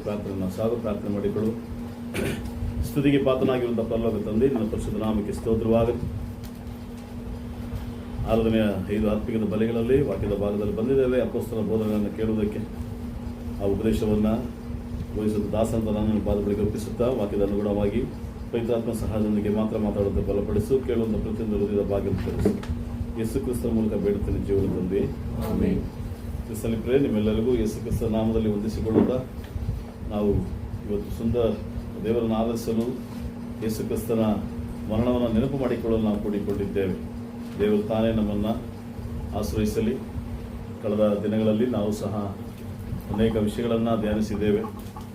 ಪ್ರಾರ್ಥನೆ ಮಾಡಿಕೊಳ್ಳು. ಸ್ತುತಿಗೆ ಪಾತ್ರನಾಗಿರುವಂತಹ ಪರಲೋಕ ತಂದೆ, ನನ್ನ ಪರಿಶುದ್ಧ ನಾಮಕ್ಕೆ ಸ್ತೋತ್ರವಾಗಲಿ. ಆರಾಧನೆಯ 5 ಆತ್ಮಿಕದ ಬಲೆಗಳಲ್ಲಿ ವಾಕ್ಯದ ಭಾಗದಲ್ಲಿ ಬಂದಿದ್ದೇವೆ. ಅಪೊಸ್ತಲರ ಬೋಧನೆಗಳನ್ನು ಕೇಳುವುದಕ್ಕೆ ಆ ಉಪದೇಶವನ್ನು ವಹಿಸಿದ ದಾಸಂತ ನಾನು ಪಾದಗಳಿಗೆ ಒಪ್ಪಿಸುತ್ತಾ ವಾಕ್ಯದ ಅನುಗುಣವಾಗಿ ಪವಿತ್ರಾತ್ಮ ಸಹಾಯದೊಂದಿಗೆ ಮಾತ್ರ ಮಾತಾಡುವಂತೆ ಬಲಪಡಿಸು. ಕೇಳುವಂಥ ಪ್ರತಿಯೊಂದು ಹೃದಯದ ಭಾಗ್ಯ ತರಿಸು. ಯೇಸು ಕ್ರಿಸ್ತರ ಮೂಲಕ ಬೇಡುತ್ತೇನೆ ಜೀವನ ತಂದೆ, ಆಮೆನ್. ಕ್ರಿಸ್ತನಲ್ಲಿ ಪ್ರಿಯ ನಿಮ್ಮೆಲ್ಲರಿಗೂ ಯೇಸು ಕ್ರಿಸ್ತ ನಾಮದಲ್ಲಿ ವಂದಿಸಿಕೊಳ್ಳುತ್ತಾ ನಾವು ಇವತ್ತು ಸುಂದರ ದೇವರನ್ನು ಆಧರಿಸಲು ಯೇಸು ಕ್ರಿಸ್ತನ ಮರಣವನ್ನು ನೆನಪು ಮಾಡಿಕೊಳ್ಳಲು ನಾವು ಕೂಡಿಕೊಂಡಿದ್ದೇವೆ. ದೇವರು ತಾನೇ ನಮ್ಮನ್ನು ಆಶ್ರಯಿಸಲಿ. ಕಳೆದ ದಿನಗಳಲ್ಲಿ ನಾವು ಸಹ ಅನೇಕ ವಿಷಯಗಳನ್ನು ಧ್ಯಾನಿಸಿದ್ದೇವೆ.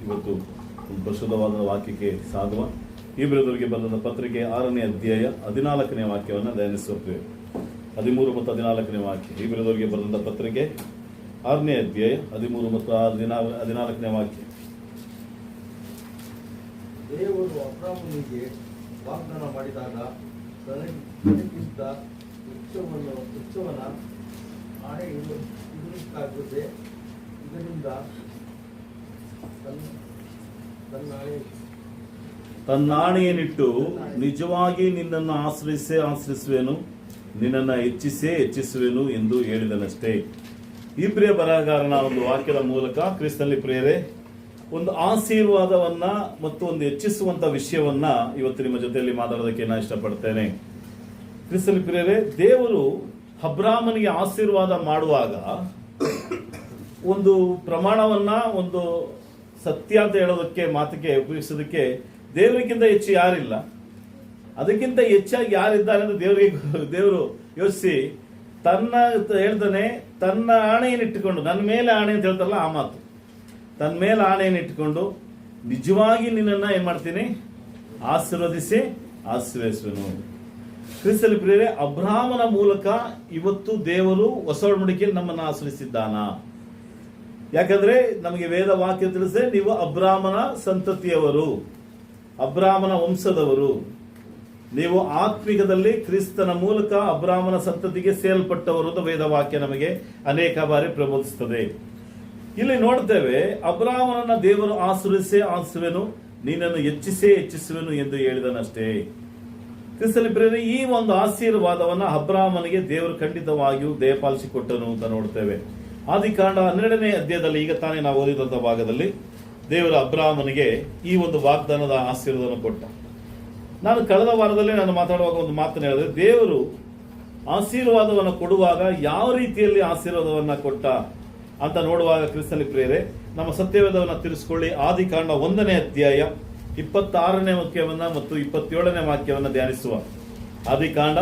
ಇವತ್ತು ಒಂದು ಪರಿಶುದ್ಧವಾದ ವಾಕ್ಯಕ್ಕೆ ಸಾಗುವ ಇಬ್ರಿಯವರಿಗೆ ಬರೆದ ಪತ್ರಿಕೆ 6ನೇ ಅಧ್ಯಾಯ 14ನೇ ವಾಕ್ಯವನ್ನು ಧ್ಯಾನಿಸುತ್ತೇವೆ. 13 ಮತ್ತು 14ನೇ ವಾಕ್ಯ. ಇಬ್ರಿಯವರಿಗೆ ಬರೆದ ಪತ್ರಿಕೆ 6ನೇ ಅಧ್ಯಾಯ 13 ಮತ್ತು 14ನೇ ವಾಕ್ಯ. ದೇವರು ಅಬ್ರಹಾಮನಿಗೆ ವಾಗ್ದಾನ ಮಾಡಿದಾಗ ತನಗಿದ್ದ ತುಚ್ಛವನ ಆಣೆ ಇದಕ್ಕಾಗುತ್ತದೆ. ಇದರಿಂದ ತನ್ನಾಣೆಯನ್ನಿಟ್ಟು ನಿಜವಾಗಿ ನಿನ್ನನ್ನು ಆಶ್ರಯಿಸುವೆನು, ನಿನ್ನನ್ನು ಹೆಚ್ಚಿಸುವೆನು ಎಂದು ಹೇಳಿದನಷ್ಟೇ. ಈ ಪ್ರಿಯ ಬರಹಗಾರನ ಒಂದು ವಾಕ್ಯದ ಮೂಲಕ ಕ್ರಿಸ್ತನಲ್ಲಿ ಪ್ರಿಯರೇ ಒಂದು ಆಶೀರ್ವಾದವನ್ನ ಮತ್ತು ಒಂದು ಹೆಚ್ಚಿಸುವಂತ ವಿಷಯವನ್ನ ಇವತ್ತು ನಿಮ್ಮ ಜೊತೆಯಲ್ಲಿ ಮಾತಾಡೋದಕ್ಕೆ ನಾನು ಇಷ್ಟಪಡ್ತೇನೆ. ಕ್ರಿಸ್ತನಲ್ಲಿ ಪ್ರಿಯರೇ, ದೇವರು ಅಬ್ರಾಮನಿಗೆ ಆಶೀರ್ವಾದ ಮಾಡುವಾಗ ಒಂದು ಪ್ರಮಾಣವನ್ನ, ಒಂದು ಸತ್ಯ ಅಂತ ಹೇಳೋದಕ್ಕೆ, ಮಾತಿಗೆ ಉಪಯೋಗಿಸೋದಕ್ಕೆ ದೇವರಿಗಿಂತ ಹೆಚ್ಚು ಯಾರಿಲ್ಲ. ಅದಕ್ಕಿಂತ ಹೆಚ್ಚಾಗಿ ಯಾರಿದ್ದಾರೆ ಅಂತ ದೇವರು ಯೋಚಿಸಿ ಹೇಳ್ತಾನೆ, ತನ್ನ ಆಣೆಯನ್ನಿಟ್ಟುಕೊಂಡು, ನನ್ನ ಮೇಲೆ ಆಣೆ ಅಂತ ಹೇಳ್ತಾರಲ್ಲ ಆ ಮಾತು, ತನ್ನ ಮೇಲೆ ಆಣೆಯನ್ನಿಟ್ಟುಕೊಂಡು ನಿಜವಾಗಿ ನಿನ್ನನ್ನು ಏನ್ ಮಾಡ್ತೀನಿ, ಆಶೀರ್ವದಿಸುವೆನು. ಕ್ರಿಸ್ತನಲ್ಲಿ ಪ್ರಿಯರೇ, ಅಬ್ರಹಾಮನ ಮೂಲಕ ಇವತ್ತು ದೇವರು ಹೊಸ ಒಡಂಬಡಿಕೆಯಲ್ಲಿ ನಮ್ಮನ್ನು ಆಶ್ರಯಿಸಿದ್ದಾನ. ಯಾಕಂದ್ರೆ ನಮಗೆ ವೇದ ವಾಕ್ಯ ತಿಳಿಸೆ, ನೀವು ಅಬ್ರಾಹ್ಮನ ಸಂತತಿಯವರು, ಅಬ್ರಾಹ್ಮನ ವಂಶದವರು, ನೀವು ಆತ್ಮಿಕದಲ್ಲಿ ಕ್ರಿಸ್ತನ ಮೂಲಕ ಅಬ್ರಾಹ್ಮನ ಸಂತತಿಗೆ ಸೇಲ್ಪಟ್ಟವರು ಅಂತ ವೇದ ವಾಕ್ಯ ನಮಗೆ ಅನೇಕ ಬಾರಿ ಪ್ರಬೋಧಿಸುತ್ತದೆ. ಇಲ್ಲಿ ನೋಡ್ತೇವೆ, ಅಬ್ರಾಹ್ಮನನ್ನ ದೇವರು ಆಶ್ರಯಿಸುವೆನು, ನೀನನ್ನು ಹೆಚ್ಚಿಸುವೆನು ಎಂದು ಹೇಳಿದನಷ್ಟೇ. ಕ್ರಿಸ್ತನಲ್ಲಿ ಪ್ರಿಯರೇ, ಈ ಒಂದು ಆಶೀರ್ವಾದವನ್ನ ಅಬ್ರಾಹ್ಮನಿಗೆ ದೇವರು ಖಂಡಿತವಾಗಿಯೂ ದಯಪಾಲಿಸಿಕೊಟ್ಟನು ಅಂತ ನೋಡ್ತೇವೆ. ಆದಿಕಾಂಡ 12ನೇ ಅಧ್ಯಾಯದಲ್ಲಿ, ಈಗ ತಾನೇ ನಾವು ಓದಿದಂತ ಭಾಗದಲ್ಲಿ ದೇವರ ಅಬ್ರಾಹ್ಮನಿಗೆ ಈ ಒಂದು ವಾಗ್ದಾನದ ಆಶೀರ್ವಾದವನ್ನು ಕೊಟ್ಟ. ನಾನು ಕಳೆದ ವಾರದಲ್ಲಿ ನಾನು ಮಾತಾಡುವಾಗ ಒಂದು ಮಾತನ್ನು ಹೇಳಿದೆ, ದೇವರು ಆಶೀರ್ವಾದವನ್ನು ಕೊಡುವಾಗ ಯಾವ ರೀತಿಯಲ್ಲಿ ಆಶೀರ್ವಾದವನ್ನ ಕೊಟ್ಟ ಅಂತ ನೋಡುವಾಗ ಕ್ರಿಸ್ತನಲ್ಲಿ ಪ್ರಿಯರೇ, ನಮ್ಮ ಸತ್ಯವೇದವನ್ನು ತಿಳಿಸಿಕೊಳ್ಳಿ. ಆದಿಕಾಂಡ 1ನೇ ಅಧ್ಯಾಯ 26ನೇ ವಾಕ್ಯವನ್ನ ಮತ್ತು 27ನೇ ವಾಕ್ಯವನ್ನ ಧ್ಯಾನಿಸುವ. ಆದಿಕಾಂಡ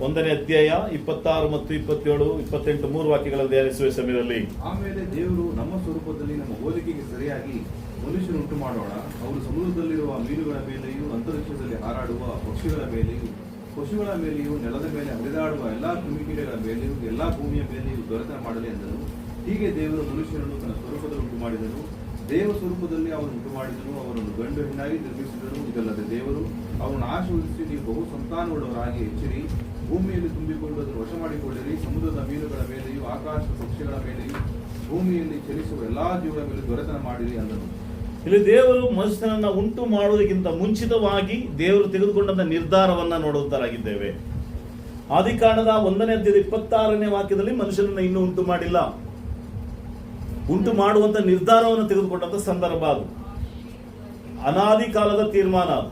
1ನೇ ಅಧ್ಯಾಯ 26 ಮತ್ತು 27, 28, 3 ವಾಕ್ಯಗಳನ್ನು ಧ್ಯಾನಿಸುವ ಸಮಯದಲ್ಲಿ, ಆಮೇಲೆ ದೇವರು ನಮ್ಮ ಸ್ವರೂಪದಲ್ಲಿ ನಮ್ಮ ಹೋಲಿಕೆಗೆ ಸರಿಯಾಗಿ ಮನುಷ್ಯನುಂಟು ಮಾಡೋಣ, ಅವರು ಸಮುದ್ರದಲ್ಲಿರುವ ಮೀನುಗಳ ಮೇಲೆಯೂ ಅಂತರಿಕ್ಷದಲ್ಲಿ ಹಾರಾಡುವ ಪಕ್ಷಿಗಳ ಮೇಲೆಯೂ ಪಶುಗಳ ಮೇಲೆಯೂ ನೆಲದ ಮೇಲೆ ಹರಿದಾಡುವ ಎಲ್ಲಾ ಕ್ರಿಮಿಕೀಟಗಳ ಮೇಲೆಯೂ ಎಲ್ಲಾ ಭೂಮಿಯ ಮೇಲೆಯೂ ದೊರೆತನ ಮಾಡಲಿ ಎಂದನು. ಹೀಗೆ ದೇವರು ಮನುಷ್ಯನನ್ನು ತನ್ನ ಸ್ವರೂಪದಲ್ಲಿ ಉಂಟು ಮಾಡಿದನು, ದೇವ ಸ್ವರೂಪದಲ್ಲಿ ಅವನು ಉಂಟು ಮಾಡಿದನು, ಅವರನ್ನು ಗಂಡು ಹೆಣ್ಣಾಗಿ ನಿರ್ಮಿಸಿದನು. ಇದಲ್ಲದೆ ದೇವರು ಅವರನ್ನು ಆಶೀರ್ವದಿಸಿ, ನೀವು ಬಹು ಸಂತಾನವುಳ್ಳವರಾಗಿ ಹೆಚ್ಚಿರಿ, ಭೂಮಿಯಲ್ಲಿ ತುಂಬಿಕೊಂಡು ಅದನ್ನು ವಶ ಮಾಡಿಕೊಳ್ಳಿರಿ, ಸಮುದ್ರದ ಮೀನುಗಳ ಮೇಲೆಯೂ ಆಕಾಶದ ಪಕ್ಷಿಗಳ ಮೇಲೆಯೂ ಭೂಮಿಯಲ್ಲಿ ಚಲಿಸುವ ಎಲ್ಲಾ ಜೀವಗಳ ಮೇಲೆ ದೊರೆತನ ಮಾಡಿರಿ ಅಂದನು. ಇಲ್ಲಿ ದೇವರು ಮನುಷ್ಯನನ್ನ ಉಂಟು ಮಾಡುವುದಕ್ಕಿಂತ ಮುಂಚಿತವಾಗಿ ದೇವರು ತೆಗೆದುಕೊಂಡಂತ ನಿರ್ಧಾರವನ್ನ ನೋಡುವಂತರಾಗಿದ್ದೇವೆ. ಆದಿಕಾಂಡದ 1ನೇ ಅಧ್ಯಾಯದ 26ನೇ ವಾಕ್ಯದಲ್ಲಿ ಮನುಷ್ಯನನ್ನ ಇನ್ನೂ ಉಂಟು ಮಾಡಿಲ್ಲ, ಉಂಟು ಮಾಡುವಂತ ನಿರ್ಧಾರವನ್ನು ತೆಗೆದುಕೊಂಡಂತ ಸಂದರ್ಭ ಅದು. ಅನಾದಿ ಕಾಲದ ತೀರ್ಮಾನ ಅದು.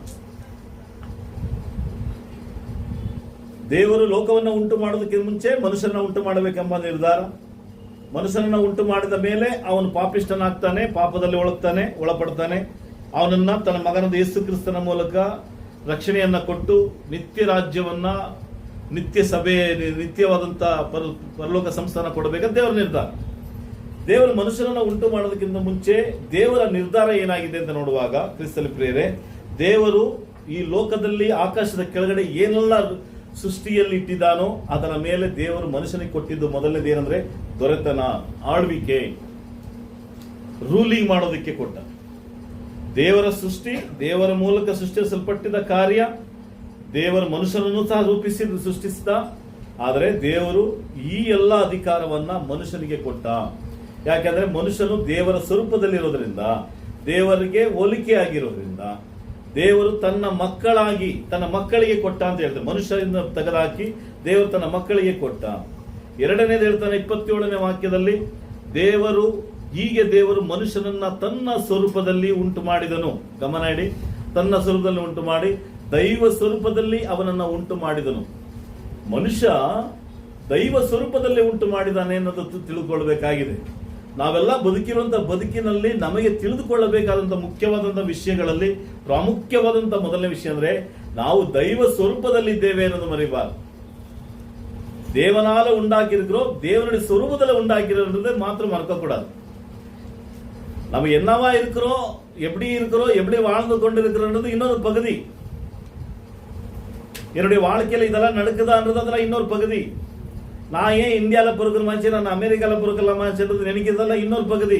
ದೇವರು ಲೋಕವನ್ನು ಉಂಟು ಮಾಡೋದಕ್ಕೆ ಮುಂಚೆ ಮನುಷ್ಯನ ಉಂಟು ಮಾಡಬೇಕೆಂಬ ನಿರ್ಧಾರ. ಮನುಷ್ಯನನ್ನ ಉಂಟು ಮಾಡಿದ ಮೇಲೆ ಅವನು ಪಾಪಿಷ್ಟನಾಗ್ತಾನೆ, ಪಾಪದಲ್ಲಿ ಒಳಪಡ್ತಾನೆ. ಅವನನ್ನ ತನ್ನ ಮಗನಾದ ಯೇಸು ಕ್ರಿಸ್ತನ ಮೂಲಕ ರಕ್ಷಣೆಯನ್ನ ಕೊಟ್ಟು ನಿತ್ಯ ರಾಜ್ಯವನ್ನ, ನಿತ್ಯ ಸಭೆ, ನಿತ್ಯವಾದಂತ ಪರಲೋಕ ಸಂಸ್ಥಾನ ಕೊಡಬೇಕಂತ ದೇವರ ನಿರ್ಧಾರ. ದೇವರು ಮನುಷ್ಯನನ್ನ ಉಂಟು ಮಾಡೋದಕ್ಕಿಂತ ಮುಂಚೆ ದೇವರ ನಿರ್ಧಾರ ಏನಾಗಿದೆ ಅಂತ ನೋಡುವಾಗ ಕ್ರಿಸ್ತನಲ್ಲಿ ಪ್ರಿಯರೇ, ದೇವರು ಈ ಲೋಕದಲ್ಲಿ ಆಕಾಶದ ಕೆಳಗಡೆ ಏನೆಲ್ಲ ಸೃಷ್ಟಿಯಲ್ಲಿ ಇಟ್ಟಿದ್ದಾನೋ ಅದರ ಮೇಲೆ ದೇವರು ಮನುಷ್ಯನಿಗೆ ಕೊಟ್ಟಿದ್ದು ಮೊದಲನೇದು ಏನಂದ್ರೆ ದೊರೆತನ, ಆಳ್ವಿಕೆ, ರೂಲಿಂಗ್ ಮಾಡೋದಕ್ಕೆ ಕೊಟ್ಟ. ದೇವರ ಸೃಷ್ಟಿ, ದೇವರ ಮೂಲಕ ಸೃಷ್ಟಿಸಲ್ಪಟ್ಟಿದ್ದ ಕಾರ್ಯ, ದೇವರ ಮನುಷ್ಯನನ್ನು ಸಹ ಸೃಷ್ಟಿಸಿದ. ಆದರೆ ದೇವರು ಈ ಎಲ್ಲ ಅಧಿಕಾರವನ್ನ ಮನುಷ್ಯನಿಗೆ ಕೊಟ್ಟ. ಯಾಕೆಂದ್ರೆ ಮನುಷ್ಯನು ದೇವರ ಸ್ವರೂಪದಲ್ಲಿರೋದ್ರಿಂದ ದೇವರಿಗೆ ಹೋಲಿಕೆ ಆಗಿರೋದ್ರಿಂದ ದೇವರು ತನ್ನ ಮಕ್ಕಳಾಗಿ ತನ್ನ ಮಕ್ಕಳಿಗೆ ಕೊಟ್ಟ ಅಂತ ಹೇಳ್ತಾರೆ. ಮನುಷ್ಯರಿಂದ ತೆಗೆದುಹಾಕಿ ದೇವರು ತನ್ನ ಮಕ್ಕಳಿಗೆ ಕೊಟ್ಟ. ಎರಡನೇದು ಹೇಳ್ತಾನೆ 27ನೇ ವಾಕ್ಯದಲ್ಲಿ, ದೇವರು ಮನುಷ್ಯನನ್ನ ತನ್ನ ಸ್ವರೂಪದಲ್ಲಿ ಉಂಟು ಮಾಡಿದನು. ಗಮನ ಇಡಿ, ತನ್ನ ಸ್ವರೂಪದಲ್ಲಿ ಉಂಟು ಮಾಡಿ ದೈವ ಸ್ವರೂಪದಲ್ಲಿ ಅವನನ್ನ ಉಂಟು ಮಾಡಿದನು. ಮನುಷ್ಯ ದೈವ ಸ್ವರೂಪದಲ್ಲಿ ಉಂಟು ಮಾಡಿದಾನೆ ಅನ್ನೋದು ತಿಳ್ಕೊಳ್ಬೇಕಾಗಿದೆ. ನಾವೆಲ್ಲ ಬದುಕಿರುವಂತ ಬದುಕಿನಲ್ಲಿ ನಮಗೆ ತಿಳಿದುಕೊಳ್ಳಬೇಕಾದಂತ ಮುಖ್ಯವಾದಂತ ವಿಷಯಗಳಲ್ಲಿ ಪ್ರಾಮುಖ್ಯವಾದಂತ ಮೊದಲನೇ ವಿಷಯ ಅಂದ್ರೆ ನಾವು ದೈವ ಸ್ವರೂಪದಲ್ಲಿದ್ದೇವೆ ಅನ್ನೋದು ಮರಿಬಾರದು. ದೇವನಾಲ ಉಂಟಾಕಿರೋ ದೇವனுடைய ಸ್ವರೂಪದಲ್ಲಿ உண்டாக்கிறோன்றதை ಮಾತ್ರ மறக்கக்கூடாது. நம்ம என்னவா இருக்கிறோம், எப்படி வாழ்ந்து கொண்டிருக்கிறோன்றது இன்னொரு பகுதி. என்னுடைய வாழ்க்கையில இதெல்லாம் நடக்குதான்றது அதெல்லாம் இன்னொரு பகுதி. நான் ஏன் இந்தியாவில் பிறக்கணுமாச்சு, நான் அமெரிக்காவில் பிறக்கலாமாச்சுன்றது நினைக்கிறதெல்லாம் இன்னொரு பகுதி.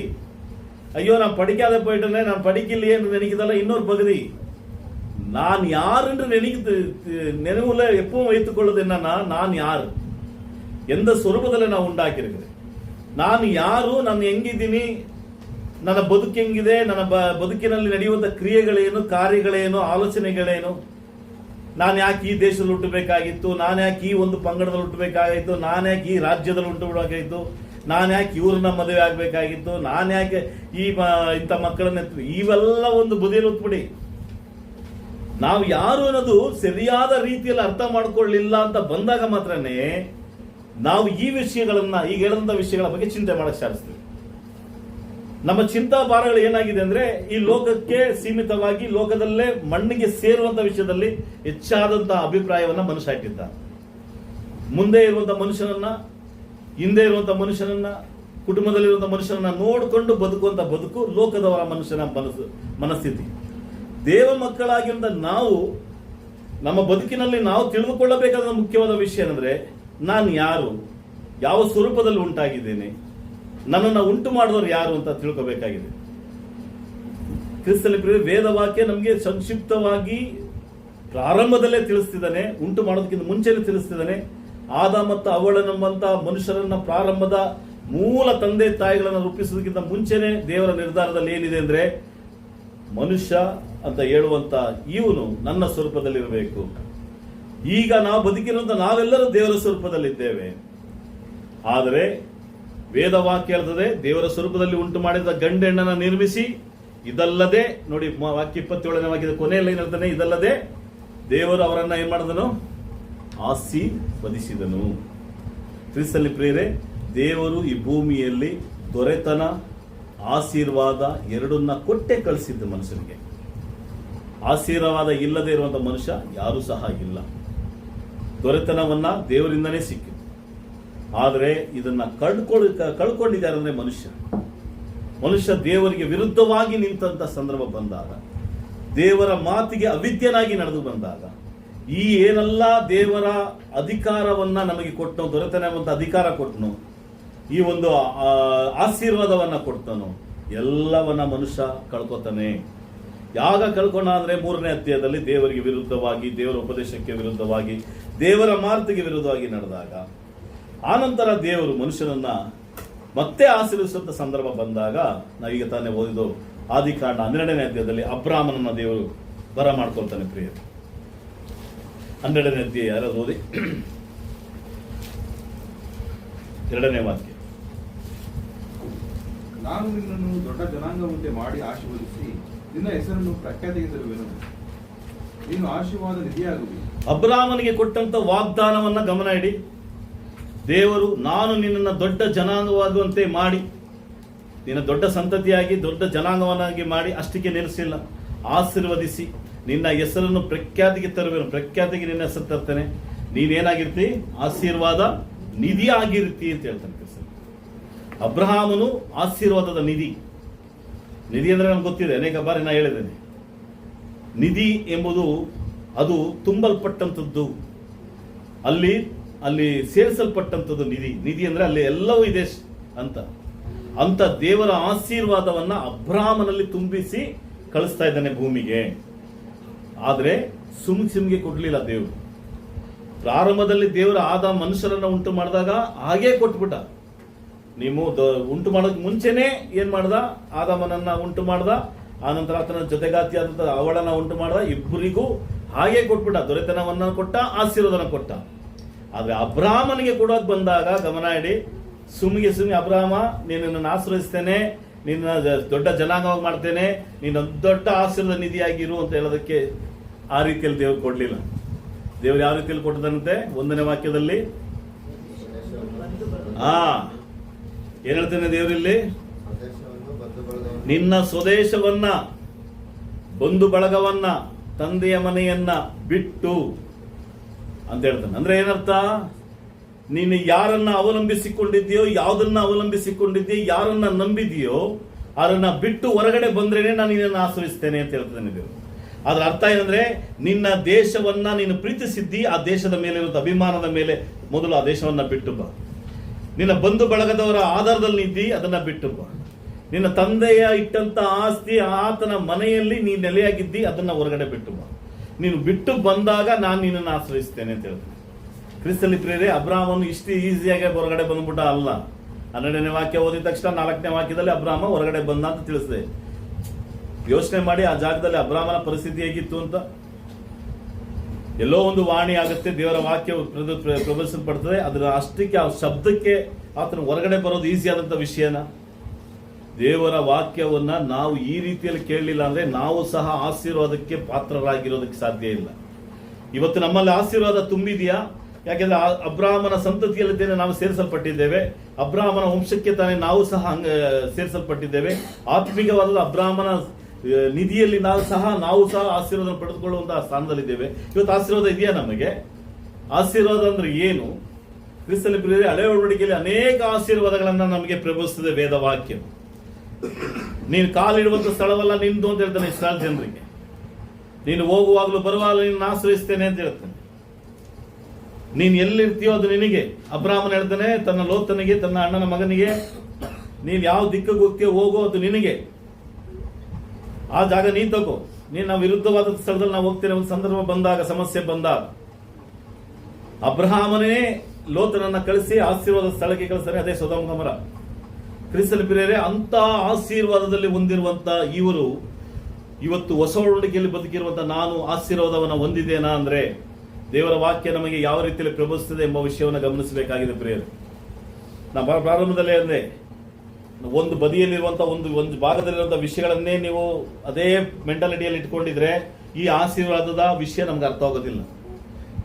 ஐயோ நான் படிக்காத போயிட்டேனே, நான் படிக்கலையே என்று நினைக்கிறதெல்லாம் இன்னொரு பகுதி. நான் யார் என்று நினைவுல எப்பவும் வைத்துக் கொள்வது என்னன்னா, நான் யார், ಎಂದ ಸ್ವರೂಪದಲ್ಲಿ ನಾವು ಉಂಟಾಕಿರ್ತೀವಿ. ನಾನು ಯಾರು, ನಾನು ಹೆಂಗಿದ್ದೀನಿ, ನನ್ನ ಬದುಕು ಹೆಂಗಿದೆ, ನನ್ನ ಬದುಕಿನಲ್ಲಿ ನಡೆಯುವಂತ ಕ್ರಿಯೆಗಳೇನು, ಕಾರ್ಯಗಳೇನು, ಆಲೋಚನೆಗಳೇನು, ನಾನು ಯಾಕೆ ಈ ದೇಶದಲ್ಲಿ ಹುಟ್ಟಬೇಕಾಗಿತ್ತು, ನಾನು ಯಾಕೆ ಈ ಒಂದು ಪಂಗಡದಲ್ಲಿ ಹುಟ್ಟಬೇಕಾಗಿತ್ತು, ನಾನು ಯಾಕೆ ಈ ರಾಜ್ಯದಲ್ಲಿ ಹುಟ್ಟಬೇಕಾಗಿತ್ತು, ನಾನು ಯಾಕೆ ಇವ್ರನ್ನ ಮದುವೆ ಆಗ್ಬೇಕಾಗಿತ್ತು, ನಾನು ಯಾಕೆ ಇಂಥ ಮಕ್ಕಳನ್ನ ಇವೆಲ್ಲ ಒಂದು ಬದಿಯಲ್ಲಿ ಹೊತ್ಬಿಡಿ. ನಾವು ಯಾರು ಅನ್ನೋದು ಸರಿಯಾದ ರೀತಿಯಲ್ಲಿ ಅರ್ಥ ಮಾಡ್ಕೊಳ್ಳಿಲ್ಲ ಅಂತ ಬಂದಾಗ ಮಾತ್ರನೇ ನಾವು ಈ ವಿಷಯಗಳನ್ನ, ಈಗ ಹೇಳಿದಂತ ವಿಷಯಗಳ ಬಗ್ಗೆ ಚಿಂತೆ ಮಾಡಕ್ ಸಾಧಿಸ್ತೀವಿ. ನಮ್ಮ ಚಿಂತಾ ಭಾರಗಳು ಏನಾಗಿದೆ ಅಂದ್ರೆ ಈ ಲೋಕಕ್ಕೆ ಸೀಮಿತವಾಗಿ ಲೋಕದಲ್ಲೇ ಮಣ್ಣಿಗೆ ಸೇರುವಂತ ವಿಷಯದಲ್ಲಿ ಹೆಚ್ಚಾದಂತಹ ಅಭಿಪ್ರಾಯವನ್ನ ಮನುಷ್ಯ ಇಟ್ಟಿದ್ದ. ಮುಂದೆ ಇರುವಂತ ಮನುಷ್ಯನನ್ನ, ಹಿಂದೆ ಇರುವಂತ ಮನುಷ್ಯನನ್ನ, ಕುಟುಂಬದಲ್ಲಿರುವಂತ ಮನುಷ್ಯನನ್ನ ನೋಡಿಕೊಂಡು ಬದುಕುವಂತ ಬದುಕು ಲೋಕದವರ ಮನುಷ್ಯನ ಮನಸ್ಥಿತಿ. ದೇವ ಮಕ್ಕಳಾಗಿರುವಂತ ನಾವು ನಮ್ಮ ಬದುಕಿನಲ್ಲಿ ನಾವು ತಿಳಿದುಕೊಳ್ಳಬೇಕಾದ ಮುಖ್ಯವಾದ ವಿಷಯ ಅಂದ್ರೆ ನಾನು ಯಾರು, ಯಾವ ಸ್ವರೂಪದಲ್ಲಿ ಉಂಟಾಗಿದ್ದೇನೆ, ನನ್ನನ್ನು ಉಂಟು ಮಾಡಿದವರು ಯಾರು ಅಂತ ತಿಳ್ಕೋಬೇಕಾಗಿದೆ. ಕ್ರಿಸ್ತನಲ್ಲಿ ಪ್ರಿಯ ವೇದವಾಕ್ಯ ನಮಗೆ ಸಂಕ್ಷಿಪ್ತವಾಗಿ ಪ್ರಾರಂಭದಲ್ಲೇ ತಿಳಿಸ್ತಿದ್ದಾನೆ, ಉಂಟು ಮಾಡೋದಕ್ಕಿಂತ ಮುಂಚೆನೇ ತಿಳಿಸ್ತಿದ್ದಾನೆ. ಆದ ಮತ್ತು ಅವಳನ್ನುವಂತ ಮನುಷ್ಯರನ್ನ ಪ್ರಾರಂಭದ ಮೂಲ ತಂದೆ ತಾಯಿಗಳನ್ನು ರೂಪಿಸೋದಕ್ಕಿಂತ ಮುಂಚೆನೆ ದೇವರ ನಿರ್ಧಾರದಲ್ಲಿ ಏನಿದೆ ಅಂದ್ರೆ ಮನುಷ್ಯ ಅಂತ ಹೇಳುವಂತ ಇವನು ನನ್ನ ಸ್ವರೂಪದಲ್ಲಿರಬೇಕು. ಈಗ ನಾವು ಬದುಕಿರುವಂತ ನಾವೆಲ್ಲರೂ ದೇವರ ಸ್ವರೂಪದಲ್ಲಿದ್ದೇವೆ. ಆದರೆ ವೇದವಾಕ್ಯ ಹೇಳ್ತದೆ, ದೇವರ ಸ್ವರೂಪದಲ್ಲಿ ಉಂಟು ಮಾಡಿದ ಗಂಡೆಣ್ಣನ ನಿರ್ಮಿಸಿ, ಇದಲ್ಲದೆ ನೋಡಿ ವಾಕ್ಯ 27ನೇ ವಾಕ್ಯದ ಕೊನೆಯಲ್ಲಿ ಹೇಳ್ತಾನೆ, ಇದಲ್ಲದೆ ದೇವರು ಅವರನ್ನ ಏನ್ ಮಾಡಿದನು, ಆಶೀರ್ವದಿಸಿದನು. ಕ್ರಿಸ್ತನಲ್ಲಿ ಪ್ರಿಯರೇ, ದೇವರು ಈ ಭೂಮಿಯಲ್ಲಿ ದೊರೆತನ, ಆಶೀರ್ವಾದ ಎರಡನ್ನ ಕೊಟ್ಟೆ ಕಳಿಸಿದ್ದು ಮನುಷ್ಯನಿಗೆ. ಆಶೀರ್ವಾದ ಇಲ್ಲದೆ ಇರುವಂತ ಮನುಷ್ಯ ಯಾರು ಸಹ ಇಲ್ಲ. ದೊರೆತನವನ್ನ ದೇವರಿಂದನೇ ಸಿಕ್ಕಿತು. ಆದರೆ ಇದನ್ನ ಕಳ್ಕೊಂಡಿದ್ದಾರೆ ಅಂದ್ರೆ ಮನುಷ್ಯ ದೇವರಿಗೆ ವಿರುದ್ಧವಾಗಿ ನಿಂತ ಸಂದರ್ಭ ಬಂದಾಗ, ದೇವರ ಮಾತಿಗೆ ಅವಿದ್ಯನಾಗಿ ನಡೆದು ಬಂದಾಗ, ಈ ಏನೆಲ್ಲ ದೇವರ ಅಧಿಕಾರವನ್ನ ನಮಗೆ ಕೊಟ್ಟನು, ದೊರೆತನವಂತ ಅಧಿಕಾರ ಕೊಟ್ಟನು, ಈ ಒಂದು ಆಶೀರ್ವಾದವನ್ನ ಕೊಡ್ತಾನೋ ಎಲ್ಲವನ್ನ ಮನುಷ್ಯ ಕಳ್ಕೊತಾನೆ. ಯಾಗ ಕಳ್ಕೊಂಡ ಅಂದ್ರೆ 3ನೇ ಅಧ್ಯಾಯದಲ್ಲಿ ದೇವರಿಗೆ ವಿರುದ್ಧವಾಗಿ, ದೇವರ ಉಪದೇಶಕ್ಕೆ ವಿರುದ್ಧವಾಗಿ, ದೇವರ ಮಾತಿಗೆ ವಿರುದ್ಧವಾಗಿ ನಡೆದಾಗ, ಆನಂತರ ದೇವರು ಮನುಷ್ಯನನ್ನ ಮತ್ತೆ ಆಶೀರ್ವಿಸುವಂತ ಸಂದರ್ಭ ಬಂದಾಗ, ನಾವೀಗ ತಾನೇ ಓದಿದ್ದು ಆದಿಕಾಂಡ 12ನೇ ಅಧ್ಯಾಯದಲ್ಲಿ ಅಬ್ರಾಮನನ್ನ ದೇವರು ಬರ ಮಾಡ್ಕೊಳ್ತಾನೆ. ಪ್ರಿಯರು, 12ನೇ ಅಧ್ಯಾಯ ಯಾರಾದ್ರು ಓದಿ, 2ನೇ ವಾಕ್ಯ. ನಾನು ನಿನ್ನನ್ನು ದೊಡ್ಡ ಜನಾಂಗವಂತೆ ಮಾಡಿ ಆಶೀರ್ವದಿಸಿ ನಿನ್ನ ಹೆಸರನ್ನು ಪ್ರಖ್ಯಾತಿಗೆ ತರುವೆನು, ನೀನು ಆಶೀರ್ವಾದ ನಿಧಿಯಾಗುವಿ. ಅಬ್ರಾಮನಿಗೆ ಕೊಟ್ಟಂತ ವಾಗ್ದಾನವನ್ನ ಗಮನ ಇಡಿ. ದೇವರು ನಾನು ನಿನ್ನನ್ನು ದೊಡ್ಡ ಜನಾಂಗವಾಗುವಂತೆ ಮಾಡಿ, ನಿನ್ನ ದೊಡ್ಡ ಸಂತತಿಯಾಗಿ ದೊಡ್ಡ ಜನಾಂಗವನ್ನಾಗಿ ಮಾಡಿ ಅಷ್ಟಕ್ಕೆ ನಿಲ್ಲಿಸಿಲ್ಲ, ಆಶೀರ್ವದಿಸಿ ನಿನ್ನ ಹೆಸರನ್ನು ಪ್ರಖ್ಯಾತಿಗೆ ತರುವೆನು. ಪ್ರಖ್ಯಾತಿಗೆ ನಿನ್ನ ಹೆಸರು ತರ್ತೇನೆ, ನೀನೇನಾಗಿರ್ತಿ, ಆಶೀರ್ವಾದ ನಿಧಿ ಆಗಿರ್ತಿ ಅಂತ ಹೇಳ್ತಾನೆ. ಅಬ್ರಹಾಮನು ಆಶೀರ್ವಾದದ ನಿಧಿ. ನಿಧಿ ಅಂದ್ರೆ ನಮ್ಗೆ ಗೊತ್ತಿದೆ, ಅನೇಕ ಬಾರಿ ನಾ ಹೇಳಿದ್ದೇನೆ. ನಿಧಿ ಎಂಬುದು ಅದು ತುಂಬಲ್ಪಟ್ಟಂಥದ್ದು, ಅಲ್ಲಿ ಸೇರಿಸಲ್ಪಟ್ಟಂಥದ್ದು ನಿಧಿ ಅಂದ್ರೆ ಅಲ್ಲಿ ಎಲ್ಲವೂ ಇದೆ ಅಂತ ದೇವರ ಆಶೀರ್ವಾದವನ್ನ ಅಬ್ರಾಹ್ಮನಲ್ಲಿ ತುಂಬಿಸಿ ಕಳಿಸ್ತಾ ಇದ್ದಾನೆ ಭೂಮಿಗೆ. ಆದ್ರೆ ಸುಮ್ಗೆ ಕೊಡ್ಲಿಲ್ಲ ದೇವರು. ಪ್ರಾರಂಭದಲ್ಲಿ ದೇವರು ಮನುಷ್ಯರನ್ನ ಉಂಟು ಮಾಡಿದಾಗ ಹಾಗೇ ಕೊಟ್ಬಿಟ್ಟ. ನೀವು ಉಂಟು ಮಾಡೋದಕ್ಕೆ ಮುಂಚೆನೆ ಏನ್ ಮಾಡ್ದ, ಆದಾಮನನ್ನ ಉಂಟು ಮಾಡ್ದ, ಆನಂತರ ಆತನ ಜೊತೆಗಾತಿಯಾದಂಥ ಅವಳನ್ನ ಉಂಟು ಮಾಡಿದ, ಇಬ್ಬರಿಗೂ ಹಾಗೆ ಕೊಟ್ಬಿಟ್ಟ, ದೊರೆತನವನ್ನ ಕೊಟ್ಟ, ಆಶೀರ್ವಾದನ ಕೊಟ್ಟ. ಆದ್ರೆ ಅಬ್ರಾಹ್ಮನಿಗೆ ಕೊಡೋಕೆ ಬಂದಾಗ ಗಮನ ಇಡಿ, ಸುಮ್ಗೆ ಅಬ್ರಾಹ್ಮ, ನೀನು ನನ್ನ ಆಶ್ರಯಿಸ್ತೇನೆ, ನಿನ್ನ ದೊಡ್ಡ ಜನಾಂಗವಾಗಿ ಮಾಡ್ತೇನೆ, ನೀನು ದೊಡ್ಡ ಆಶೀರ್ವಾದ ನಿಧಿಯಾಗಿರು ಅಂತ ಹೇಳೋದಕ್ಕೆ ಆ ರೀತಿಯಲ್ಲಿ ದೇವರು ಕೊಡ್ಲಿಲ್ಲ. ದೇವರು ಯಾವ ರೀತಿಯಲ್ಲಿ ಕೊಟ್ಟದಂತೆ 1ನೇ ವಾಕ್ಯದಲ್ಲಿ ಏನ್ ಹೇಳ್ತೇನೆ ದೇವರಲ್ಲಿ, ನಿನ್ನ ಸ್ವದೇಶವನ್ನ, ಬಂಧು ಬಳಗವನ್ನ, ತಂದೆಯ ಮನೆಯನ್ನ ಬಿಟ್ಟು ಅಂತ ಹೇಳ್ತಾನೆ. ಅಂದ್ರೆ ಏನರ್ಥ, ನೀನು ಯಾರನ್ನ ಅವಲಂಬಿಸಿಕೊಂಡಿದ್ಯೋ, ಯಾವುದನ್ನ ಅವಲಂಬಿಸಿಕೊಂಡಿದ್ಯೋ, ಯಾರನ್ನ ನಂಬಿದೆಯೋ ಅದನ್ನ ಬಿಟ್ಟು ಹೊರಗಡೆ ಬಂದ್ರೇನೆ ನಾನು ನಿನ್ನನ್ನು ಆಶ್ರಯಿಸ್ತೇನೆ ಅಂತ ಹೇಳ್ತಾನೆ ದೇವರು. ಅದರ ಅರ್ಥ ಏನಂದ್ರೆ, ನಿನ್ನ ದೇಶವನ್ನ ನೀನು ಪ್ರೀತಿಸಿದ್ದಿ, ಆ ದೇಶದ ಮೇಲೆ ಇರುವಂತ ಅಭಿಮಾನದ ಮೇಲೆ ಮೊದಲು ಆ ದೇಶವನ್ನ ಬಿಟ್ಟು ಬಾ. ನಿನ್ನ ಬಂಧು ಬಳಗದವರ ಆಧಾರದಲ್ಲಿ ನಿದ್ದಿ, ಅದನ್ನ ಬಿಟ್ಟು ಬಾ. ನಿನ್ನ ತಂದೆಯ ಇಟ್ಟಂತ ಆಸ್ತಿ, ಆತನ ಮನೆಯಲ್ಲಿ ನೀನು ನೆಲೆಯಾಗಿದ್ದಿ, ಅದನ್ನ ಹೊರಗಡೆ ಬಿಟ್ಟು ಬಾ. ನೀನು ಬಿಟ್ಟು ಬಂದಾಗ ನಾನು ನಿನ್ನನ್ನು ಆಶ್ರಯಿಸ್ತೇನೆ ಅಂತ ಹೇಳ್ತೀನಿ. ಕ್ರಿಸ್ತಲ್ಲಿ ಪ್ರಿಯರೇ, ಅಬ್ರಾಹ್ಮನು ಇಷ್ಟು ಈಸಿಯಾಗಿ ಹೊರಗಡೆ ಬಂದ್ಬಿಟ್ಟ ಅಲ್ಲ. 12ನೇ ವಾಕ್ಯ ಓದಿದ ತಕ್ಷಣ 4ನೇ ವಾಕ್ಯದಲ್ಲಿ ಅಬ್ರಾಹ್ಮ ಹೊರಗಡೆ ಬಂದ ಅಂತ ತಿಳಿಸಿದೆ. ಯೋಚನೆ ಮಾಡಿ, ಆ ಜಾಗದಲ್ಲಿ ಅಬ್ರಾಹ್ಮನ ಪರಿಸ್ಥಿತಿ ಹೇಗಿತ್ತು ಅಂತ. ಎಲ್ಲೋ ಒಂದು ವಾಣಿ ಆಗುತ್ತೆ, ದೇವರ ವಾಕ್ಯ ಪ್ರಬಲಿಸಲ್ಪಡ್ತದೆ, ಅದರ ಅಷ್ಟಕ್ಕೆ, ಆ ಶಬ್ದಕ್ಕೆ ಆತನ ಹೊರಗಡೆ ಬರೋದು ಈಸಿ ಆದಂತ ವಿಷಯನ. ದೇವರ ವಾಕ್ಯವನ್ನ ನಾವು ಈ ರೀತಿಯಲ್ಲಿ ಕೇಳಲಿಲ್ಲ ಅಂದ್ರೆ ನಾವು ಸಹ ಆಶೀರ್ವಾದಕ್ಕೆ ಪಾತ್ರರಾಗಿರೋದಕ್ಕೆ ಸಾಧ್ಯ ಇಲ್ಲ. ಇವತ್ತು ನಮ್ಮಲ್ಲಿ ಆಶೀರ್ವಾದ ತುಂಬಿದೆಯಾ? ಯಾಕೆಂದ್ರೆ ಅಬ್ರಾಹ್ಮನ ಸಂತತಿಯಲ್ಲಿದ್ದೇನೆ ನಾವು ಸೇರಿಸಲ್ಪಟ್ಟಿದ್ದೇವೆ, ಅಬ್ರಾಹ್ಮನ ವಂಶಕ್ಕೆ ತಾನೇ ನಾವು ಸಹ ಸೇರಿಸಲ್ಪಟ್ಟಿದ್ದೇವೆ. ಆತ್ಮಿಕವಾದ ಅಬ್ರಾಹ್ಮನ ನಿಧಿಯಲ್ಲಿ ನಾವು ಸಹ ಆಶೀರ್ವಾದ ಪಡೆದುಕೊಳ್ಳುವಂತಹ ಸ್ಥಾನದಲ್ಲಿದ್ದೇವೆ. ಇವತ್ತು ಆಶೀರ್ವಾದ ಇದೆಯಾ ನಮಗೆ? ಆಶೀರ್ವಾದ ಅಂದ್ರೆ ಏನು? ಕ್ರಿಸ್ತನಲ್ಲಿ ಪ್ರಿಯರೇ, ಹಳೆಯ ಒಡಂಬಡಿಕೆಯಲ್ಲಿ ಅನೇಕ ಆಶೀರ್ವಾದಗಳನ್ನ ನಮಗೆ ಪ್ರಬೋಧಿಸಿದೆ ವೇದವಾಕ್ಯ. ನೀನು ಕಾಲಿಡುವಂತ ಸ್ಥಳವಲ್ಲ ನಿಂದು ಅಂತ ಹೇಳ್ತಾನೆ ಇಸ್ರಾಯೇಲ್ ಜನರಿಗೆ. ನೀನು ಹೋಗುವಾಗಲೂ ಬರುವಾಗಲೂ ನಿನ್ನ ಆಶ್ರಯಿಸ್ತೇನೆ ಅಂತ ಹೇಳ್ತಾನೆ. ನೀನು ಎಲ್ಲಿರ್ತೀಯೋ ಅದು ನಿನಗೆ. ಅಬ್ರಾಹ್ಮನ ಹೇಳ್ತಾನೆ ತನ್ನ ಲೋತನಿಗೆ, ತನ್ನ ಅಣ್ಣನ ಮಗನಿಗೆ, ನೀನು ಯಾವ ದಿಕ್ಕಿಗೆ ಹೋಗ್ತೀಯೋ ಹೋಗೋ, ಅದು ನಿನಗೆ. ಆ ಜಾಗ ನೀ ತಗೋ. ನೀನು ನಾವು ವಿರುದ್ಧವಾದ ಸ್ಥಳದಲ್ಲಿ ನಾವು ಹೋಗ್ತೇನೆ ಒಂದು ಸಂದರ್ಭ ಬಂದಾಗ, ಸಮಸ್ಯೆ ಬಂದಾಗ, ಅಬ್ರಹಾಮನೇ ಲೋತನನ್ನ ಕಳಿಸಿ ಆಶೀರ್ವಾದ ಸ್ಥಳಕ್ಕೆ ಕಳಿಸ್ತಾನೆ, ಅದೇ ಸೊದೋಮ್ ಗೊಮೋರ. ಕ್ರಿಸ್ತನ ಪ್ರಿಯರೇ, ಅಂತ ಆಶೀರ್ವಾದದಲ್ಲಿ ಹೊಂದಿರುವಂತ ಇವರು ಇವತ್ತು ಹೊಸ ಒಡಂಬಡಿಕೆಯಲ್ಲಿ ಬದುಕಿರುವಂತ ನಾನು ಆಶೀರ್ವಾದವನ್ನು ಹೊಂದಿದ್ದೇನಾ ಅಂದ್ರೆ, ದೇವರ ವಾಕ್ಯ ನಮಗೆ ಯಾವ ರೀತಿಯಲ್ಲಿ ಪ್ರಬೋಧಿಸುತ್ತದೆ ಎಂಬ ವಿಷಯವನ್ನು ಗಮನಿಸಬೇಕಾಗಿದೆ ಪ್ರಿಯರೇ. ನಾವು ಪ್ರಾರಂಭದಲ್ಲೇ ಅಂದ್ರೆ, ಒಂದು ಬದಿಯಲ್ಲಿರುವಂತ ಒಂದು ಭಾಗದಲ್ಲಿರುವಂತಹ ವಿಷಯಗಳನ್ನೇ ನೀವು ಅದೇ ಮೆಂಟಾಲಿಟಿಯಲ್ಲಿ ಇಟ್ಕೊಂಡಿದ್ರೆ ಈ ಆಶೀರ್ವಾದದ ವಿಷಯ ನಮ್ಗೆ ಅರ್ಥ ಆಗೋದಿಲ್ಲ.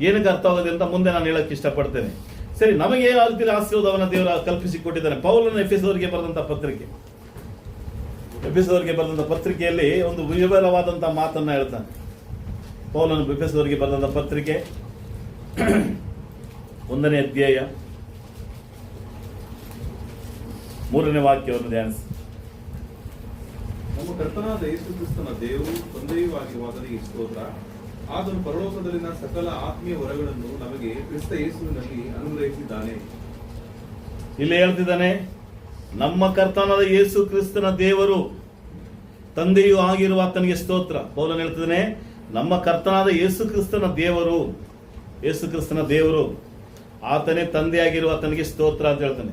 ಏನಕ್ಕೆ ಅರ್ಥ ಆಗೋದಿಲ್ಲ ಅಂತ ಮುಂದೆ ನಾನು ಹೇಳಕ್ ಇಷ್ಟಪಡ್ತೇನೆ. ಸರಿ, ನಮಗೆ ಯಾವ ರೀತಿ ಆಶೀರ್ವಾದವನ್ನು ದೇವರ ಕಲ್ಪಿಸಿಕೊಟ್ಟಿದ್ದಾನೆ? ಪೌಲನ ಎಫೆಸದವರಿಗೆ ಬರೆದಂತ ಪತ್ರಿಕೆಯಲ್ಲಿ ಒಂದು ವಿವರವಾದಂತಹ ಮಾತನ್ನ ಹೇಳ್ತಾನೆ. ಪೌಲನ ಎಫೆಸದವರಿಗೆ ಬರೆದಂತ ಪತ್ರಿಕೆ 1ನೇ ಅಧ್ಯಾಯ 3ನೇ ವಾಕ್ಯವನ್ನು ಧ್ಯಾನಿಸಿ. ನಮ್ಮ ಕರ್ತನಾದ ಯೇಸು ಕ್ರಿಸ್ತನ ದೇವರು ತಂದೆಯೂ ಆಗಿರುವ ಆತನಿಗೆ ಸ್ತೋತ್ರ. ಆತನು ಪರಲೋಕದಲ್ಲಿನ ಸಕಲ ಆತ್ಮೀಯ ವರಗಳನ್ನು ನಮಗೆ ಕ್ರಿಸ್ತ ಯೇಸುವಿನಲ್ಲಿ ಅನುಗ್ರಹಿಸಿದ್ದಾನೆ. ಇಲ್ಲಿ ಹೇಳ್ತಿದ್ದಾನೆ, ನಮ್ಮ ಕರ್ತನಾದ ಯೇಸು ಕ್ರಿಸ್ತನ ದೇವರು ತಂದೆಯೂ ಆಗಿರುವ ಆತನಿಗೆ ಸ್ತೋತ್ರ. ಪೌಲನು ಹೇಳ್ತಿದ್ದಾನೆ, ನಮ್ಮ ಕರ್ತನಾದ ಯೇಸು ಕ್ರಿಸ್ತನ ದೇವರು ಆತನೇ ತಂದೆಯಾಗಿರುವ ಆತನಿಗೆ ಸ್ತೋತ್ರ ಅಂತ ಹೇಳ್ತಾನೆ.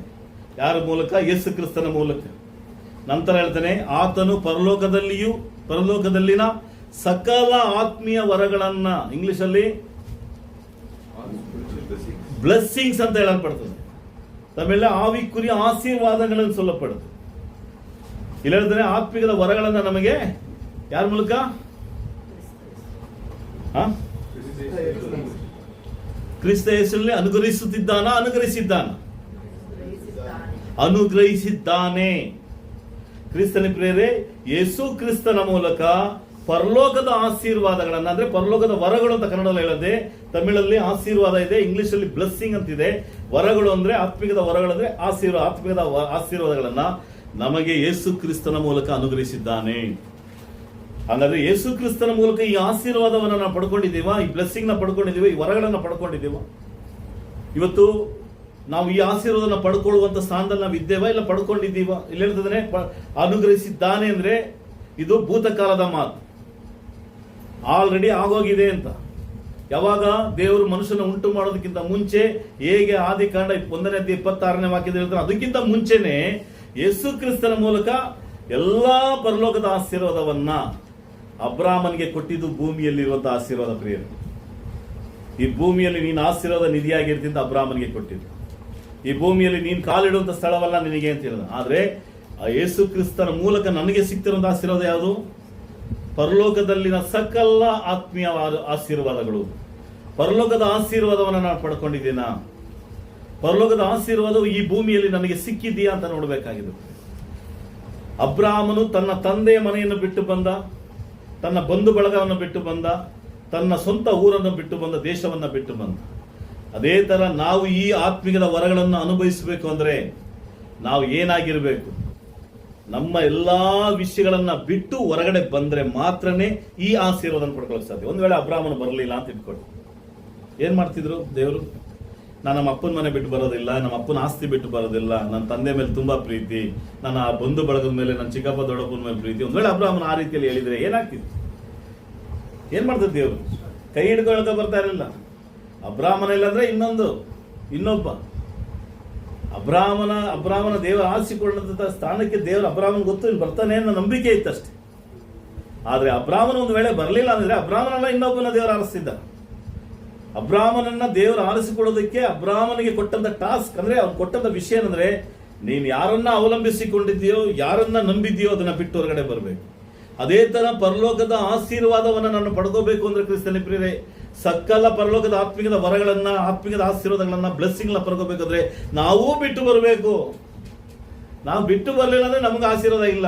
ಯಾರ ಮೂಲಕ? ಯೇಸು ಕ್ರಿಸ್ತನ ಮೂಲಕ. ನಂತರ ಹೇಳ್ತಾನೆ, ಆತನು ಪರಲೋಕದಲ್ಲಿನ ಸಕಲ ಆತ್ಮೀಯ ವರಗಳನ್ನ, ಇಂಗ್ಲಿಷಲ್ಲಿ ಬ್ಲೆಸ್ಸಿಂಗ್ಸ್ ಅಂತ ಹೇಳಲ್ಪಡ್ತದೆ, ತಮಿಳ ಆವಿಕುರಿಯ ಆಶೀರ್ವಾದಗಳನ್ನು சொல்லப்படுது. ಇಲ್ಲಿ ಹೇಳ್ತಾನೆ, ಆತ್ಮಿಕದ ವರಗಳನ್ನ ನಮಗೆ ಯಾರ ಮೂಲಕ? ಕ್ರಿಸ್ತ ಯೇಸುವಿನಲ್ಲಿ ಅನುಗ್ರಹಿಸಿದ್ದಾನೆ. ಕ್ರಿಸ್ತನ ಪ್ರಿಯರೇ, ಯೇಸು ಕ್ರಿಸ್ತನ ಮೂಲಕ ಪರಲೋಕದ ಆಶೀರ್ವಾದಗಳನ್ನ, ಅಂದ್ರೆ ಪರಲೋಕದ ವರಗಳು ಅಂತ ಕನ್ನಡದಲ್ಲಿ ಹೇಳದೆ, ತಮಿಳಲ್ಲಿ ಆಶೀರ್ವಾದ ಇದೆ, ಇಂಗ್ಲಿಷಲ್ಲಿ ಬ್ಲೆಸ್ಸಿಂಗ್ ಅಂತಿದೆ. ವರಗಳು ಅಂದ್ರೆ ಆತ್ಮಿಕದ ವರಗಳಂದ್ರೆ ಆತ್ಮಿಕದ ಆಶೀರ್ವಾದಗಳನ್ನ ನಮಗೆ ಯೇಸು ಕ್ರಿಸ್ತನ ಮೂಲಕ ಅನುಗ್ರಹಿಸಿದ್ದಾನೆ. ಹಾಗಾದ್ರೆ ಯೇಸು ಕ್ರಿಸ್ತನ ಮೂಲಕ ಈ ಆಶೀರ್ವಾದವನ್ನು ನಾವು ಪಡ್ಕೊಂಡಿದ್ದೀವ, ಈ ಬ್ಲೆಸ್ಸಿಂಗ್ ನ ಪಡ್ಕೊಂಡಿದ್ದೀವ, ಈ ವರಗಳನ್ನ ಪಡ್ಕೊಂಡಿದ್ದೀವ. ಇವತ್ತು ನಾವು ಈ ಆಶೀರ್ವಾದನ ಪಡ್ಕೊಳ್ಳುವಂತ ಸ್ಥಾನದಲ್ಲಿ ನಾವು ಇದ್ದೇವಾ, ಇಲ್ಲ ಪಡ್ಕೊಂಡಿದ್ದೀವ? ಇಲ್ಲಿ ಹೇಳ್ತಿದ್ದಾನೆ ಅನುಗ್ರಹಿಸಿದ್ದಾನೆ ಅಂದ್ರೆ ಇದು ಭೂತಕಾಲದ ಮಾತು, ಆಲ್ರೆಡಿ ಆಗೋಗಿದೆ ಅಂತ. ಯಾವಾಗ ದೇವರು ಮನುಷ್ಯನ ಉಂಟು ಮಾಡೋದಕ್ಕಿಂತ ಮುಂಚೆ, ಹೇಗೆ ಆದಿಕಾಂಡ 1ನೇ ಅಧ್ಯಾಯ 26ನೇ ವಾಕ್ಯದಲ್ಲಿ ಹೇಳ್ತಾರೆ, ಅದಕ್ಕಿಂತ ಮುಂಚೆನೆ ಯೇಸು ಕ್ರಿಸ್ತನ ಮೂಲಕ ಎಲ್ಲಾ ಪರಲೋಕದ ಆಶೀರ್ವಾದವನ್ನ ಅಬ್ರಾಮನಿಗೆ ಕೊಟ್ಟಿದ್ದು ಭೂಮಿಯಲ್ಲಿರುವಂತಹ ಆಶೀರ್ವಾದ ಪ್ರಿಯರು. ಈ ಭೂಮಿಯಲ್ಲಿ ನೀನು ಆಶೀರ್ವಾದ ನಿಧಿಯಾಗಿರ್ತಿಂತ ಅಬ್ರಾಮನಿಗೆ ಕೊಟ್ಟಿದ್ದು. ಈ ಭೂಮಿಯಲ್ಲಿ ನೀನು ಕಾಲಿಡುವಂತ ಸ್ಥಳವಲ್ಲ ನಿನಗೆ ಅಂತ ಹೇಳಿದ. ಆದ್ರೆ ಆ ಯೇಸು ಕ್ರಿಸ್ತನ ಮೂಲಕ ನನಗೆ ಸಿಗ್ತಿರುವಂತ ಆಶೀರ್ವಾದ ಯಾವುದು? ಪರಲೋಕದಲ್ಲಿನ ಸಕಲ ಆತ್ಮೀಯವಾದ ಆಶೀರ್ವಾದಗಳು. ಪರಲೋಕದ ಆಶೀರ್ವಾದವನ್ನು ನಾನು ಪಡ್ಕೊಂಡಿದ್ದೀನ? ಪರಲೋಕದ ಆಶೀರ್ವಾದವು ಈ ಭೂಮಿಯಲ್ಲಿ ನನಗೆ ಸಿಕ್ಕಿದೆಯಾ ಅಂತ ನೋಡಬೇಕಾಗಿದೆ. ಅಬ್ರಾಮನು ತನ್ನ ತಂದೆಯ ಮನೆಯನ್ನು ಬಿಟ್ಟು ಬಂದ, ತನ್ನ ಬಂಧು ಬಳಗವನ್ನು ಬಿಟ್ಟು ಬಂದ, ತನ್ನ ಸ್ವಂತ ಊರನ್ನು ಬಿಟ್ಟು ಬಂದ, ದೇಶವನ್ನು ಬಿಟ್ಟು ಬಂದ. ಅದೇ ತರ ನಾವು ಈ ಆತ್ಮಿಕದ ವರಗಳನ್ನು ಅನುಭವಿಸಬೇಕು ಅಂದ್ರೆ ನಾವು ಏನಾಗಿರ್ಬೇಕು? ನಮ್ಮ ಎಲ್ಲಾ ವಿಷಯಗಳನ್ನ ಬಿಟ್ಟು ಹೊರಗಡೆ ಬಂದ್ರೆ ಮಾತ್ರನೇ ಈ ಆಶೀರ್ವಾದ ಪಡ್ಕೊಳ್ಳೋಕೆ ಸಾಧ್ಯ. ಒಂದು ವೇಳೆ ಅಬ್ರಾಮನು ಬರಲಿಲ್ಲ ಅಂತ ಇಟ್ಕೊಳ್ಳಿ, ಏನ್ ಮಾಡ್ತಿದ್ರು ದೇವರು? ನಾನು ನಮ್ಮ ಅಪ್ಪನ ಮನೆ ಬಿಟ್ಟು ಬರೋದಿಲ್ಲ, ನಮ್ಮ ಅಪ್ಪನ ಆಸ್ತಿ ಬಿಟ್ಟು ಬರೋದಿಲ್ಲ, ನನ್ನ ತಂದೆ ಮೇಲೆ ತುಂಬಾ ಪ್ರೀತಿ, ನನ್ನ ಬಂಧು ಬಳಗದ ಮೇಲೆ, ನನ್ನ ಚಿಕ್ಕಪ್ಪ ದೊಡ್ಡಪ್ಪನ ಮೇಲೆ ಪ್ರೀತಿ. ಒಂದ್ ವೇಳೆ ಅಬ್ರಾಮನ ಆ ರೀತಿಯಲ್ಲಿ ಹೇಳಿದ್ರೆ ಏನಾಗ್ತಿತ್ತು? ಏನ್ ಮಾಡ್ತದೆ ದೇವರು? ಕೈ ಹಿಡ್ಕೊಳ್ತಾ ಬರ್ತಾ ಇರಲಿಲ್ಲ. ಅಬ್ರಾಮನ ಇಲ್ಲಂದ್ರೆ ಇನ್ನೊಬ್ಬ ಅಬ್ರಾಮನ ದೇವರ ಆರಿಸಿಕೊಂಡಂತ ಸ್ಥಾನಕ್ಕೆ ದೇವರ ಅಬ್ರಾಮನ್ ಗೊತ್ತು ಇಲ್ಲಿ ಬರ್ತಾನೆ ಅನ್ನೋ ನಂಬಿಕೆ ಇತ್ತಷ್ಟೇ. ಆದ್ರೆ ಅಬ್ರಾಮನ ಒಂದು ವೇಳೆ ಬರಲಿಲ್ಲ ಅಂದ್ರೆ ಅಬ್ರಾಮನಲ್ಲ ಇನ್ನೊಬ್ಬನ ದೇವರು ಆರಿಸ್ತಿದ್ದ. ಅಬ್ರಾಮನನ್ನ ದೇವರು ಆರಿಸಿಕೊಳ್ಳೋದಕ್ಕೆ ಅಬ್ರಾಮನಿಗೆ ಕೊಟ್ಟಂತ ಟಾಸ್ಕ್ ಅಂದ್ರೆ ಅವ್ನು ಕೊಟ್ಟಂತ ವಿಷಯ ಏನಂದ್ರೆ, ನೀನ್ ಯಾರನ್ನ ಅವಲಂಬಿಸಿಕೊಂಡಿದ್ಯೋ, ಯಾರನ್ನ ನಂಬಿದ್ಯೋ ಅದನ್ನ ಬಿಟ್ಟು ಹೊರಗಡೆ ಬರಬೇಕು. ಅದೇ ತರ ಪರಲೋಕದ ಆಶೀರ್ವಾದವನ್ನ ನಾನು ಪಡ್ಕೋಬೇಕು ಅಂದ್ರೆ ಕ್ರಿಸ್ತನ ಪ್ರಿಯರೇ, ಸಕಲ ಪರಲೋಕದ ಆತ್ಮಿಕದ ವರಗಳನ್ನ, ಆತ್ಮಿಕದ ಆಶೀರ್ವಾದಗಳನ್ನ, ಬ್ಲೆಸ್ಸಿಂಗ್ ಪಡ್ಕೋಬೇಕಾದ್ರೆ ನಾವು ಬಿಟ್ಟು ಬರಬೇಕು. ನಾವು ಬಿಟ್ಟು ಬರಲಿಲ್ಲ ಅಂದ್ರೆ ನಮ್ಗೆ ಆಶೀರ್ವಾದ ಇಲ್ಲ.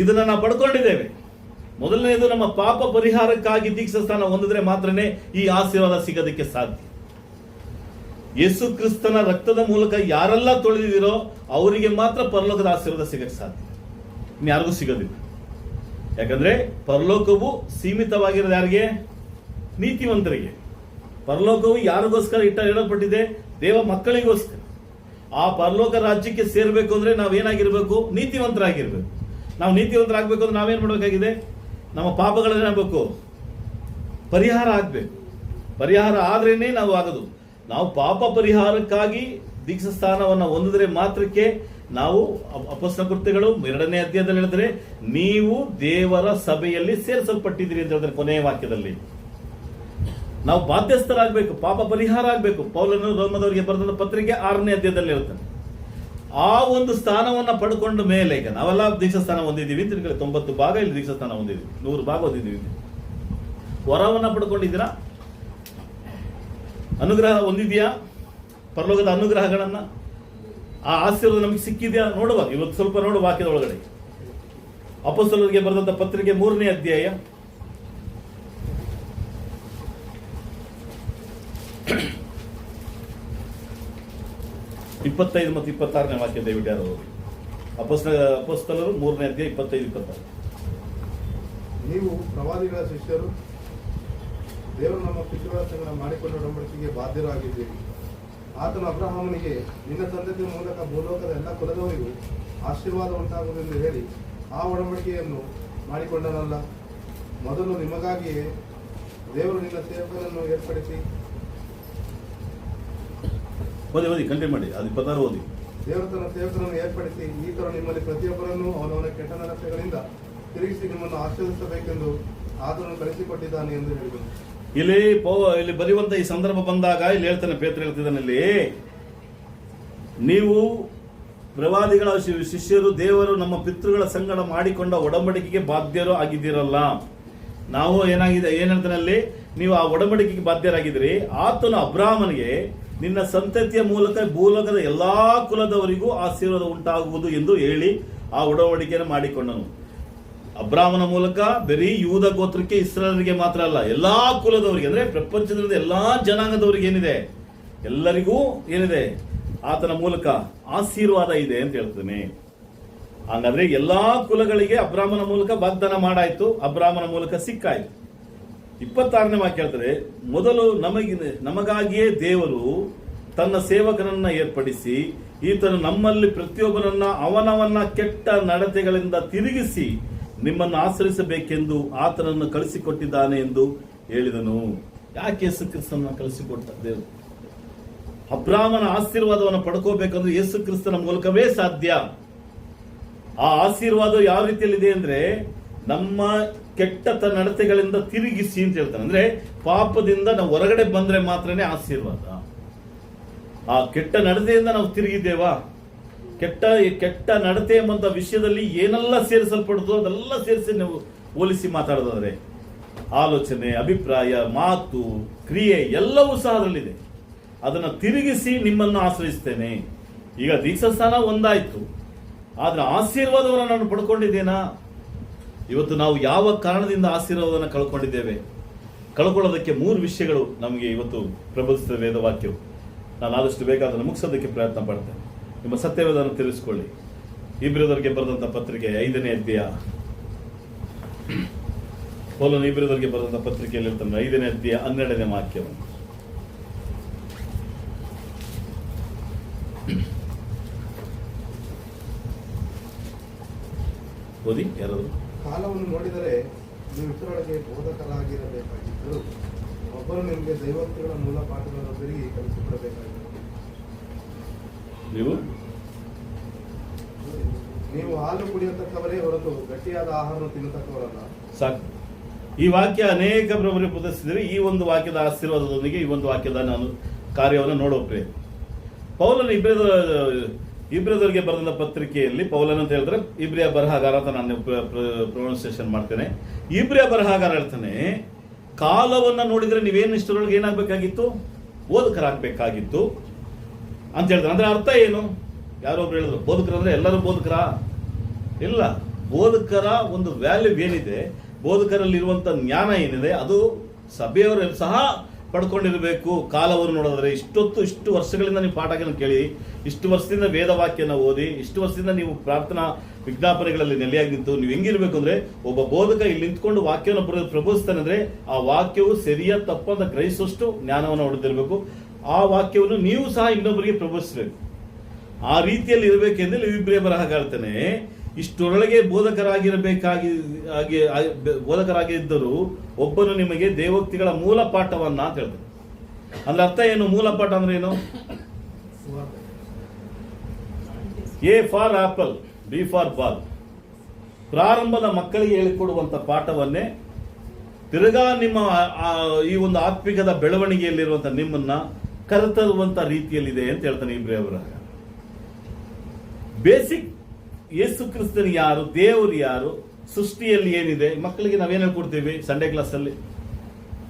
ಇದನ್ನ ನಾವು ಪಡ್ಕೊಂಡಿದ್ದೇವೆ. ಮೊದಲನೇದು, ನಮ್ಮ ಪಾಪ ಪರಿಹಾರಕ್ಕಾಗಿ ದೀಕ್ಷಾ ಸ್ಥಾನ ಹೊಂದಿದ್ರೆ ಮಾತ್ರನೇ ಈ ಆಶೀರ್ವಾದ ಸಿಗೋದಕ್ಕೆ ಸಾಧ್ಯ. ಯೇಸು ಕ್ರಿಸ್ತನ ರಕ್ತದ ಮೂಲಕ ಯಾರೆಲ್ಲ ತೊಳೆದಿದಿರೋ ಅವರಿಗೆ ಮಾತ್ರ ಪರಲೋಕದ ಆಶೀರ್ವಾದ ಸಿಗಕ್ಕೆ ಸಾಧ್ಯ, ಇನ್ಯಾರಿಗೂ ಸಿಗೋದಿಲ್ಲ. ಯಾಕಂದ್ರೆ ಪರಲೋಕವು ಸೀಮಿತವಾಗಿರೋದು ಯಾರಿಗೆ? ನೀತಿವಂತರಿಗೆ. ಪರಲೋಕವು ಯಾರಿಗೋಸ್ಕರ ಇಡಲ್ಪಟ್ಟಿದೆ? ದೇವ ಮಕ್ಕಳಿಗೋಸ್ಕರ. ಆ ಪರಲೋಕ ರಾಜ್ಯಕ್ಕೆ ಸೇರ್ಬೇಕು ಅಂದ್ರೆ ನಾವೇನಾಗಿರ್ಬೇಕು? ನೀತಿವಂತರಾಗಿರ್ಬೇಕು. ನಾವು ನೀತಿವಂತರಾಗಬೇಕು ಅಂದ್ರೆ ನಾವೇನ್ ಮಾಡಬೇಕಾಗಿದೆ? ನಮ್ಮ ಪಾಪಗಳೇನಾಗಬೇಕು? ಪರಿಹಾರ ಆಗ್ಬೇಕು. ಪರಿಹಾರ ಆದ್ರೇನೆ ನಾವು ಆಗೋದು. ನಾವು ಪಾಪ ಪರಿಹಾರಕ್ಕಾಗಿ ದೀಕ್ಷಾ ಸ್ಥಾನವನ್ನು ಹೊಂದಿದ್ರೆ ಮಾತ್ರಕ್ಕೆ ನಾವು ಅಪೊಸ್ತಲ ಕೃತ್ಯಗಳು 2ನೇ ಅಧ್ಯಾಯದಲ್ಲಿ ಹೇಳಿದ್ರೆ, ನೀವು ದೇವರ ಸಭೆಯಲ್ಲಿ ಸೇರಿಸಲ್ಪಟ್ಟಿದ್ದೀರಿ ಅಂತ ಹೇಳಿದ್ರೆ ಕೊನೆಯ ವಾಕ್ಯದಲ್ಲಿ ನಾವು ಬಾಧ್ಯಸ್ಥರಾಗಬೇಕು, ಪಾಪ ಪರಿಹಾರ ಆಗಬೇಕು. ಪೌಲನು ರೋಮದವರಿಗೆ ಬರೆದ ಪತ್ರಿಕೆ 6ನೇ ಅಧ್ಯಾಯದಲ್ಲಿ ಹೇಳ್ತಾನೆ. ಆ ಒಂದು ಸ್ಥಾನವನ್ನ ಪಡ್ಕೊಂಡ ಮೇಲೆ ಈಗ ನಾವೆಲ್ಲ ದೀಕ್ಷಾ ಸ್ಥಾನ ಹೊಂದಿದ್ದೀವಿ ಅಂತ 90 ಭಾಗ ಇಲ್ಲಿ ದೀಕ್ಷಾ ಸ್ಥಾನ ಹೊಂದಿದ್ದೀವಿ, 100 ಭಾಗ ಹೊಂದಿದ್ದೀವಿ. ವರವನ್ನ ಪಡ್ಕೊಂಡಿದ್ದೀರಾ? ಅನುಗ್ರಹ ಹೊಂದಿದ್ಯಾ? ಪರಲೋಕದ ಅನುಗ್ರಹಗಳನ್ನ, ಆ ಆಶೀರ್ವಾದ ನಮಗೆ ಸಿಕ್ಕಿದ್ಯಾ? ನೋಡುವ, ಇವತ್ತು ಸ್ವಲ್ಪ ನೋಡುವ ವಾಕ್ಯದ ಒಳಗಡೆ. ಅಪೊಸ್ತಲರಿಗೆ ಬರೆದಂತ ಪತ್ರಿಕೆ 3ನೇ ಅಧ್ಯಾಯ 25 ಮತ್ತು 26ನೇ ವಾಕ್ಯ ದಯವಿಟ್ಟು ಯಾರು ಓದಿ. ಅಪೊಸ್ತಲರು 3ನೇ ಅಧ್ಯಾಯ 25-26. ನೀವು ಪ್ರವಾದಿಗಳ ಶಿಷ್ಯರು, ದೇವರು ನಮ್ಮ ಪಿತೃಗಳ ಸಂಗಡ ಮಾಡಿಕೊಂಡ ಒಡಂಬಡಿಕೆಗೆ ಬಾಧ್ಯರಾಗಿದ್ದೀರಿ. ಆತನು ಅಬ್ರಹಾಮನಿಗೆ, ನಿನ್ನ ಸಂತತಿಯ ಮೂಲಕ ಭೂಲೋಕದ ಎಲ್ಲ ಕುಲದವರಿಗೂ ಆಶೀರ್ವಾದ ಉಂಟಾಗುವುದೆಂದು ಹೇಳಿ ಆ ಒಡಂಬಡಿಕೆಯನ್ನು ಮಾಡಿಕೊಂಡನಲ್ಲ. ಮೊದಲು ನಿಮಗಾಗಿಯೇ ದೇವರು ನಿನ್ನ ಸೇವಕನನ್ನು ಏರ್ಪಡಿಸಿ, ಓದಿ ಕಂಟಿನ್ಯೂ ಮಾಡಿ, ಅದು 26 ಓದಿ. ದೇವರು ತನ್ನ ಸೇವಕನನ್ನು ಏರ್ಪಡಿಸಿ, ಈ ತರ ನಿಮ್ಮಲ್ಲಿ ಪ್ರತಿಯೊಬ್ಬರನ್ನು ಅವನವನ ಕೆಟ್ಟ ನಡತೆಗಳಿಂದ ತಿರುಗಿಸಿ ನಿಮ್ಮನ್ನು ಆಶೀರ್ವದಿಸಬೇಕೆಂದು ಆತನು ಕಳಿಸಿಕೊಟ್ಟಿದ್ದಾನೆ ಎಂದು ಹೇಳಿದನು. ಇಲ್ಲಿ ಬರೆಯುವಂತ ಈ ಸಂದರ್ಭ ಬಂದಾಗ ಇಲ್ಲಿ ಹೇಳ್ತಾನೆ, ಪೇತ್ರ ಹೇಳ್ತಿದ್ದಾನೆ, ಇಲ್ಲಿ ನೀವು ಪ್ರವಾದಿಗಳ ಶಿಷ್ಯರು, ದೇವರು ನಮ್ಮ ಪಿತೃಗಳ ಸಂಗಡ ಮಾಡಿಕೊಂಡ ಒಡಂಬಡಿಕೆಗೆ ಬಾಧ್ಯರು ಆಗಿದ್ದೀರಲ್ಲ. ನಾವು ಏನ್ ಹೇಳ್ತಾನೆ ಅಲ್ಲಿ, ನೀವು ಆ ಒಡಂಬಡಿಕೆಗೆ ಬಾಧ್ಯರಾಗಿದ್ರಿ. ಆತನು ಅಬ್ರಾಹ್ಮನಿಗೆ, ನಿನ್ನ ಸಂತತಿಯ ಮೂಲಕ ಭೂಲೋಕದ ಎಲ್ಲಾ ಕುಲದವರಿಗೂ ಆಶೀರ್ವಾದ ಉಂಟಾಗುವುದು ಎಂದು ಹೇಳಿ ಆ ಒಡಂಬಡಿಕೆಯನ್ನು ಮಾಡಿಕೊಂಡನು. ಅಬ್ರಾಹ್ಮನ ಮೂಲಕ ಬರೀ ಯೂದ ಗೋತ್ರಕ್ಕೆ, ಇಸ್ರಾಯೇಲರಿಗೆ ಮಾತ್ರ ಅಲ್ಲ, ಎಲ್ಲಾ ಕುಲದವರಿಗೆ, ಅಂದ್ರೆ ಪ್ರಪಂಚದ ಎಲ್ಲಾ ಜನಾಂಗದವರಿಗೆ ಏನಿದೆ, ಎಲ್ಲರಿಗೂ ಏನಿದೆ, ಆತನ ಮೂಲಕ ಆಶೀರ್ವಾದ ಇದೆ ಅಂತ ಹೇಳ್ತಾನೆ. ಹಂಗಾದ್ರೆ ಎಲ್ಲಾ ಕುಲಗಳಿಗೆ ಅಬ್ರಾಹ್ಮನ ಮೂಲಕ ವಾಗ್ದಾನ ಮಾಡಾಯ್ತು, ಅಬ್ರಾಹ್ಮನ ಮೂಲಕ ಸಿಕ್ಕಾಯ್ತು. 26ನೇ ವಾಕ್ಯ ಹೇಳ್ತಾರೆ, ಮೊದಲು ನಮಗಾಗಿಯೇ ದೇವರು ತನ್ನ ಸೇವಕನನ್ನ ಏರ್ಪಡಿಸಿ, ಈತನು ನಮ್ಮಲ್ಲಿ ಪ್ರತಿಯೊಬ್ಬರನ್ನ ಅವನವನ್ನ ಕೆಟ್ಟ ನಡತೆಗಳಿಂದ ತಿರುಗಿಸಿ ನಿಮ್ಮನ್ನು ಆಶ್ರಯಿಸಬೇಕೆಂದು ಆತನನ್ನು ಕಳಿಸಿಕೊಟ್ಟಿದ್ದಾನೆ ಎಂದು ಹೇಳಿದನು. ಯಾಕೆ ಯೇಸು ಕ್ರಿಸ್ತನ ಕಳಿಸಿಕೊಟ್ಟ ದೇವರು? ಅಬ್ರಾಹ್ಮನ ಆಶೀರ್ವಾದವನ್ನು ಪಡ್ಕೋಬೇಕಂದ್ರೆ ಯೇಸು ಕ್ರಿಸ್ತನ ಮೂಲಕವೇ ಸಾಧ್ಯ. ಆ ಆಶೀರ್ವಾದ ಯಾವ ರೀತಿಯಲ್ಲಿದೆ ಅಂದ್ರೆ ನಮ್ಮ ಕೆಟ್ಟ ನಡತೆಗಳಿಂದ ತಿರುಗಿಸಿ ಅಂತ ಹೇಳ್ತಾನೆ. ಅಂದ್ರೆ ಪಾಪದಿಂದ ನಾವು ಹೊರಗಡೆ ಬಂದ್ರೆ ಮಾತ್ರನೇ ಆಶೀರ್ವಾದ. ಆ ಕೆಟ್ಟ ನಡತೆಯಿಂದ ನಾವು ತಿರುಗಿದ್ದೇವಾ? ಕೆಟ್ಟ ನಡತೆ ಎಂಬಂತ ವಿಷಯದಲ್ಲಿ ಏನೆಲ್ಲ ಸೇರಿಸಲ್ಪಡುತ್ತೋ ಅದೆಲ್ಲ ಸೇರಿಸಿ ನಾವು ಹೋಲಿಸಿ ಮಾತಾಡೋದಾದ್ರೆ ಆಲೋಚನೆ, ಅಭಿಪ್ರಾಯ, ಮಾತು, ಕ್ರಿಯೆ ಎಲ್ಲವೂ ಸಹ ಅದರಲ್ಲಿದೆ. ಅದನ್ನು ತಿರುಗಿಸಿ ನಿಮ್ಮನ್ನು ಆಶ್ರಯಿಸ್ತೇನೆ. ಈಗ ದೀಕ್ಷಾಸ್ಥಾನ ಒಂದಾಯ್ತು, ಆದ್ರೆ ಆಶೀರ್ವಾದವನ್ನು ನಾನು ಪಡ್ಕೊಂಡಿದ್ದೇನಾ? ಇವತ್ತು ನಾವು ಯಾವ ಕಾರಣದಿಂದ ಆಶೀರ್ವಾದವನ್ನು ಕಳ್ಕೊಂಡಿದ್ದೇವೆ? ಕಳ್ಕೊಳ್ಳೋದಕ್ಕೆ 3 ವಿಷಯಗಳು ನಮಗೆ ಇವತ್ತು ಪ್ರಬೋಧಿಸಿದ ವೇದವಾಕ್ಯವು. ನಾನು ಆದಷ್ಟು ಬೇಗ ಅದನ್ನು ಮುಗಿಸೋದಕ್ಕೆ ಪ್ರಯತ್ನ ಪಡ್ತೇನೆ. ನಿಮ್ಮ ಸತ್ಯವೇದವನ್ನು ತಿಳಿಸ್ಕೊಳ್ಳಿ. ಇಬ್ರಿಯರಿಗೆ ಬರೆದಂಥ ಪತ್ರಿಕೆ 5ನೇ ಅಧ್ಯಾಯ, ಪೌಲನು ಇಬ್ರಿಯರಿಗೆ ಬರೆದಂಥ ಪತ್ರಿಕೆಯಲ್ಲಿ ಇರ್ತಾನೆ 5ನೇ ಅಧ್ಯಾಯ 12ನೇ ವಾಕ್ಯವನ್ನು ಓದಿ. ಯಾರಾದ್ರು? ಕಾಲವನ್ನು ನೋಡಿದರೆ ನೀವು ಇತರೊಳಗೆ ಬೋಧಕರಾಗಿರಬೇಕಾಗಿದ್ದರು, ಒಬ್ಬರು ನಿಮಗೆ ದೈವೋಕ್ತಿಗಳ ಮೂಲ ಪಾಠಗಳನ್ನು ತಿರುಗಿ ಕಲಿಸಿಕೊಡಬೇಕಾಗಿತ್ತು. ನೀವು ಹಾಲು ಕುಡಿಯತಕ್ಕವರೇ ಹೊರತು ಗಟ್ಟಿಯಾದ ಆಹಾರ ತಿನ್ನತಕ್ಕವರಲ್ಲ. ಸಾಕು. ಈ ವಾಕ್ಯ ಅನೇಕ ಪ್ರಭುಗಳು ಪ್ರದರ್ಶಿಸಿದರೆ ಈ ಒಂದು ವಾಕ್ಯದ ಆಶೀರ್ವಾದದೊಂದಿಗೆ ಈ ಒಂದು ವಾಕ್ಯದ ನಾನು ಕಾರ್ಯವನ್ನು ನೋಡೋಕೆ ಪೌಲನ ಇಬ್ರಿಯರಿಗೆ ಬರೆದ ಪತ್ರಿಕೆಯಲ್ಲಿ ಪೌಲನ್ ಅಂತ ಹೇಳಿದ್ರೆ ಇಬ್ರಿಯ ಬರಹಗಾರ ಅಂತ ನಾನು ಪ್ರೊನೌನ್ಸಿಯೇಷನ್ ಮಾಡ್ತೇನೆ. ಇಬ್ರಿಯ ಬರಹಗಾರ ಹೇಳ್ತಾನೆ, ಕಾಲವನ್ನ ನೋಡಿದ್ರೆ ನೀವೇನು ಇಷ್ಟರೊಳಗೆ ಏನಾಗಬೇಕಾಗಿತ್ತು? ಬೋಧಕರಾಗಬೇಕಾಗಿತ್ತು ಅಂತ ಹೇಳ್ತಾನೆ. ಅಂದ್ರೆ ಅರ್ಥ ಏನು? ಯಾರೊಬ್ರು ಹೇಳಿದ್ರು ಬೋಧಕರು ಅಂದ್ರೆ ಎಲ್ಲರೂ ಬೋಧಕರ? ಇಲ್ಲ. ಬೋಧಕರ ಒಂದು ವ್ಯಾಲ್ಯೂ ಏನಿದೆ, ಬೋಧಕರಲ್ಲಿರುವಂತ ಜ್ಞಾನ ಏನಿದೆ, ಅದು ಸಭೆಯವರು ಸಹ ಪಡ್ಕೊಂಡಿರಬೇಕು. ಕಾಲವನ್ನು ನೋಡಿದ್ರೆ ಇಷ್ಟು ವರ್ಷಗಳಿಂದ ನೀವು ಪಾಠಗಳನ್ನು ಕೇಳಿ, ಇಷ್ಟು ವರ್ಷದಿಂದ ವೇದವಾಕ್ಯನ ಓದಿ, ಇಷ್ಟು ವರ್ಷದಿಂದ ನೀವು ಪ್ರಾರ್ಥನಾ ವಿಜ್ಞಾಪನೆಗಳಲ್ಲಿ ನೆಲೆಯಾಗಿ ನಿಂತು ನೀವು ಹೆಂಗಿರ್ಬೇಕು ಅಂದ್ರೆ, ಒಬ್ಬ ಬೋಧಕ ಇಲ್ಲಿ ನಿಂತ್ಕೊಂಡು ವಾಕ್ಯವನ್ನು ಪ್ರಬೋಧಿಸ್ತಾನೆ ಅಂದ್ರೆ ಆ ವಾಕ್ಯವು ಸರಿಯ ತಪ್ಪಂತ ಗ್ರಹಿಸುವಷ್ಟು ಜ್ಞಾನವನ್ನು ಹೊಡೆದಿರಬೇಕು. ಆ ವಾಕ್ಯವನ್ನು ನೀವು ಸಹ ಇನ್ನೊಬ್ಬರಿಗೆ ಪ್ರಬೋಧಿಸಬೇಕು. ಆ ರೀತಿಯಲ್ಲಿ ಇರಬೇಕೆಂದ್ರೆ ಇಬ್ರಿಯ ಬರಹಗಾರ್ತಾನೆ, ಇಷ್ಟರೊಳಗೆ ಬೋಧಕರಾಗಿದ್ದರು ಒಬ್ಬನು ನಿಮಗೆ ದೇವೋಕ್ತಿಗಳ ಮೂಲ ಪಾಠವನ್ನ ಅಂತ ಹೇಳ್ತಾರೆ. ಅಂದ್ರೆ ಅರ್ಥ ಏನು? ಮೂಲ ಪಾಠ ಅಂದ್ರೆ ಏನು? A for apple, B for ball. ಪ್ರಾರಂಭದ ಮಕ್ಕಳಿಗೆ ಹೇಳಿಕೊಡುವಂತ ಪಾಠವನ್ನೇ ತಿರುಗಾ ನಿಮ್ಮ ಈ ಒಂದು ಆತ್ಮಿಕದ ಬೆಳವಣಿಗೆಯಲ್ಲಿರುವಂತ ನಿಮ್ಮನ್ನ ಕರೆತರುವಂತ ರೀತಿಯಲ್ಲಿದೆ ಅಂತ ಹೇಳ್ತಾನೆ ಇಬ್ರಿಯ ಬರಹ. ಬೇಸಿಕ್ ಯೇಸು ಕ್ರಿಸ್ತನ್ ಯಾರು, ದೇವರು ಯಾರು, ಸೃಷ್ಟಿಯಲ್ಲಿ ಏನಿದೆ, ಮಕ್ಕಳಿಗೆ ನಾವೇನು ಹೇಳ್ಕೊಡ್ತೀವಿ ಸಂಡೇ ಕ್ಲಾಸಲ್ಲಿ?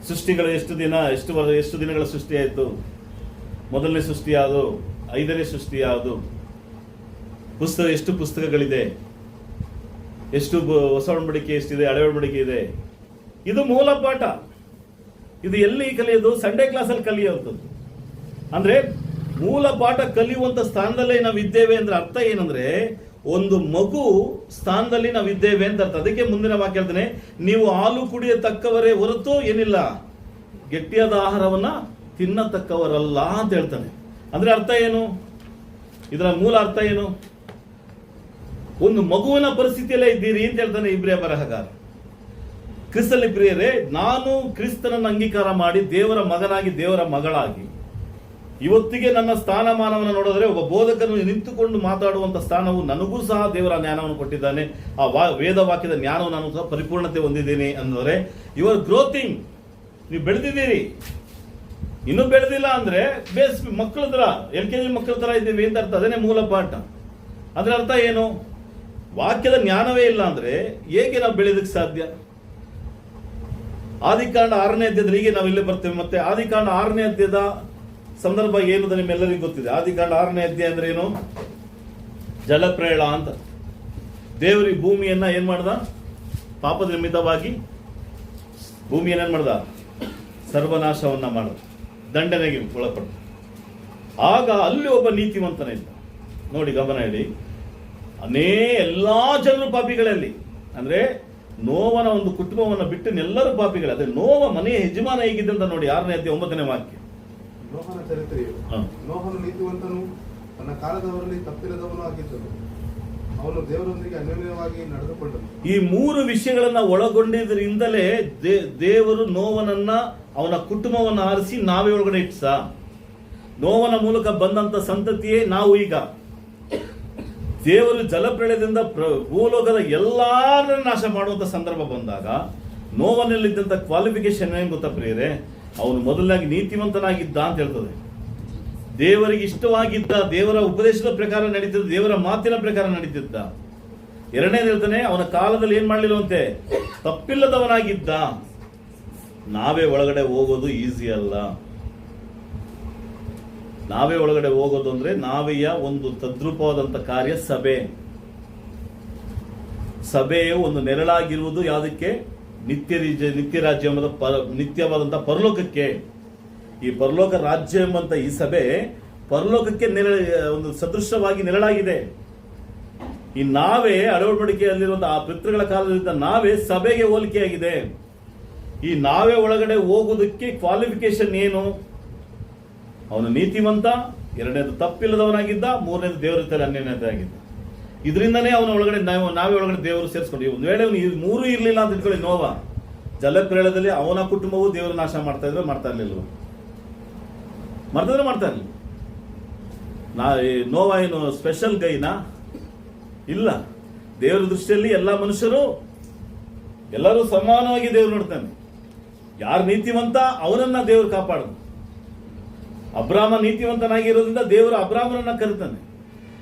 ಸೃಷ್ಟಿಗಳು ಎಷ್ಟು ದಿನಗಳ ಸೃಷ್ಟಿ ಆಯಿತು? ಮೊದಲನೇ ಸೃಷ್ಟಿ ಯಾವುದು? 5ನೇ ಸೃಷ್ಟಿ ಯಾವುದು? ಎಷ್ಟು ಪುಸ್ತಕಗಳಿದೆ? ಎಷ್ಟು ಹೊಸ ಒಡಂಬಡಿಕೆ ಎಷ್ಟಿದೆ? ಹಳೆ ಒಡಂಬಡಿಕೆ ಇದೆ? ಇದು ಮೂಲ ಪಾಠ. ಇದು ಎಲ್ಲಿ ಕಲಿಯೋದು? ಸಂಡೇ ಕ್ಲಾಸಲ್ಲಿ ಕಲಿಯುವಂಥದ್ದು. ಅಂದ್ರೆ ಮೂಲ ಪಾಠ ಕಲಿಯುವಂತ ಸ್ಥಾನದಲ್ಲೇ ನಾವಿದ್ದೇವೆ ಅಂದ್ರೆ ಅರ್ಥ ಏನಂದ್ರೆ, ಒಂದು ಮಗು ಸ್ಥಾನದಲ್ಲಿ ನಾವಿದ್ದೇವೆ ಅಂತ ಅರ್ಥ. ಅದಕ್ಕೆ ಮುಂದಿನ ವಾಕ್ಯ ಹೇಳ್ತಾನೆ, ನೀವು ಹಾಲು ಕುಡಿಯತಕ್ಕವರೇ ಹೊರತು ಏನಿಲ್ಲ ಗಟ್ಟಿಯಾದ ಆಹಾರವನ್ನ ತಿನ್ನತಕ್ಕವರಲ್ಲ ಅಂತ ಹೇಳ್ತಾನೆ. ಅಂದ್ರೆ ಅರ್ಥ ಏನು? ಇದರ ಮೂಲ ಅರ್ಥ ಏನು? ಒಂದು ಮಗುವಿನ ಪರಿಸ್ಥಿತಿಯಲ್ಲೇ ಇದ್ದೀರಿ ಅಂತ ಹೇಳ್ತಾನೆ ಇಬ್ರಿಯ ಬರಹಗಾರ. ಕ್ರಿಸ್ತನಲ್ಲಿ ಪ್ರಿಯರೇ, ನಾನು ಕ್ರಿಸ್ತನನ್ನು ಅಂಗೀಕಾರ ಮಾಡಿ ದೇವರ ಮಗನಾಗಿ ದೇವರ ಮಗಳಾಗಿ ಇವತ್ತಿಗೆ ನನ್ನ ಸ್ಥಾನಮಾನವನ್ನು ನೋಡಿದ್ರೆ, ಒಬ್ಬ ಬೋಧಕನು ನಿಂತುಕೊಂಡು ಮಾತಾಡುವಂತ ಸ್ಥಾನವು ನನಗೂ ಸಹ ದೇವರ ಜ್ಞಾನವನ್ನು ಕೊಟ್ಟಿದ್ದಾನೆ. ಆ ವೇದ ವಾಕ್ಯದ ಜ್ಞಾನವನ್ನು ನಾನು ಸಹ ಪರಿಪೂರ್ಣತೆ ಹೊಂದಿದ್ದೀನಿ ಅಂದರೆ ಯುವರ್ ಗ್ರೋತಿಂಗ್. ನೀವು ಬೆಳೆದಿದ್ದೀರಿ. ಇನ್ನೂ ಬೆಳೆದಿಲ್ಲ ಅಂದ್ರೆ ಬೇಸ್ ಮಕ್ಕಳ ತರ, LKG ಮಕ್ಕಳ ತರ ಇದ್ದೀವಿ ಅಂತ ಅರ್ಥ. ಅದನ್ನೇ ಮೂಲ ಪಾಠ. ಅದ್ರ ಅರ್ಥ ಏನು? ವಾಕ್ಯದ ಜ್ಞಾನವೇ ಇಲ್ಲ ಅಂದ್ರೆ ಹೇಗೆ ನಾವು ಬೆಳೆಯೋದಕ್ಕೆ ಸಾಧ್ಯ? ಆದಿಕಾಂಡ 6ನೇ ಅಧ್ಯಾಯದಲ್ಲಿ ಹೀಗೆ ನಾವು ಇಲ್ಲೇ ಬರ್ತೇವೆ. ಮತ್ತೆ ಆದಿಕಾಂಡ 6ನೇ ಅಧ್ಯಾಯದ ಸಂದರ್ಭ ಏನು ನಿಮ್ಮೆಲ್ಲರಿಗೂ ಗೊತ್ತಿದೆ. ಆದಿಕಾಂಡ 6ನೇ ಅಧ್ಯಾಯ ಅಂದ್ರೆ ಏನು? ಜಲಪ್ರಳಯ ಅಂತ. ದೇವರು ಈ ಭೂಮಿಯನ್ನ ಏನ್ ಮಾಡ್ದ? ಪಾಪದ ನಿಮಿತ್ತವಾಗಿ ಭೂಮಿಯನ್ನ ಏನ್ ಮಾಡ್ದ? ಸರ್ವನಾಶವನ್ನ ಮಾಡ್ದ, ದಂಡನೆಗೆ ಒಳಪಡ್ದ. ಆಗ ಅಲ್ಲಿ ಒಬ್ಬ ನೀತಿವಂತನ ಇದ್ದ. ನೋಡಿ, ಗಮನ ಇಡಿ. ಎಲ್ಲಾ ಜನರು ಪಾಪಿಗಳಲ್ಲಿ, ಅಂದ್ರೆ ನೋವನ ಒಂದು ಕುಟುಂಬವನ್ನು ಬಿಟ್ಟು ಎಲ್ಲರೂ ಪಾಪಿಗಳೇ. ಅದೇ ನೋವ ಮನೆಯ ಯಜಮಾನ ಹೇಗಿದ್ದಂತ ನೋಡಿ, 6ನೇ ಅಧ್ಯಾಯ 9ನೇ ವಾಕ್ಯ. ನೋಹನ ಚರಿತ್ರೆಯು, ನೋಹನು ನೀತಿವಂತನು, ತನ್ನ ಕಾಲದವರಲ್ಲಿ ತಪ್ಪಿಲ್ಲದವನು ಆಗಿದ್ದನು. ಅವನು ದೇವರೊಂದಿಗೆ ಅನ್ಯೋನ್ಯವಾಗಿ ನಡೆದುಕೊಂಡನು. ಈ 3 ವಿಷಯಗಳನ್ನ ಒಳಗೊಂಡಿದ್ದರಿಂದಲೇ ದೇವರು ನೋವನನ್ನ, ಅವನ ಕುಟುಂಬವನ್ನು ಆರಿಸಿ ನಾವೇ ಒಳಗಡೆ ಇಟ್ಸ. ನೋವನ ಮೂಲಕ ಬಂದಂತ ಸಂತತಿಯೇ ನಾವು ಈಗ ದೇವರು ಜಲಪ್ರಳಯದಿಂದ ಭೂಲೋಕದ ಎಲ್ಲರನ್ನ ನಾಶ ಮಾಡುವಂತ ಸಂದರ್ಭ ಬಂದಾಗ ನೋವನಲ್ಲಿದ್ದಂತ ಕ್ವಾಲಿಫಿಕೇಶನ್ ಏನ್ ಗೊತ್ತಾ ಪ್ರಿಯರೇ? ಅವನು ಮೊದಲನಾಗಿ ನೀತಿವಂತನಾಗಿದ್ದ ಅಂತ ಹೇಳ್ತದೆ. ದೇವರಿಗೆ ಇಷ್ಟವಾಗಿದ್ದ, ದೇವರ ಉಪದೇಶದ ಪ್ರಕಾರ ನಡೀತಿದ್ದ, ದೇವರ ಮಾತಿನ ಪ್ರಕಾರ ನಡೀತಿದ್ದ. ಎರಡನೇದು ಹೇಳ್ತಾನೆ, ಅವನ ಕಾಲದಲ್ಲಿ ಏನ್ ಮಾಡಲಿಲ್ಲವಂತೆ, ತಪ್ಪಿಲ್ಲದವನಾಗಿದ್ದ. ನಾವೇ ಒಳಗಡೆ ಹೋಗೋದು ಈಸಿ ಅಲ್ಲ. ನಾವೇ ಒಳಗಡೆ ಹೋಗೋದು ಅಂದ್ರೆ ನಾವೆಯ ಒಂದು ತದ್ರೂಪವಾದಂತ ಕಾರ್ಯ ಸಭೆ. ಸಭೆಯು ಒಂದು ನೆರಳಾಗಿರುವುದು ಯಾವುದಕ್ಕೆ? ನಿತ್ಯ ರಾಜ್ಯ ಎಂಬ ನಿತ್ಯವಾದಂತಹ ಪರಲೋಕಕ್ಕೆ. ಈ ಪರಲೋಕ ರಾಜ್ಯ ಎಂಬಂತ ಈ ಸಭೆ ಪರಲೋಕಕ್ಕೆ ಒಂದು ಸದೃಶವಾಗಿ ನೆರಳಾಗಿದೆ. ಈ ನಾವೇ ಅಳವಡಿಕೆಯಲ್ಲಿರುವಂತಹ ಆ ಪಿತೃಗಳ ಕಾಲದಿಂದ ನಾವೇ ಸಭೆಗೆ ಹೋಲಿಕೆಯಾಗಿದೆ. ಈ ನಾವೇ ಒಳಗಡೆ ಹೋಗುವುದಕ್ಕೆ ಕ್ವಾಲಿಫಿಕೇಶನ್ ಏನು? ಅವನು ನೀತಿವಂತ, ಎರಡನೇದು ತಪ್ಪಿಲ್ಲದವನಾಗಿದ್ದ, ಮೂರನೇದು ದೇವರ ಜೊತೆ ಅನ್ಯೋನ್ಯತೆ ಆಗಿದ್ದ. ಇದರಿಂದನೇ ಅವನ ಒಳಗಡೆ ನಾವೇ ಒಳಗಡೆ ದೇವರು ಸೇರಿಸ್ಕೊಂಡು, ಒಂದು ವೇಳೆ ಅವನು ಮೂರು ಇರಲಿಲ್ಲ ಅಂತ ಇಟ್ಕೊಳ್ಳಿ, ನೋವ ಜಲಪ್ರಳಯದಲ್ಲಿ ಅವನ ಕುಟುಂಬವು ದೇವರ ನಾಶ ಮಾಡ್ತಾ ಇದ್ರೆ ಮಾಡ್ತಾ ಇರ್ಲಿಲ್ವ? ಮಾಡ್ತಾ ಇರ್ಲಿಲ್ಲ. ನೋವ ಏನು ಸ್ಪೆಷಲ್ ಗೈನಾ? ಇಲ್ಲ. ದೇವರ ದೃಷ್ಟಿಯಲ್ಲಿ ಎಲ್ಲ ಮನುಷ್ಯರು ಎಲ್ಲರೂ ಸಮಾನವಾಗಿ ದೇವರು ನೋಡ್ತಾನೆ. ಯಾರು ನೀತಿವಂತ ಅವನನ್ನ ದೇವರು ಕಾಪಾಡೋದು. ಅಬ್ರಾಮ ನೀತಿವಂತನಾಗಿರೋದ್ರಿಂದ ದೇವರು ಅಬ್ರಾಮನನ್ನ ಕರೀತಾನೆ.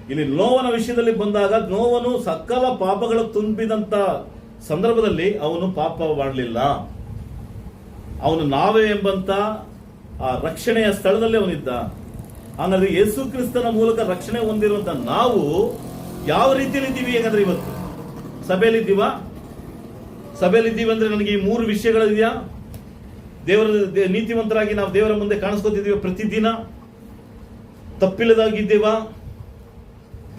ಇಲ್ಲಿ ನೋವನ ವಿಷಯದಲ್ಲಿ ಬಂದಾಗ ನೋವನು ಸಕಲ ಪಾಪಗಳ ತುಂಬಿದಂತ ಸಂದರ್ಭದಲ್ಲಿ ಅವನು ಪಾಪ ಮಾಡಲಿಲ್ಲ. ಅವನು ನಾವೇ ಎಂಬಂತ ಆ ರಕ್ಷಣೆಯ ಸ್ಥಳದಲ್ಲಿ ಅವನಿದ್ದ. ಹಾಗಾದ್ರೆ ಯೇಸು ಕ್ರಿಸ್ತನ ಮೂಲಕ ರಕ್ಷಣೆ ಹೊಂದಿರುವಂತ ನಾವು ಯಾವ ರೀತಿಯಲ್ಲಿ ಇದ್ದೀವಿ? ಹೇಗಂದ್ರೆ ಇವತ್ತು ಸಭೆಯಲ್ಲಿದ್ದೀವಾ? ಸಭೆಯಲ್ಲಿದ್ದೀವಿ ಅಂದ್ರೆ ನನಗೆ ಈ ಮೂರು ವಿಷಯಗಳಿದೆಯಾ? ದೇವರ ನೀತಿವಂತರಾಗಿ ನಾವು ದೇವರ ಮುಂದೆ ಕಾಣಿಸ್ಕೊತಿದ್ದೀವಿ ಪ್ರತಿದಿನ? ತಪ್ಪಿಲ್ಲದಾಗಿದ್ದೇವಾ?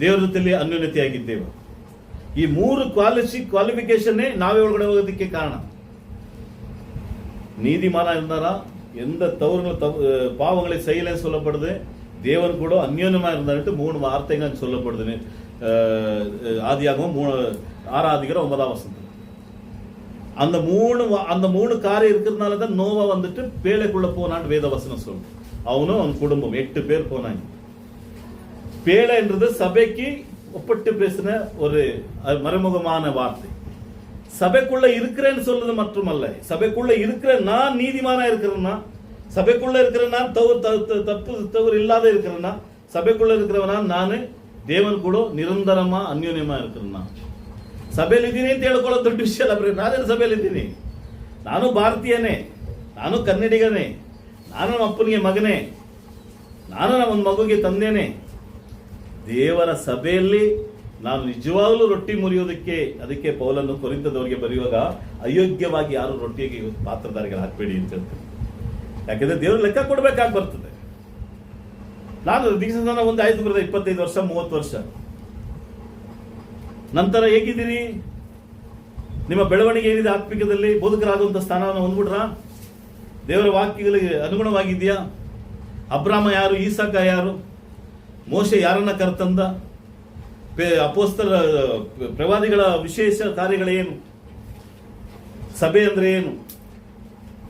ದೇವರ ಜೊತೆಯಲ್ಲಿ ಅನ್ಯೋನ್ಯತೆಯಾಗಿದ್ದೇವ? ಈ ಮೂರು ಕ್ವಾಲಿಫಿಕೇಶನ್ನೇ ನಾವೇ ಒಳಗಡೆ ಹೋಗೋದಕ್ಕೆ ಕಾರಣ. ನೀತಿಮಾನ ಎಂದಾರ ಎಂದ ಪಾವங்களை செய்யலன்னு சொல்லப்படுது. தேவன் கூட அந்யோன்யமா இருந்தாட்டு 3 வார்த்தைகள் சொல்லப்படுது. ஆதியாகமம் 6ஆம் அதிகாரம் 9ஆம் வசனம். அந்த மூணு காரியம் இருக்கிறதுனால தான் நோவா வந்துட்டு பேழைக்குள்ள போனான்னு வேத வசனம் சொல்லும். அவனும் அவன் குடும்பம் 8 பேர் போனாங்க. பேழை என்றது சபைக்கு ஒப்பிட்டு பேசின ஒரு மறைமுகமான வார்த்தை. சபைக்குள்ள இருக்கிறேன்னு சொல்றது மட்டுமல்ல, சபைக்குள்ள இருக்கிற நான் நீதிமானா இருக்கிறேன்னா, சபைக்குள்ள இருக்கிற நான் தவறு இல்லாத இருக்கிறேன்னா, சபைக்குள்ள இருக்கிறவனா ನಾನು ದೇವನ್ ಕೂಡ ನಿರಂತರமா ಅನ್ಯೋನ್ಯமா இருக்கிறேன்னா, ಸಭೆಯಲ್ಲಿದ್ದೀನಿ ಅಂತ ಹೇಳ್ಕೊಳ್ಳೋದು ದೊಡ್ಡ ವಿಷಯ ಅಲ್ಲ. ನಾನೇನು ಸಭೆಯಲ್ಲಿದ್ದೀನಿ? ನಾನು ಭಾರತೀಯನೇ, ನಾನು ಕನ್ನಡಿಗನೇ, ನಾನು ನಮ್ಮ ಅಪ್ಪನಿಗೆ ಮಗನೇ, ನಾನು ನಮ್ಮ ಮಗುಗೆ ತಂದೆನೇ. ದೇವರ ಸಭೆಯಲ್ಲಿ ನಾನು ನಿಜವಾಗಲೂ ರೊಟ್ಟಿ ಮುರಿಯೋದಕ್ಕೆ, ಅದಕ್ಕೆ ಪೌಲನ್ನು ಕೊರಿಂಥದವರಿಗೆ ಬರೆಯುವಾಗ ಅಯೋಗ್ಯವಾಗಿ ಯಾರು ರೊಟ್ಟಿಗೆ ಪಾತ್ರಧಾರಿಗಳು ಹಾಕಬೇಡಿ ಅಂತ ಹೇಳ್ತಾರೆ. ಯಾಕಂದ್ರೆ ದೇವರು ಲೆಕ್ಕ ಕೊಡಬೇಕಾಗಿ ಬರ್ತದೆ. ನಾನು ದೀಕ್ಷಾಸ್ನಾನ ಒಂದು ಆಯ್ತು ಬರದ 25 ವರ್ಷ 30 ವರ್ಷ ನಂತರ ಹೇಗಿದ್ದೀರಿ? ನಿಮ್ಮ ಬೆಳವಣಿಗೆ ಏನಿದೆ ಆತ್ಮಿಕದಲ್ಲಿ? ಬೋಧಕರಾದಂಥ ಸ್ಥಾನವನ್ನು ಹೊಂದ್ಬಿಟ್ರ? ದೇವರ ವಾಕ್ಯಗಳಿಗೆ ಅನುಗುಣವಾಗಿದೆಯಾ? ಅಬ್ರಾಮ ಯಾರು? ಈಸಾಕ ಯಾರು? ಮೋಶೆ ಯಾರನ್ನ ಕರ್ತಂದ? ಅಪೋಸ್ತಲ ಪ್ರವಾದಿಗಳ ವಿಶೇಷ ಕಾರ್ಯಗಳೇನು? ಸಭೆ ಅಂದ್ರೆ ಏನು?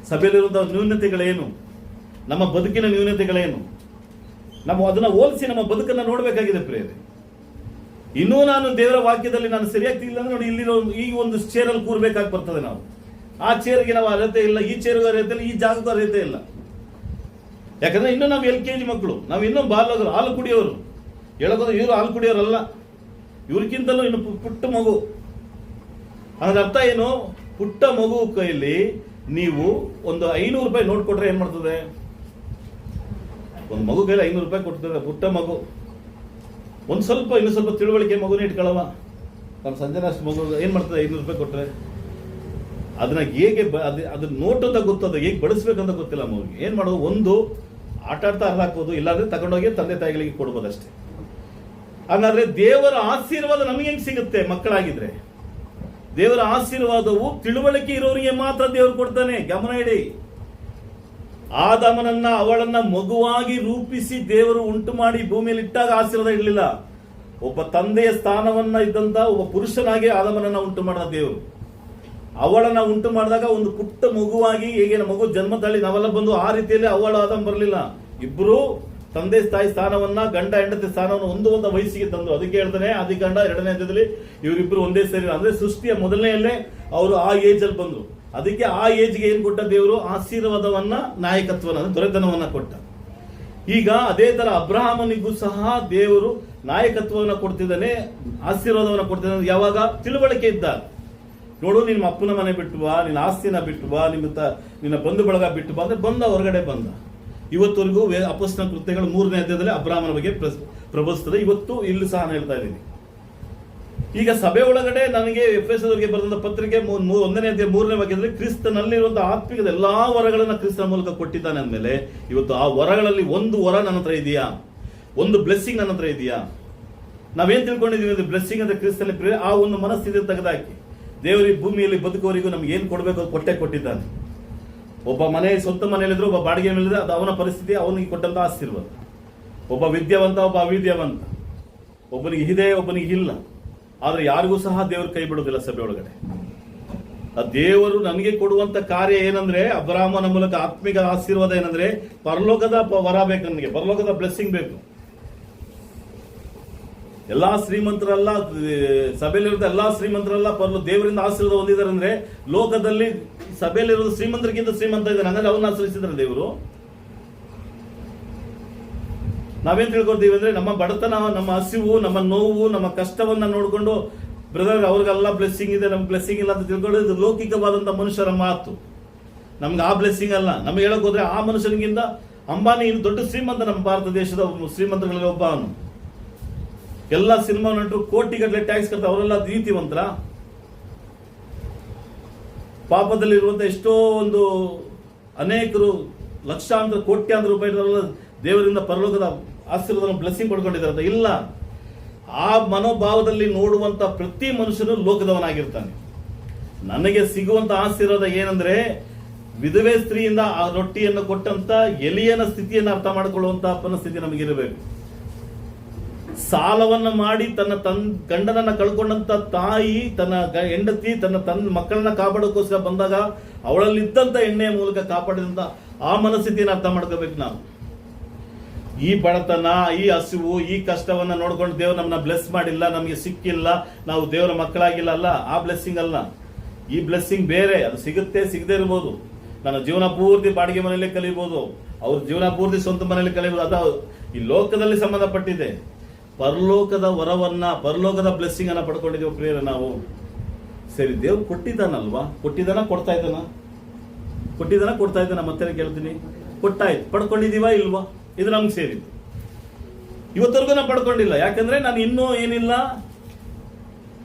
ಸಭೆಯಲ್ಲಿರುವಂತಹ ನ್ಯೂನತೆಗಳೇನು? ನಮ್ಮ ಬದುಕಿನ ನ್ಯೂನತೆಗಳೇನು? ನಾವು ಅದನ್ನ ಹೋಲಿಸಿ ನಮ್ಮ ಬದುಕನ್ನ ನೋಡಬೇಕಾಗಿದೆ ಪ್ರಿಯರೇ. ಇನ್ನೂ ನಾನು ದೇವರ ವಾಕ್ಯದಲ್ಲಿ ನಾನು ಸರಿಯಾಗ್ತಿಲ್ಲ ಅಂದ್ರೆ ನೋಡಿ, ಇಲ್ಲಿರೋ ಈ ಒಂದು ಚೇರಲ್ಲಿ ಕೂರ್ಬೇಕಾಗಿ ಬರ್ತದೆ. ನಾವು ಆ ಚೇರ್ಗೆ ನಾವು ಅರ್ಹತೆ ಇಲ್ಲ, ಈ ಚೇರ್ಗೂ ಅರ್ಹತೆ ಇಲ್ಲ, ಈ ಜಾಗಕ್ಕೂ ಅರ್ಹತೆ ಇಲ್ಲ. ಯಾಕಂದ್ರೆ ಇನ್ನೂ ನಾವು LKG ಮಕ್ಕಳು, ನಾವು ಇನ್ನೂ ಬಾಲಕರು, ಹಾಲು ಕುಡಿಯೋರು. ಹೇಳೋದು ಇವರು ಹಾಲು ಕುಡಿಯೋರಲ್ಲ, ಇವ್ರಿಗಿಂತಲೂ ಇನ್ನು ಪುಟ್ಟ ಮಗು. ಅದರ ಅರ್ಥ ಏನು? ಪುಟ್ಟ ಮಗು ಕೈಯಲ್ಲಿ ನೀವು ಒಂದು 500 ರೂಪಾಯಿ ನೋಟ್ ಕೊಟ್ರೆ ಏನ್ ಮಾಡ್ತದೆ? ಒಂದು ಮಗು ಕೈಲಿ 500 ರೂಪಾಯಿ ಕೊಡ್ತದೆ. ಪುಟ್ಟ ಮಗು ಇನ್ನು ಸ್ವಲ್ಪ ತಿಳುವಳಿಕೆ ಮಗುನೇ ಇಟ್ಕೊಳ್ಳವ. ನಾನು ಸಂಜೆ ಅಷ್ಟು ಮಗು ಏನ್ ಮಾಡ್ತದೆ? 500 ರೂಪಾಯಿ ಕೊಟ್ರೆ ಅದನ್ನ ಹೇಗೆ ಅದ್ರ ನೋಟ್ ಅಂತ ಗೊತ್ತದ, ಹೇಗೆ ಬಳಸ್ಬೇಕಂತ ಗೊತ್ತಿಲ್ಲ ಮಗುಗೆ. ಏನ್ ಮಾಡೋದು? ಒಂದು ಆಟ ಆಡ್ತಾ ಹಾಕ್ಬೋದು, ಇಲ್ಲಾಂದ್ರೆ ತಗೊಂಡೋಗಿ ತಂದೆ ತಾಯಿಗಳಿಗೆ ಕೊಡ್ಬೋದು ಅಷ್ಟೇ. ಹಾಗಾದ್ರೆ ದೇವರ ಆಶೀರ್ವಾದ ನಮಗೆ ಹೆಂಗ್ ಸಿಗುತ್ತೆ? ಮಕ್ಕಳಾಗಿದ್ರೆ ದೇವರ ಆಶೀರ್ವಾದವು ತಿಳುವಳಿಕೆ ಇರೋರಿಗೆ ಮಾತ್ರ ದೇವರು ಕೊಡ್ತಾನೆ. ಗಮನ ಇಡಿ. ಆದಾಮನನ್ನ ಅವಳನ್ನ ಮಗುವಾಗಿ ರೂಪಿಸಿ ದೇವರು ಉಂಟು ಮಾಡಿ ಭೂಮಿಯಲ್ಲಿ ಇಟ್ಟಾಗ ಆಶೀರ್ವಾದ ಇರಲಿಲ್ಲ. ಒಬ್ಬ ತಂದೆಯ ಸ್ಥಾನವನ್ನ ಇದ್ದಂತ ಒಬ್ಬ ಪುರುಷನಾಗಿ ಆದಾಮನನ್ನ ಉಂಟು ಮಾಡಿದ ದೇವರು. ಅವಳನ್ನ ಉಂಟು ಮಾಡಿದಾಗ ಒಂದು ಪುಟ್ಟ ಮಗುವಾಗಿ, ಹೇಗೆ ಮಗು ಜನ್ಮ ತಳಿ ನಾವೆಲ್ಲ ಬಂದು ಆ ರೀತಿಯಲ್ಲಿ ಅವಳ ಆದಾಮ ಬರಲಿಲ್ಲ. ಇಬ್ರು ತಂದೆ ತಾಯಿ ಸ್ಥಾನವನ್ನ, ಗಂಡ ಹೆಂಡತಿ ಸ್ಥಾನವನ್ನು ಒಂದು ವಯಸ್ಸಿಗೆ ತಂದ್ರು. ಅದಕ್ಕೆ ಹೇಳ್ತಾನೆ ಆದಿಕಾಂಡ 2ನೇ ಅಧ್ಯಾಯದಲ್ಲಿ ಇವರಿಬ್ರು ಒಂದೇ ಸೇರಿ, ಅಂದ್ರೆ ಸೃಷ್ಟಿಯ ಮೊದಲನೆಯಲ್ಲೇ ಅವರು ಆ ಏಜ್ ಅಲ್ಲಿ ಬಂದ್ರು. ಅದಕ್ಕೆ ಆ ಏಜ್ಗೆ ಏನ್ ಕೊಟ್ಟ ದೇವರು? ಆಶೀರ್ವಾದವನ್ನ, ನಾಯಕತ್ವನ, ದೊರೆತನವನ್ನ ಕೊಟ್ಟ. ಈಗ ಅದೇ ತರ ಅಬ್ರಹಾಮನಿಗೂ ಸಹ ದೇವರು ನಾಯಕತ್ವವನ್ನು ಕೊಡ್ತಿದ್ದಾನೆ, ಆಶೀರ್ವಾದವನ್ನು ಕೊಡ್ತಿದ್ದಾನೆ. ಯಾವಾಗ? ತಿಳುವಳಿಕೆ ಇದ್ದಾಗ. ನೋಡು, ನಿಮ್ಮ ಅಪ್ಪನ ಮನೆ ಬಿಟ್ಟು ಬಾ, ನಿನ್ನ ಆಸ್ತಿನ ಬಿಟ್ಟು ಬಾ, ನಿನ್ನ ಬಂಧು ಬಳಗ ಬಿಟ್ಟು ಬಾ ಅಂದ್ರೆ ಬಂದ, ಹೊರಗಡೆ ಬಂದ. ಇವತ್ತವರೆಗೂ ಅಪೊಸ್ತಲರ ಕೃತ್ಯಗಳು 3ನೇ ಅಧ್ಯಾಯದಲ್ಲಿ ಅಬ್ರಹಾಮನ ಬಗ್ಗೆ ಪ್ರಬೋಧಿಸ್ತದೆ. ಇವತ್ತು ಇಲ್ಲಿ ಸಹ ಹೇಳ್ತಾ ಇದ್ದೀನಿ. ಈಗ ಸಭೆ ಒಳಗಡೆ ನನಗೆ ಎಫೆಸದವರಿಗೆ ಬರೆದ ಪತ್ರಿಕೆ 1ನೇ ಅಧ್ಯಾಯ 3ನೇ ವಾಕ್ಯದಲ್ಲಿ ಕ್ರಿಸ್ತನಲ್ಲಿರುವಂತಹ ಆತ್ಮಿಕದ ಎಲ್ಲಾ ವರಗಳನ್ನ ಕ್ರಿಸ್ತನ ಮೂಲಕ ಕೊಟ್ಟಿದ್ದಾನೆ ಅಂದಮೇಲೆ, ಇವತ್ತು ಆ ವರಗಳಲ್ಲಿ ಒಂದು ವರ ನನ್ನ ಹತ್ರ ಇದೆಯಾ? ಒಂದು ಬ್ಲೆಸ್ಸಿಂಗ್ ನನ್ನ ಹತ್ರ ಇದೆಯಾ? ನಾವೇನ್ ತಿಳ್ಕೊಂಡಿದೀವಿ ಅಂದ್ರೆ ಬ್ಲೆಸ್ಸಿಂಗ್ ಅಂದ್ರೆ ಕ್ರಿಸ್ತನಲ್ಲಿ ಪ್ರೇರೆ, ಆ ಒಂದು ಮನಸ್ಥಿತಿ ತೆಗೆದಾಕಿ ದೇವರ ಭೂಮಿಯಲ್ಲಿ ಬದುಕುವವರಿಗೂ ನಮ್ಗೆ ಏನ್ ಕೊಡಬೇಕು ಅದು ಕೊಟ್ಟಿದ್ದಾನೆ. ಒಬ್ಬ ಸ್ವಂತ ಮನೆಯಲ್ಲಿದ್ರು, ಒಬ್ಬ ಬಾಡಿಗೆ ಮೇಲಿದ್ರೆ ಅದು ಅವನ ಪರಿಸ್ಥಿತಿ, ಅವನಿಗೆ ಕೊಟ್ಟಂತ ಆಶೀರ್ವಾದ. ಒಬ್ಬ ವಿದ್ಯಾವಂತ, ಒಬ್ಬ ಅವಿದ್ಯಾವಂತ, ಒಬ್ಬನಿಗೆ ಇದೆ, ಒಬ್ಬನಿಗೆ ಇಲ್ಲ. ಆದ್ರೆ ಯಾರಿಗೂ ಸಹ ದೇವರು ಕೈ ಬಿಡುವುದಿಲ್ಲ ಸಭೆ ಒಳಗಡೆ. ಆ ದೇವರು ನನಗೆ ಕೊಡುವಂತ ಕಾರ್ಯ ಏನಂದ್ರೆ, ಅಬ್ರಹಾಮನ ಮೂಲಕ ಆತ್ಮಿಕ ಆಶೀರ್ವಾದ ಏನಂದ್ರೆ, ಪರಲೋಕದ ವರ ಬೇಕು ನನಗೆ, ಪರಲೋಕದ ಬ್ಲೆಸ್ಸಿಂಗ್ ಬೇಕು. ಎಲ್ಲಾ ಶ್ರೀಮಂತರಲ್ಲ, ಸಭೆಯಲ್ಲಿರೋದು ಎಲ್ಲಾ ಶ್ರೀಮಂತರಲ್ಲ ದೇವರಿಂದ ಆಶೀರ್ವಾದ ಹೊಂದಿದ್ದಾರೆ. ಅಂದ್ರೆ ಲೋಕದಲ್ಲಿ ಸಭೆಯಲ್ಲಿರೋದು ಶ್ರೀಮಂತರಿಗಿಂತ ಶ್ರೀಮಂತ ಇದ್ದಾನೆ, ಹಂಗಾದ್ರೆ ಅವನ್ನ ಆಶ್ರಯಿಸಿದ್ದಾರೆ ದೇವರು. ನಾವೇನ್ ತಿಳ್ಕೊಳ್ತೀವಿ ಅಂದ್ರೆ, ನಮ್ಮ ಬಡತನ, ನಮ್ಮ ಹಸಿವು, ನಮ್ಮ ನೋವು, ನಮ್ಮ ಕಷ್ಟವನ್ನ ನೋಡ್ಕೊಂಡು ಬ್ರದರ್ ಅವ್ರಿಗೆಲ್ಲ ಬ್ಲೆಸ್ಸಿಂಗ್ ಇದೆ, ನಮ್ಗೆ ಬ್ಲೆಸ್ಸಿಂಗ್ ಇಲ್ಲ ಅಂತ ತಿಳ್ಕೊಂಡು, ಇದು ಲೌಕಿಕವಾದಂತ ಮನುಷ್ಯರ ಮಾತು. ನಮ್ಗೆ ಆ ಬ್ಲೆಸ್ಸಿಂಗ್ ಅಲ್ಲ. ನಮ್ಗೆ ಹೇಳಕ್ ಹೋದ್ರೆ ಆ ಮನುಷ್ಯನಿಗಿಂತ ಅಂಬಾನಿ ಇನ್ನು ದೊಡ್ಡ ಶ್ರೀಮಂತ, ನಮ್ಮ ಭಾರತ ದೇಶದ ಶ್ರೀಮಂತರಲ್ಲಿ ಒಬ್ಬ ಅವನು. ಎಲ್ಲ ಸಿನಿಮಾ ನಟರು ಕೋಟಿಗಟ್ಟಲೆ ಟ್ಯಾಕ್ಸ್ ಕಟ್ತಾರೆ, ಅವರೆಲ್ಲ ನೀತಿವಂತರ? ಪಾಪದಲ್ಲಿರುವಂತ ಎಷ್ಟೋ ಒಂದು ಅನೇಕರು ಲಕ್ಷಾಂತರ ಕೋಟ್ಯಾಂತರ ರೂಪಾಯಿ ದೇವರಿಂದ ಪರಲೋಕದ ಆಶೀರ್ವಾದ ಬ್ಲೆಸ್ಸಿಂಗ್ ಪಡ್ಕೊಂಡಿದ್ದಾರೆ. ಇಲ್ಲ, ಆ ಮನೋಭಾವದಲ್ಲಿ ನೋಡುವಂತ ಪ್ರತಿ ಮನುಷ್ಯನು ಲೋಕದವನಾಗಿರ್ತಾನೆ. ನನಗೆ ಸಿಗುವಂತ ಆಶೀರ್ವಾದ ಏನಂದ್ರೆ, ವಿಧವೆ ಸ್ತ್ರೀಯಿಂದ ಆ ರೊಟ್ಟಿಯನ್ನು ಕೊಟ್ಟಂತ ಎಲಿಯನ ಸ್ಥಿತಿಯನ್ನು ಅರ್ಥ ಮಾಡಿಕೊಳ್ಳುವಂತ ಪರಿಸ್ಥಿತಿ ನಮಗಿರಬೇಕು. ಸಾಲವನ್ನ ಮಾಡಿ ತನ್ನ ಗಂಡನನ್ನ ಕಳ್ಕೊಂಡಂತ ತಾಯಿ, ತನ್ನ ಹೆಂಡತಿ, ತನ್ನ ಮಕ್ಕಳನ್ನ ಕಾಪಾಡೋಕ್ಕೋಸ್ಕರ ಬಂದಾಗ ಅವಳಲ್ಲಿದ್ದಂತ ಎಣ್ಣೆಯ ಮೂಲಕ ಕಾಪಾಡಿದಂತ ಆ ಮನಸ್ಥಿತಿಯನ್ನು ಅರ್ಥ ಮಾಡ್ಕೋಬೇಕು ನಾವು. ಈ ಬಡತನ, ಈ ಹಸಿವು, ಈ ಕಷ್ಟವನ್ನ ನೋಡ್ಕೊಂಡು ದೇವ್ರು ನಮ್ಮನ್ನ ಬ್ಲೆಸ್ ಮಾಡಿಲ್ಲ, ನಮಗೆ ಸಿಕ್ಕಿಲ್ಲ, ನಾವು ದೇವರ ಮಕ್ಕಳಾಗಿಲ್ಲ, ಅಲ್ಲ. ಆ ಬ್ಲೆಸ್ಸಿಂಗ್ ಅಲ್ಲ. ಈ ಬ್ಲೆಸ್ಸಿಂಗ್ ಬೇರೆ. ಅದು ಸಿಗುತ್ತೆ, ಸಿಗದೆ ಇರ್ಬೋದು. ನನ್ನ ಜೀವನ ಪೂರ್ತಿ ಬಾಡಿಗೆ ಮನೆಯಲ್ಲೇ ಕಲಿಬಹುದು, ಅವ್ರ ಜೀವನ ಪೂರ್ತಿ ಸ್ವಂತ ಮನೆಯಲ್ಲಿ ಕಲಿಬಹುದು. ಅದು ಈ ಲೋಕದಲ್ಲಿ ಸಂಬಂಧಪಟ್ಟಿದೆ. ಪರಲೋಕದ ವರವನ್ನ, ಪರಲೋಕದ ಬ್ಲೆಸ್ಸಿಂಗ್ ಅನ್ನ ಪಡ್ಕೊಂಡಿದ್ದೀವಿ ಪ್ರಿಯರೇ ನಾವು. ಸರಿ, ದೇವ್ರು ಕೊಟ್ಟಿದ್ದಾನಲ್ವಾ? ಕೊಟ್ಟಿದ್ದಾನ, ಕೊಡ್ತಾ ಇದ್ದಾನ ಮತ್ತೆ ಕೇಳ್ತೀನಿ. ಕೊಟ್ಟಾಯ್ತು, ಪಡ್ಕೊಂಡಿದೀವಾ ಇಲ್ವಾ? ಇದು ನಮ್ಗೆ ಸೇರಿದ್ದು. ಇವತ್ತರೆಗೂ ನಾವು ಪಡ್ಕೊಂಡಿಲ್ಲ. ಯಾಕಂದ್ರೆ ನಾನು ಇನ್ನೂ ಏನಿಲ್ಲ,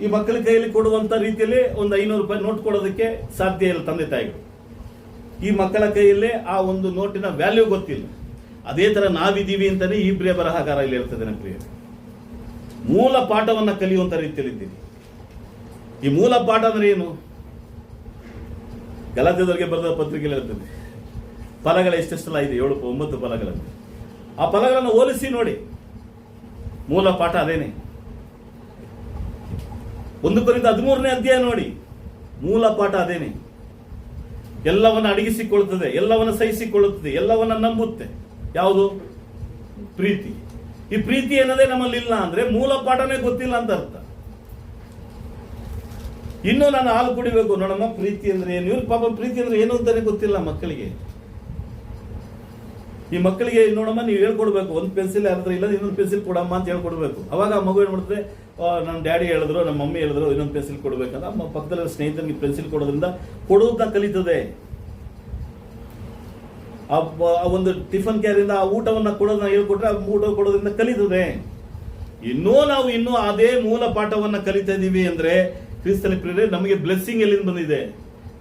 ಈ ಮಕ್ಕಳ ಕೈಯಲ್ಲಿ ಕೊಡುವಂತ ರೀತಿಯಲ್ಲಿ ಒಂದು 500 ರೂಪಾಯಿ ನೋಟ್ ಕೊಡೋದಕ್ಕೆ ಸಾಧ್ಯ ಇಲ್ಲ ತಂದೆ ತಾಯಿಗಳು. ಈ ಮಕ್ಕಳ ಕೈಯಲ್ಲೇ ಆ ಒಂದು ನೋಟಿನ ವ್ಯಾಲ್ಯೂ ಗೊತ್ತಿಲ್ಲ. ಅದೇ ತರ ನಾವಿದ್ದೀವಿ ಅಂತಾನೆ ಈ ಪ್ರಿಯ ಬರಹಗಾರ ಇಲ್ಲಿ ಹೇಳ್ತದೆ. ಪ್ರಿಯ ಮೂಲ ಪಾಠವನ್ನ ಕಲಿಯುವಂತ ರೀತಿಯಲ್ಲಿ ಇದ್ದೀವಿ. ಈ ಮೂಲ ಪಾಠ ಅಂದ್ರೆ ಏನು? ಗಲಾತ್ಯದವರಿಗೆ ಬರೆದ ಪತ್ರಿಕೆಯಲ್ಲಿ ಇರ್ತದೆ, ಫಲಗಳ ಎಷ್ಟೆಷ್ಟೆಲ್ಲ ಇದೆ, 7-9 ಫಲಗಳನ್ನು. ಆ ಫಲಗಳನ್ನು ಹೋಲಿಸಿ ನೋಡಿ. ಮೂಲ ಪಾಠ ಅದೇನೆ. 1 ಕೊರಿಂಥ 13ನೇ ಅಧ್ಯಾಯ ನೋಡಿ, ಮೂಲ ಪಾಠ ಅದೇನೆ. ಎಲ್ಲವನ್ನ ಅಡಗಿಸಿಕೊಳ್ಳುತ್ತದೆ, ಎಲ್ಲವನ್ನ ಸಹಿಸಿಕೊಳ್ಳುತ್ತದೆ, ಎಲ್ಲವನ್ನ ನಂಬುತ್ತೆ. ಯಾವುದು? ಪ್ರೀತಿ. ಈ ಪ್ರೀತಿ ಅನ್ನೋದೇ ನಮ್ಮಲ್ಲಿ ಇಲ್ಲ ಅಂದ್ರೆ ಮೂಲ ಪಾಠನೇ ಗೊತ್ತಿಲ್ಲ ಅಂತ ಅರ್ಥ. ಇನ್ನು ನಾನು ಹಾಲು ಕುಡಿಬೇಕು, ನೋಡಮ್ಮ ಪ್ರೀತಿ ಅಂದ್ರೆ ಏನು, ಇವ್ರ ಪಾಪ ಪ್ರೀತಿ ಅಂದ್ರೆ ಏನು ಅಂತಾನೆ ಗೊತ್ತಿಲ್ಲ ಮಕ್ಕಳಿಗೆ. ಈ ಮಕ್ಕಳಿಗೆ ನೋಡಮ್ಮ ನೀವು ಹೇಳ್ಕೊಡ್ಬೇಕು, ಒಂದು ಪೆನ್ಸಿಲ್ ಯಾರಾದ್ರೂ ಇಲ್ಲ, ಇನ್ನೊಂದು ಪೆನ್ಸಿಲ್ ಕೊಡಮ್ಮ ಅಂತ ಹೇಳ್ಕೊಡ್ಬೇಕು. ಅವಾಗ ಆ ಮಗು ಏನ್ ಮಾಡ್ತದೆ, ನಮ್ಮ ಡ್ಯಾಡಿ ಹೇಳಿದ್ರು, ನಮ್ಮ ಮಮ್ಮಿ ಹೇಳಿದ್ರು ಇನ್ನೊಂದು ಪೆನ್ಸಿಲ್ ಕೊಡ್ಬೇಕಂತ ಪಕ್ಕದಲ್ಲಿ ಸ್ನೇಹಿತರಿಗೆ ಪೆನ್ಸಿಲ್ ಕೊಡೋದ್ರಿಂದ ಕೊಡುವುದನ್ನ ಕಲಿತದೆ. ಆ ಒಂದು ಟಿಫನ್ ಕ್ಯಾರಿಂದ ಆ ಊಟವನ್ನ ಕೊಡೋದನ್ನ ಹೇಳ್ಕೊಟ್ರೆ ಆ ಊಟ ಕೊಡೋದ್ರಿಂದ ಕಲಿತದೆ. ನಾವು ಅದೇ ಮೂಲ ಪಾಠವನ್ನ ಕಲಿತಾ ಇದೀವಿ ಅಂದ್ರೆ ಕ್ರಿಸ್ತನ ಪ್ರಿಯರೇ, ನಮಗೆ ಬ್ಲೆಸ್ಸಿಂಗ್ ಎಲ್ಲಿಂದ ಬಂದಿದೆ?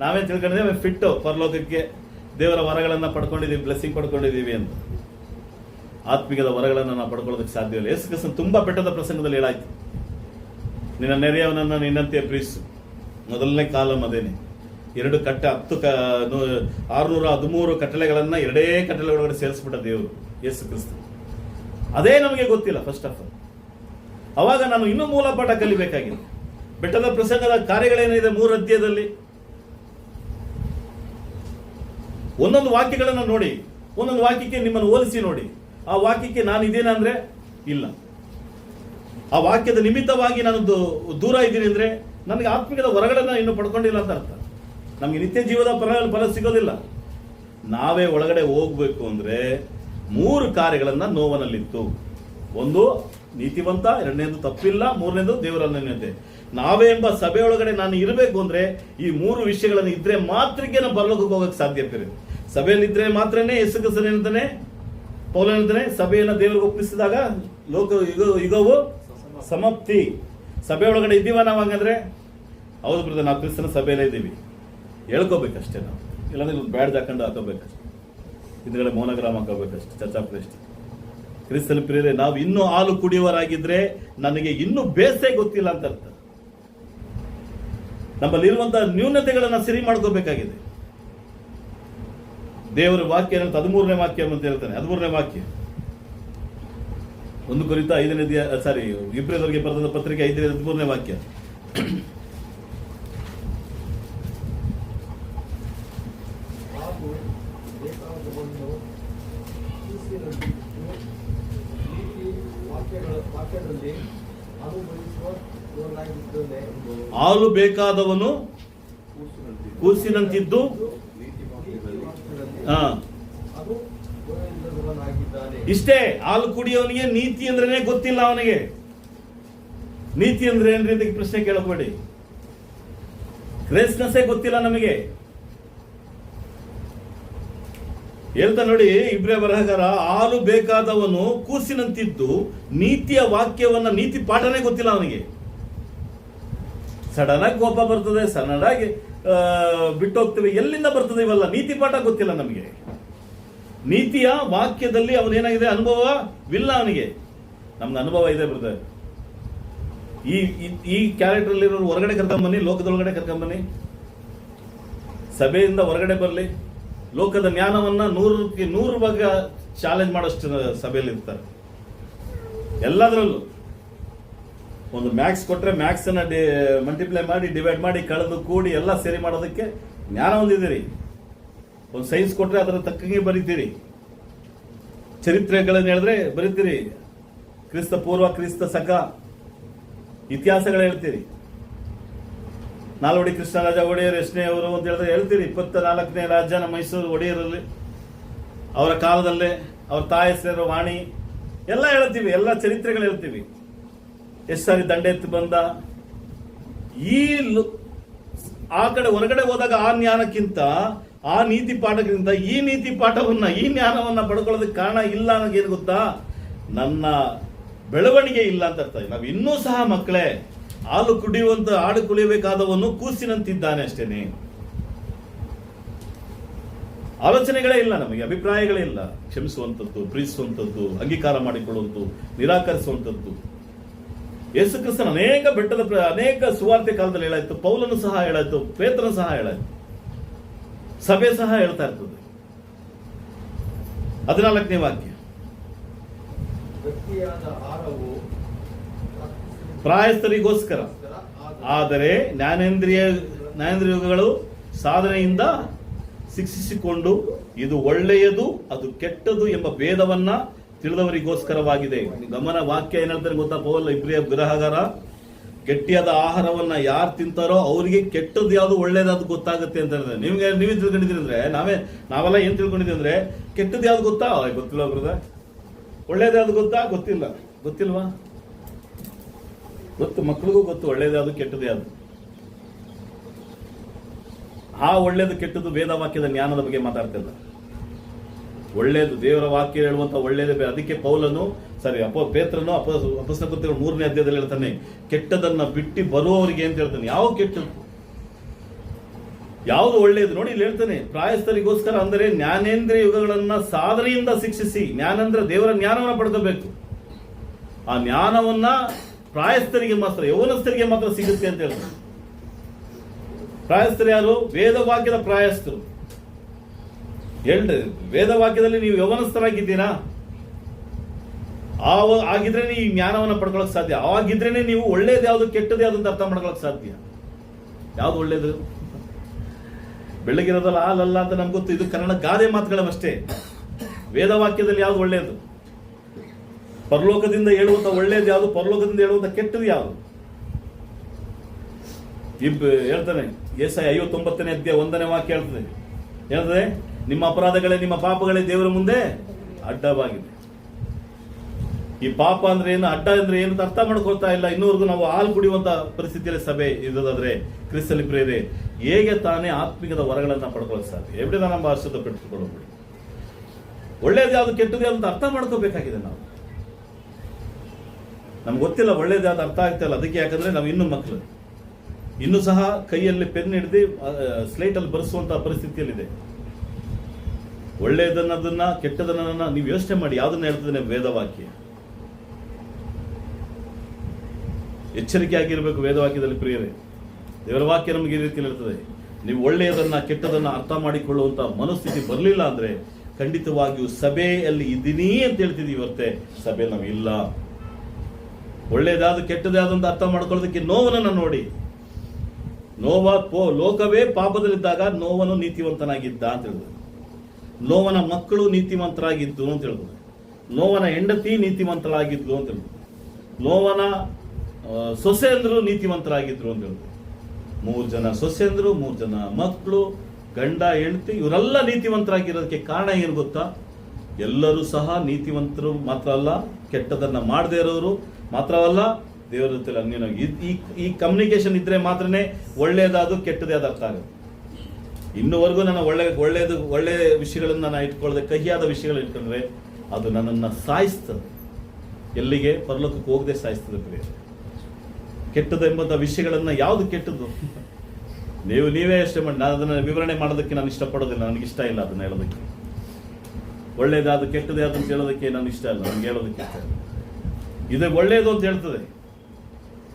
ನಾವೇ ತಿಳ್ಕೊಂಡಿದ್ದೇವೆ ಫಿಟ್ ಪರಲೋಕಕ್ಕೆ ದೇವರ ವರಗಳನ್ನ ಪಡ್ಕೊಂಡಿದೀವಿ, ಬ್ಲೆಸ್ಸಿಂಗ್ ಪಡ್ಕೊಂಡಿದೀವಿ ಅಂತ. ಆತ್ಮಿಕದ ವರಗಳನ್ನ ನಾವು ಪಡ್ಕೊಳ್ಳೋದಕ್ಕೆ ಸಾಧ್ಯವಿಲ್ಲ. ಯೇಸು ಕ್ರಿಸ್ತನು ತುಂಬಾ ಬೆಟ್ಟದ ಪ್ರಸಂಗದಲ್ಲಿ ಹೇಳಾಯ್ತು, ನಿನ್ನ ನೆರೆಯವನನ್ನ ನಿನ್ನಂತೆ ಪ್ರೀತಿಸು. ಮೊದಲನೇ ಕಾಲಂ ಅದೇನೆ. 2 613 ಕಟ್ಟಳೆಗಳನ್ನ 2 ಕಟ್ಟಳೆಗಳೊಳಗಡೆ ಸೇರಿಸ್ಬಿಟ್ಟ ದೇವರು ಯೇಸು ಕ್ರಿಸ್ತ. ಅದೇ ನಮಗೆ ಗೊತ್ತಿಲ್ಲ ಫಸ್ಟ್ ಆಫ್ ಆಲ್. ಅವಾಗ ನಾನು ಇನ್ನೂ ಮೂಲ ಪಾಠ ಕಲಿಬೇಕಾಗಿದೆ. ಬೆಟ್ಟದ ಪ್ರಸಂಗದ ಕಾರ್ಯಗಳೇನಿದೆ 3 ಅಧ್ಯಾಯದಲ್ಲಿ, ಒಂದೊಂದು ವಾಕ್ಯಗಳನ್ನು ನೋಡಿ, ಒಂದೊಂದು ವಾಕ್ಯಕ್ಕೆ ನಿಮ್ಮನ್ನು ಹೋಲಿಸಿ ನೋಡಿ. ಆ ವಾಕ್ಯಕ್ಕೆ ನಾನು ಇದ್ದೇನೆ ಅಂದ್ರೆ ಇಲ್ಲ. ಆ ವಾಕ್ಯದ ನಿಮಿತ್ತವಾಗಿ ನಾನು ದೂರ ಇದ್ದೀನಿ ಅಂದ್ರೆ ನನಗೆ ಆತ್ಮಿಕದ ಹೊರಗಡೆ ನಾನು ಇನ್ನೂ ಪಡ್ಕೊಂಡಿಲ್ಲ ಅಂತ ಅರ್ಥ. ನಮಗೆ ನಿತ್ಯ ಜೀವದ ಫಲ ಸಿಗೋದಿಲ್ಲ. ನಾವೇ ಒಳಗಡೆ ಹೋಗ್ಬೇಕು ಅಂದ್ರೆ 3 ಕಾರ್ಯಗಳನ್ನ ನೋವನಲ್ಲಿತ್ತು. ಒಂದು ನೀತಿವಂತ, ಎರಡನೇದು ತಪ್ಪಿಲ್ಲ, ಮೂರನೇದು ದೇವರ ಅನನ್ಯತೆ. ನಾವೇ ಎಂಬ ಸಭೆಯೊಳಗಡೆ ನಾನು ಇರಬೇಕು ಅಂದ್ರೆ ಈ 3 ವಿಷಯಗಳನ್ನು ಇದ್ರೆ ಮಾತ್ರಕ್ಕೆ ನಾವು ಪರಲೋಕಕ್ಕೆ ಹೋಗಕ್ಕೆ ಸಾಧ್ಯತೆ. ಸಭೆಯಲ್ಲಿದ್ರೆ ಮಾತ್ರನೇ ಯೇಸು ಕ್ರಿಸ್ತನು ಹೇಳ್ತಾನೆ, ಪೌಲ ಹೇಳ್ತಾನೆ, ಸಭೆಯನ್ನು ದೇವರಿಗೆ ಒಪ್ಪಿಸಿದಾಗ ಯುಗವು ಸಮಾಪ್ತಿ. ಸಭೆಯೊಳಗಡೆ ಇದ್ದೀವ ನಾವು ಹಂಗಂದ್ರೆ ಹೌದು ಬ್ರದರ್, ನಾವು ಕ್ರಿಸ್ತನ ಸಭೆಯಲ್ಲೇ ಇದ್ದೀವಿ ಹೇಳ್ಕೋಬೇಕಷ್ಟೇ. ನಾವು ಇಲ್ಲಾಂದ್ರೆ ಬ್ಯಾಡ್ಜ್ ಹಾಕೊಂಡು ಹಾಕೋಬೇಕಷ್ಟೆ, ಹಿಂದ್ಗಡೆ ಮೌನಗ್ರಾಮ ಹಾಕೋಬೇಕಷ್ಟೆ, ಚರ್ಚಾ ಪ್ರೇಷ್ಠ. ಕ್ರಿಸ್ತನ ಪ್ರಿಯರೇ, ನಾವು ಇನ್ನೂ ಹಾಲು ಕುಡಿಯುವರಾಗಿದ್ರೆ ನನಗೆ ಇನ್ನೂ ಬೇಸೆ ಗೊತ್ತಿಲ್ಲ ಅಂತ ಅರ್ಥ. ನಮ್ಮಲ್ಲಿರುವಂತಹ ನ್ಯೂನತೆಗಳನ್ನ ಸರಿ ಮಾಡ್ಕೋಬೇಕಾಗಿದೆ. ದೇವರ ವಾಕ್ಯ 13ನೇ ವಾಕ್ಯ ಅಂತ ಹೇಳ್ತಾನೆ. 13ನೇ ವಾಕ್ಯ 1 ಕೊರಿಂಥ 5ನೇ ಇಬ್ರಿಯದವರಿಗೆ ಬರೆದ ಪತ್ರಿಕೆ 5:13ನೇ ವಾಕ್ಯ. ಹಾಗೂ ಬೇಕಾದವನ್ನು ನೀತಿ ವಾಕ್ಯದಲ್ಲಿ ಅನುಭವಿಸುವವನಾಗಿದ್ದಾನೆ. ಹಾಲು ಬೇಕಾದವನು ಕೂಸಿನಂತಿದ್ದು ಅದು ಗೋವಿಂದನಾಗಿದ್ದಾನೆ. ಇಷ್ಟೇ. ಹಾಲು ಕುಡಿಯೋನಿಗೆ ನೀತಿ ಅಂದ್ರೇನೆ ಗೊತ್ತಿಲ್ಲ. ಅವನಿಗೆ ನೀತಿ ಅಂದ್ರೆ ಏನ್ರಿ ಅಂತ ಪ್ರಶ್ನೆ ಕೇಳಬೇಡಿ. ಗ್ರೇಸ್ನೆಸ್ಸೇ ಗೊತ್ತಿಲ್ಲ ನಮಗೆ. ಹೇಳ್ತಾ ನೋಡಿ ಇಬ್ರಿಯ ಬರಹಗಾರ, ಹಾಲು ಬೇಕಾದವನು ಕೂಸಿನಂತಿದ್ದು ನೀತಿಯ ವಾಕ್ಯವನ್ನ, ನೀತಿ ಪಾಠನೇ ಗೊತ್ತಿಲ್ಲ ಅವನಿಗೆ. ಸಡನ್ ಆಗಿ ಕೋಪ ಬರ್ತದೆ, ಸಡನ್ ಆಗಿ ಬಿಟ್ಟು ಹೋಗ್ತೇವೆ. ಎಲ್ಲಿಂದ ಬರ್ತದೆ ಇವೆಲ್ಲ? ನೀತಿ ಪಾಠ ಗೊತ್ತಿಲ್ಲ ನಮಗೆ. ನೀತಿಯ ವಾಕ್ಯದಲ್ಲಿ ಅವನೇನಾಗಿದೆ, ಅನುಭವವಿಲ್ಲ ಅವನಿಗೆ. ನಮ್ಗೆ ಅನುಭವ ಇದೆ ಬ್ರದರ್. ಈ ಕ್ಯಾರೆಕ್ಟರ್ ಅಲ್ಲಿ ಹೊರಗಡೆ ಕರ್ಕೊಂಬನ್ನಿ, ಲೋಕದೊಳಗಡೆ ಕರ್ಕೊಂಬನ್ನಿ, ಸಭೆಯಿಂದ ಹೊರಗಡೆ ಬರಲಿ. ಲೋಕದ ಜ್ಞಾನವನ್ನ 100ಕ್ಕೆ 100 ಭಾಗ ಚಾಲೆಂಜ್ ಮಾಡೋಷ್ಟು ಸಭೆಯಲ್ಲಿ ಇರ್ತಾರೆ. ಎಲ್ಲದರಲ್ಲೂ ಒಂದು ಮ್ಯಾಕ್ಸ್ ಕೊಟ್ರೆ ಮ್ಯಾಕ್ಸ್ ಅನ್ನ ಮಲ್ಟಿಪ್ಲೈ ಮಾಡಿ, ಡಿವೈಡ್ ಮಾಡಿ, ಕಳೆದು ಕೂಡಿ ಎಲ್ಲ ಸೇರಿ ಮಾಡೋದಕ್ಕೆ ಜ್ಞಾನ ಹೊಂದಿದ್ದೀರಿ. ಒಂದು ಸೈನ್ಸ್ ಕೊಟ್ರೆ ಅದರ ತಕ್ಕಂಗೆ ಬರೀತೀರಿ. ಚರಿತ್ರೆಗಳನ್ನು ಹೇಳಿದ್ರೆ ಬರೀತೀರಿ. ಕ್ರಿಸ್ತ ಪೂರ್ವ, ಕ್ರಿಸ್ತ ಸಕ, ಇತಿಹಾಸಗಳು ಹೇಳ್ತೀರಿ. ನಾಲ್ವಡಿ ಕೃಷ್ಣರಾಜ ಒಡೆಯರ್ ಎಷ್ಟನೇ ಅವರು ಅಂತ ಹೇಳಿದ್ರೆ ಹೇಳ್ತೀರಿ. 24ನೇ ರಾಜ್ಯ ನಮ್ಮ ಮೈಸೂರು ಒಡೆಯರಲ್ಲಿ, ಅವರ ಕಾಲದಲ್ಲೇ ಅವ್ರ ತಾಯಿ ಹೆಸರು ವಾಣಿ, ಎಲ್ಲ ಹೇಳ್ತೀವಿ. ಎಲ್ಲ ಚರಿತ್ರೆಗಳು ಹೇಳ್ತೀವಿ. ಎಷ್ಟು ಸಾರಿ ದಂಡೆ ಎತ್ತು ಬಂದ. ಆ ಕಡೆ ಹೊರಗಡೆ ಹೋದಾಗ ಆ ಜ್ಞಾನಕ್ಕಿಂತ, ಆ ನೀತಿ ಪಾಠಕ್ಕಿಂತ ಈ ನೀತಿ ಪಾಠವನ್ನ, ಈ ಜ್ಞಾನವನ್ನ ಪಡ್ಕೊಳ್ಳೋದಕ್ಕೆ ಕಾರಣ ಇಲ್ಲ ಅನ್ನೋದೇನು ಗೊತ್ತಾ? ನನ್ನ ಬೆಳವಣಿಗೆ ಇಲ್ಲ ಅಂತ ಅರ್ಥ. ನಾವು ಇನ್ನೂ ಸಹ ಮಕ್ಕಳೇ. ಹಾಲು ಕುಡಿಯುವಂತ, ಹಾಡು ಕುಡಿಯಬೇಕಾದವನು ಕೂಸಿನಂತಿದ್ದಾನೆ ಅಷ್ಟೇನೆ. ಆಲೋಚನೆಗಳೇ ಇಲ್ಲ ನಮಗೆ, ಅಭಿಪ್ರಾಯಗಳೇ ಇಲ್ಲ. ಕ್ಷಮಿಸುವಂಥದ್ದು, ಪ್ರೀತಿಸುವಂಥದ್ದು, ಅಂಗೀಕಾರ ಮಾಡಿಕೊಳ್ಳುವಂಥದ್ದು, ನಿರಾಕರಿಸುವಂಥದ್ದು. ಯೇಸು ಕ್ರಿಸ್ತನ ಅನೇಕ ಸುವಾರ್ತೆ ಕಾಲದಲ್ಲಿ ಹೇಳಾಯ್ತು. ಪೌಲನು ಸಹ ಹೇಳಾಯ್ತು, ಪೇತ್ರನು ಸಹ ಹೇಳಾಯ್ತು, ಸಭೆ ಸಹ ಹೇಳ್ತಾ ಇರ್ತದೆ. 14ನೇ ವಾಕ್ಯ, ಗಟ್ಟಿಯಾದ ಆಹಾರವು ಪ್ರಾಯಸ್ಥರಿಗೋಸ್ಕರ, ಆದರೆ ಜ್ಞಾನೇಂದ್ರಿಯಗಳು ಸಾಧನೆಯಿಂದ ಶಿಕ್ಷಿಸಿಕೊಂಡು ಇದು ಒಳ್ಳೆಯದು ಅದು ಕೆಟ್ಟದು ಎಂಬ ಭೇದವನ್ನ ತಿಳಿದವರಿಗೋಸ್ಕರವಾಗಿದೆ. ಗಮನ ವಾಕ್ಯ ಏನಂತಾರೆ ಗೊತ್ತಾ? ಪೌಲ ಇಬ್ರಿಯ ಬರಹಗಾರ, ಗಟ್ಟಿಯಾದ ಆಹಾರವನ್ನ ಯಾರು ತಿಂತಾರೋ ಅವರಿಗೆ ಕೆಟ್ಟದ್ದು ಯಾವುದು ಒಳ್ಳೇದಾದ್ರು ಗೊತ್ತಾಗುತ್ತೆ ಅಂತ ಹೇಳಿದ್ರೆ, ನೀವೇ ತಿಳ್ಕೊಂಡಿದ್ದೀರಿ ಅಂದ್ರೆ, ನಾವೆಲ್ಲ ಏನ್ ತಿಳ್ಕೊಂಡಿದ್ದೀವಿ ಅಂದ್ರೆ, ಕೆಟ್ಟದ್ದು ಯಾವ್ದು ಗೊತ್ತಾ? ಗೊತ್ತಿಲ್ಲ ಬ್ರದರ್. ಒಳ್ಳೇದಾದ್ರು ಗೊತ್ತಾ? ಗೊತ್ತಿಲ್ವಾ? ಗೊತ್ತು, ಮಕ್ಕಳಿಗೂ ಗೊತ್ತು ಒಳ್ಳೇದು ಯಾವುದು ಕೆಟ್ಟದ್ದು ಯಾವುದು. ಆ ಒಳ್ಳೇದು ಕೆಟ್ಟದ್ದು ವೇದ ವಾಕ್ಯದ ಜ್ಞಾನದ ಬಗ್ಗೆ ಮಾತಾಡ್ತಿಲ್ಲ. ಒಳ್ಳೇದು ದೇವರ ವಾಕ್ಯ ಹೇಳುವಂತ ಒಳ್ಳೇದು. ಅದಕ್ಕೆ ಪೌಲನು ಪೇತ್ರನು ಅಪೊಸ್ತಲ ಕೃತ್ಯಗಳು 3ನೇ ಅಧ್ಯಾಯದಲ್ಲಿ ಹೇಳ್ತಾನೆ, ಕೆಟ್ಟದನ್ನ ಬಿಟ್ಟು ಬರುವವರಿಗೆ ಅಂತ ಹೇಳ್ತಾನೆ. ಯಾವ ಕೆಟ್ಟದ್ದು, ಯಾವುದು ಒಳ್ಳೇದು ನೋಡಿ ಇಲ್ಲಿ ಹೇಳ್ತಾನೆ. ಪ್ರಾಯಸ್ಥರಿಗೋಸ್ಕರ ಅಂದರೆ ಜ್ಞಾನೇಂದ್ರಿಯ ಯುಗಗಳನ್ನ ಸಾಧನೆಯಿಂದ ಶಿಕ್ಷಿಸಿ. ಜ್ಞಾನ ಅಂದ್ರೆ ದೇವರ ಜ್ಞಾನವನ್ನ ಪಡ್ಕೋಬೇಕು. ಆ ಜ್ಞಾನವನ್ನ ಪ್ರಾಯಸ್ಥರಿಗೆ ಮಾತ್ರ, ಯೌವನಸ್ಥರಿಗೆ ಮಾತ್ರ ಸಿಗುತ್ತೆ ಅಂತ ಹೇಳ್ತಾರೆ. ಪ್ರಾಯಸ್ಥರು ಯಾರು? ವೇದವಾಕ್ಯದ ಪ್ರಾಯಸ್ಥರು. ಹೇಳ್ರಿ, ವೇದವಾಕ್ಯದಲ್ಲಿ ನೀವು ಯೌವನಸ್ಥರಾಗಿದ್ದೀರಾ? ಆಗಿದ್ರೆ ನೀವು ಈ ಜ್ಞಾನವನ್ನ ಪಡ್ಕೊಳಕ್ ಸಾಧ್ಯ. ಆಗಿದ್ರೇನೆ ನೀವು ಒಳ್ಳೇದು ಯಾವುದು ಕೆಟ್ಟದ್ದು ಯಾವ್ದು ಅಂತ ಅರ್ಥ ಮಾಡ್ಕೊಳಕ್ ಸಾಧ್ಯ. ಯಾವ್ದು ಒಳ್ಳೇದು? ಬೆಳಗಿರೋದಲ್ಲ ಹಾಲಲ್ಲ ಅಂತ ನಮ್ಗೆ ಗೊತ್ತು. ಇದು ಕನ್ನಡ ಗಾದೆ ಮಾತುಗಳವಷ್ಟೇ. ವೇದವಾಕ್ಯದಲ್ಲಿ ಯಾವ್ದು ಒಳ್ಳೇದು? ಪರಲೋಕದಿಂದ ಹೇಳುವಂತ ಒಳ್ಳೇದು ಯಾವುದು, ಪರಲೋಕದಿಂದ ಹೇಳುವಂತ ಕೆಟ್ಟದ್ದು ಯಾವುದು? ಹೇಳ್ತಾನೆ ಯೆಶಾಯ 59ನೇ ಅಧ್ಯಾಯ 1ನೇ ವಾಕ್ಯ ಹೇಳ್ತದೆ, ನಿಮ್ಮ ಅಪರಾಧಗಳೇ ನಿಮ್ಮ ಪಾಪಗಳೇ ದೇವರ ಮುಂದೆ ಅಡ್ಡವಾಗಿದೆ. ಈ ಪಾಪ ಅಂದ್ರೆ ಏನು, ಅಡ್ಡ ಅಂದ್ರೆ ಏನು ಅಂತ ಅರ್ಥ ಮಾಡ್ಕೊಳ್ತಾ ಇಲ್ಲ. ಇನ್ನೂವರೆಗೂ ನಾವು ಹಾಲು ಕುಡಿಯುವಂತ ಪರಿಸ್ಥಿತಿಯಲ್ಲಿ ಸಭೆ ಇರೋದಾದ್ರೆ ಕ್ರಿಸ್ತಲ್ಲಿ ಪ್ರೇರೆ ಹೇಗೆ ತಾನೇ ಆತ್ಮಿಕದ ವರಗಳನ್ನ ಪಡ್ಕೊಳ್ಳೋಕೆ ಸಾಧ್ಯ? ಎവിടെ ನಮ್ಮ ಭಾಷದ ಪೆಟ್ಟುಕೊಳ್ಳೋದು. ಒಳ್ಳೇದು ಯಾವ್ದು ಕೆಟ್ಟದ್ದು ಯಾವ್ದು ಅಂತ ಅರ್ಥ ಮಾಡ್ಕೋಬೇಕಾಗಿದೆ ನಾವು. ನಮ್ಗೆ ಗೊತ್ತಿಲ್ಲ ಒಳ್ಳೇದು ಯಾವ್ದು, ಅರ್ಥ ಆಗ್ತಿಲ್ಲ. ಅದಕ್ಕೆ ಯಾಕಂದ್ರೆ ನಾವು ಇನ್ನೂ ಮಕ್ಕಳು, ಇನ್ನೂ ಸಹ ಕೈಯಲ್ಲಿ ಪೆನ್ ಹಿಡಿದು ಸ್ಲೇಟಲ್ಲಿ ಬರೆಸುವಂತ ಪರಿಸ್ಥಿತಿಯಲ್ಲಿದೆ. ಒಳ್ಳೆಯದನ್ನದನ್ನ ಕೆಟ್ಟದನ್ನ ನೀವು ಯೋಚನೆ ಮಾಡಿ. ಯಾವ್ದನ್ನ ಹೇಳ್ತದೆ ವೇದವಾಕ್ಯ. ಎಚ್ಚರಿಕೆ ಆಗಿರಬೇಕು ವೇದವಾಕ್ಯದಲ್ಲಿ ಪ್ರಿಯರೇ. ದೇವರ ವಾಕ್ಯ ನಮಗೆ ಈ ರೀತಿಯಲ್ಲಿ ಇರ್ತದೆ. ನೀವು ಒಳ್ಳೆಯದನ್ನ ಕೆಟ್ಟದನ್ನ ಅರ್ಥ ಮಾಡಿಕೊಳ್ಳುವಂತ ಮನಸ್ಥಿತಿ ಬರಲಿಲ್ಲ ಅಂದ್ರೆ ಖಂಡಿತವಾಗಿಯೂ ಸಭೆಯಲ್ಲಿ ಇದ್ದೀನಿ ಅಂತ ಹೇಳ್ತಿದ್ದೀವಿ, ಇವತ್ತೇ ಸಭೆ ನಾವು ಇಲ್ಲ. ಒಳ್ಳೇದಾದ್ರು ಕೆಟ್ಟದಾದ್ರು ಅಂತ ಅರ್ಥ ಮಾಡ್ಕೊಳ್ಳೋದಕ್ಕೆ ನೋವನನ್ನ ನೋಡಿ. ಲೋಕವೇ ಪಾಪದಲ್ಲಿದ್ದಾಗ ನೋವನು ನೀತಿವಂತನಾಗಿದ್ದ ಅಂತ ಹೇಳಿದ್ರು. ನೋವನ ಮಕ್ಕಳು ನೀತಿವಂತರಾಗಿದ್ದು ಅಂತ ಹೇಳಿದ್ರು. ನೋವನ ಹೆಂಡತಿ ನೀತಿವಂತರಾಗಿದ್ಲು ಅಂತ ಹೇಳಿದ್ರು. ನೋವನ ಸೊಸೆಂದ್ರು ನೀತಿವಂತರಾಗಿದ್ರು ಅಂತ ಹೇಳಿದ್ರು. 3 ಜನ ಸೊಸೆಂದ್ರು, 3 ಜನ ಮಕ್ಕಳು, ಗಂಡ ಹೆಂಡತಿ, ಇವರೆಲ್ಲ ನೀತಿವಂತರಾಗಿರೋದಕ್ಕೆ ಕಾರಣ ಏನು ಗೊತ್ತಾ? ಎಲ್ಲರೂ ಸಹ ನೀತಿವಂತರು ಮಾತ್ರ ಅಲ್ಲ, ಕೆಟ್ಟದನ್ನ ಮಾಡದೇ ಇರೋರು ಮಾತ್ರವಲ್ಲ, ದೇವರ ಜೊತೆ ಅನ್ಯನಾಗಿ ಈ ಕಮ್ಯುನಿಕೇಶನ್ ಇದ್ರೆ ಮಾತ್ರನೇ ಒಳ್ಳೇದಾದ್ರು ಕೆಟ್ಟದೇ ಅದು ಅರ್ಥ ಆಗುತ್ತೆ. ಇನ್ನುವರೆಗೂ ನಾನು ಒಳ್ಳೆ ವಿಷಯಗಳನ್ನ ನಾನು ಇಟ್ಕೊಳ್ಳದೆ ಕಹಿಯಾದ ವಿಷಯಗಳು ಇಟ್ಕೊಂಡ್ರೆ ಅದು ನನ್ನನ್ನು ಸಾಯಿಸ್ತದೆ. ಎಲ್ಲಿಗೆ? ಪರಲೋಕಕ್ಕೆ ಹೋಗದೆ ಸಾಯಿಸ್ತದೆ ಪ್ರಿಯ. ಕೆಟ್ಟದ್ದು ಎಂಬಂಥ ವಿಷಯಗಳನ್ನ ಯಾವುದು ಕೆಟ್ಟದ್ದು ನೀವೇ ಅಷ್ಟೇ ಮಾಡಿ. ನಾನು ಅದನ್ನ ವಿವರಣೆ ಮಾಡೋದಕ್ಕೆ ನಾನು ಇಷ್ಟಪಡೋದಿಲ್ಲ, ನನಗೆ ಇಷ್ಟ ಇಲ್ಲ ಅದನ್ನ ಹೇಳೋದಕ್ಕೆ. ಒಳ್ಳೇದಾದ್ರು ಕೆಟ್ಟದೇ ಅಂತ ಹೇಳೋದಕ್ಕೆ ನಾನು ಇಷ್ಟ ಇಲ್ಲ, ನನಗೆ ಹೇಳೋದಕ್ಕೆ ಇಷ್ಟ ಇಲ್ಲ. ಇದು ಒಳ್ಳೆಯದು ಅಂತ ಹೇಳ್ತದೆ,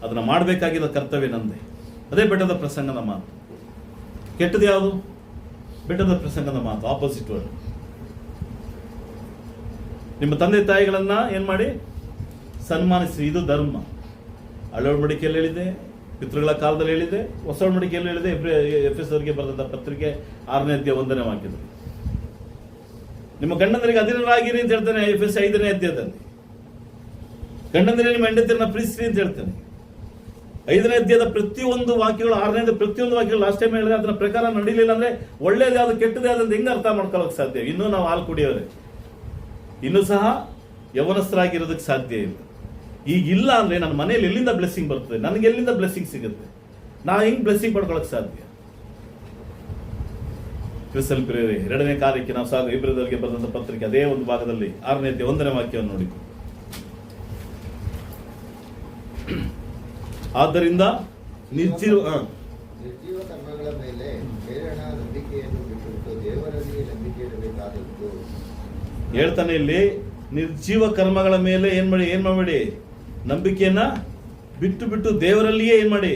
ಅದನ್ನ ಮಾಡಬೇಕಾಗಿರೋ ಕರ್ತವ್ಯ ನಂದೆ. ಅದೇ ಬೆಟ್ಟದ ಪ್ರಸಂಗದ ಮಾತು. ಕೆಟ್ಟದ್ದು ಯಾವುದು? ಬೆಟ್ಟದ ಪ್ರಸಂಗದ ಮಾತು, ಆಪೋಸಿಟ್ ವರ್ಡ್. ನಿಮ್ಮ ತಂದೆ ತಾಯಿಗಳನ್ನ ಏನ್ ಮಾಡಿ? ಸನ್ಮಾನಿಸಿ. ಇದು ಧರ್ಮ. ಹಳೆ ಒಡಂಬಡಿಕೆಯಲ್ಲಿ ಹೇಳಿದೆ, ಪಿತೃಗಳ ಕಾಲದಲ್ಲಿ ಹೇಳಿದೆ, ಹೊಸ ಒಡಂಬಡಿಕೆಯಲ್ಲಿ ಹೇಳಿದೆ. ಎಫೆಸರಿಗೆ ಬರೆದಂತ ಪತ್ರಿಕೆ 6ನೇ ಅಧ್ಯಾಯ 1ನೇ ವಾಕ್ಯದಲ್ಲಿ ನಿಮ್ಮ ಗಂಡಂದರಿಗೆ ಅಧೀನರಾಗಿರಿ ಅಂತ ಹೇಳ್ತಾನೆ. ಎಫೆಸ 5ನೇ ಅಧ್ಯಾಯದಲ್ಲಿ ಗಂಡಂದರಿಗೆ ನಿಮ್ಮ ಹೆಂಡತಿಯರನ್ನ ಪ್ರೀತಿಸಿ ಅಂತ ಹೇಳ್ತಾನೆ. 5ನೇ ಅಧ್ಯಾಯದ ಪ್ರತಿಯೊಂದು ವಾಕ್ಯಗಳು, 6ನೇ ಪ್ರತಿಯೊಂದು ವಾಕ್ಯಗಳು ಲಾಸ್ಟ್ ಟೈಮ್ ಹೇಳಿದ್ರೆ ಅದನ್ನ ಪ್ರಕಾರ ನಡೀಲಿಲ್ಲ ಅಂದ್ರೆ ಒಳ್ಳೇದು ಯಾವ್ದು ಕೆಟ್ಟದ್ದು ಯಾವ್ದು ಅಂತ ಹೆಂಗ ಅರ್ಥ ಮಾಡ್ಕೊಳ್ಳೋಕೆ ಸಾಧ್ಯ? ಇನ್ನೂ ನಾವು ಹಾಲು ಕುಡಿಯೋರೆ, ಇನ್ನೂ ಸಹ ಯವನಸ್ಥರಾಗಿರೋದಕ್ಕೆ ಸಾಧ್ಯ ಇಲ್ಲ. ಈಗಿಲ್ಲ ಅಂದ್ರೆ ನನ್ನ ಮನೆಯಲ್ಲಿ ಎಲ್ಲಿಂದ ಬ್ಲೆಸ್ಸಿಂಗ್ ಬರ್ತದೆ? ನನಗೆ ಎಲ್ಲಿಂದ ಬ್ಲೆಸ್ಸಿಂಗ್ ಸಿಗುತ್ತೆ? ನಾ ಹೆಂಗ್ ಬ್ಲೆಸ್ಸಿಂಗ್ ಪಡ್ಕೊಳಕ್ ಸಾಧ್ಯ? ಕ್ರಿಸ್ತಲ್ ಪ್ರಿಯರೇ, 2ನೇ ಕಾರ್ಯಕ್ಕೆ ನಾವು ಇಬ್ರಿಯರಿಗೆ ಬರೆದಂತ ಪತ್ರಿಕೆ ಅದೇ ಒಂದು ಭಾಗದಲ್ಲಿ 6ನೇ ಅಧ್ಯಾಯ 1ನೇ ವಾಕ್ಯವನ್ನು ನೋಡಿ. ಆದ್ದರಿಂದ ನಿರ್ಜೀವ ಕರ್ಮಗಳ ಮೇಲೆ ಪ್ರೇರಣ ನಂಬಿಕೆಯನ್ನು ಬಿಟ್ಟು ದೇವರಲ್ಲಿ ನಂಬಿಕೆ ಇರಬೇಕಾದದ್ದು. ಹೇಳ್ತಾನೆ ಇಲ್ಲಿ, ನಿರ್ಜೀವ ಕರ್ಮಗಳ ಮೇಲೆ ಏನ್ ಮಾಡಬೇಡಿ, ನಂಬಿಕೆಯನ್ನ ಬಿಟ್ಟು ದೇವರಲ್ಲಿಯೇ ಏನ್ ಮಾಡಿ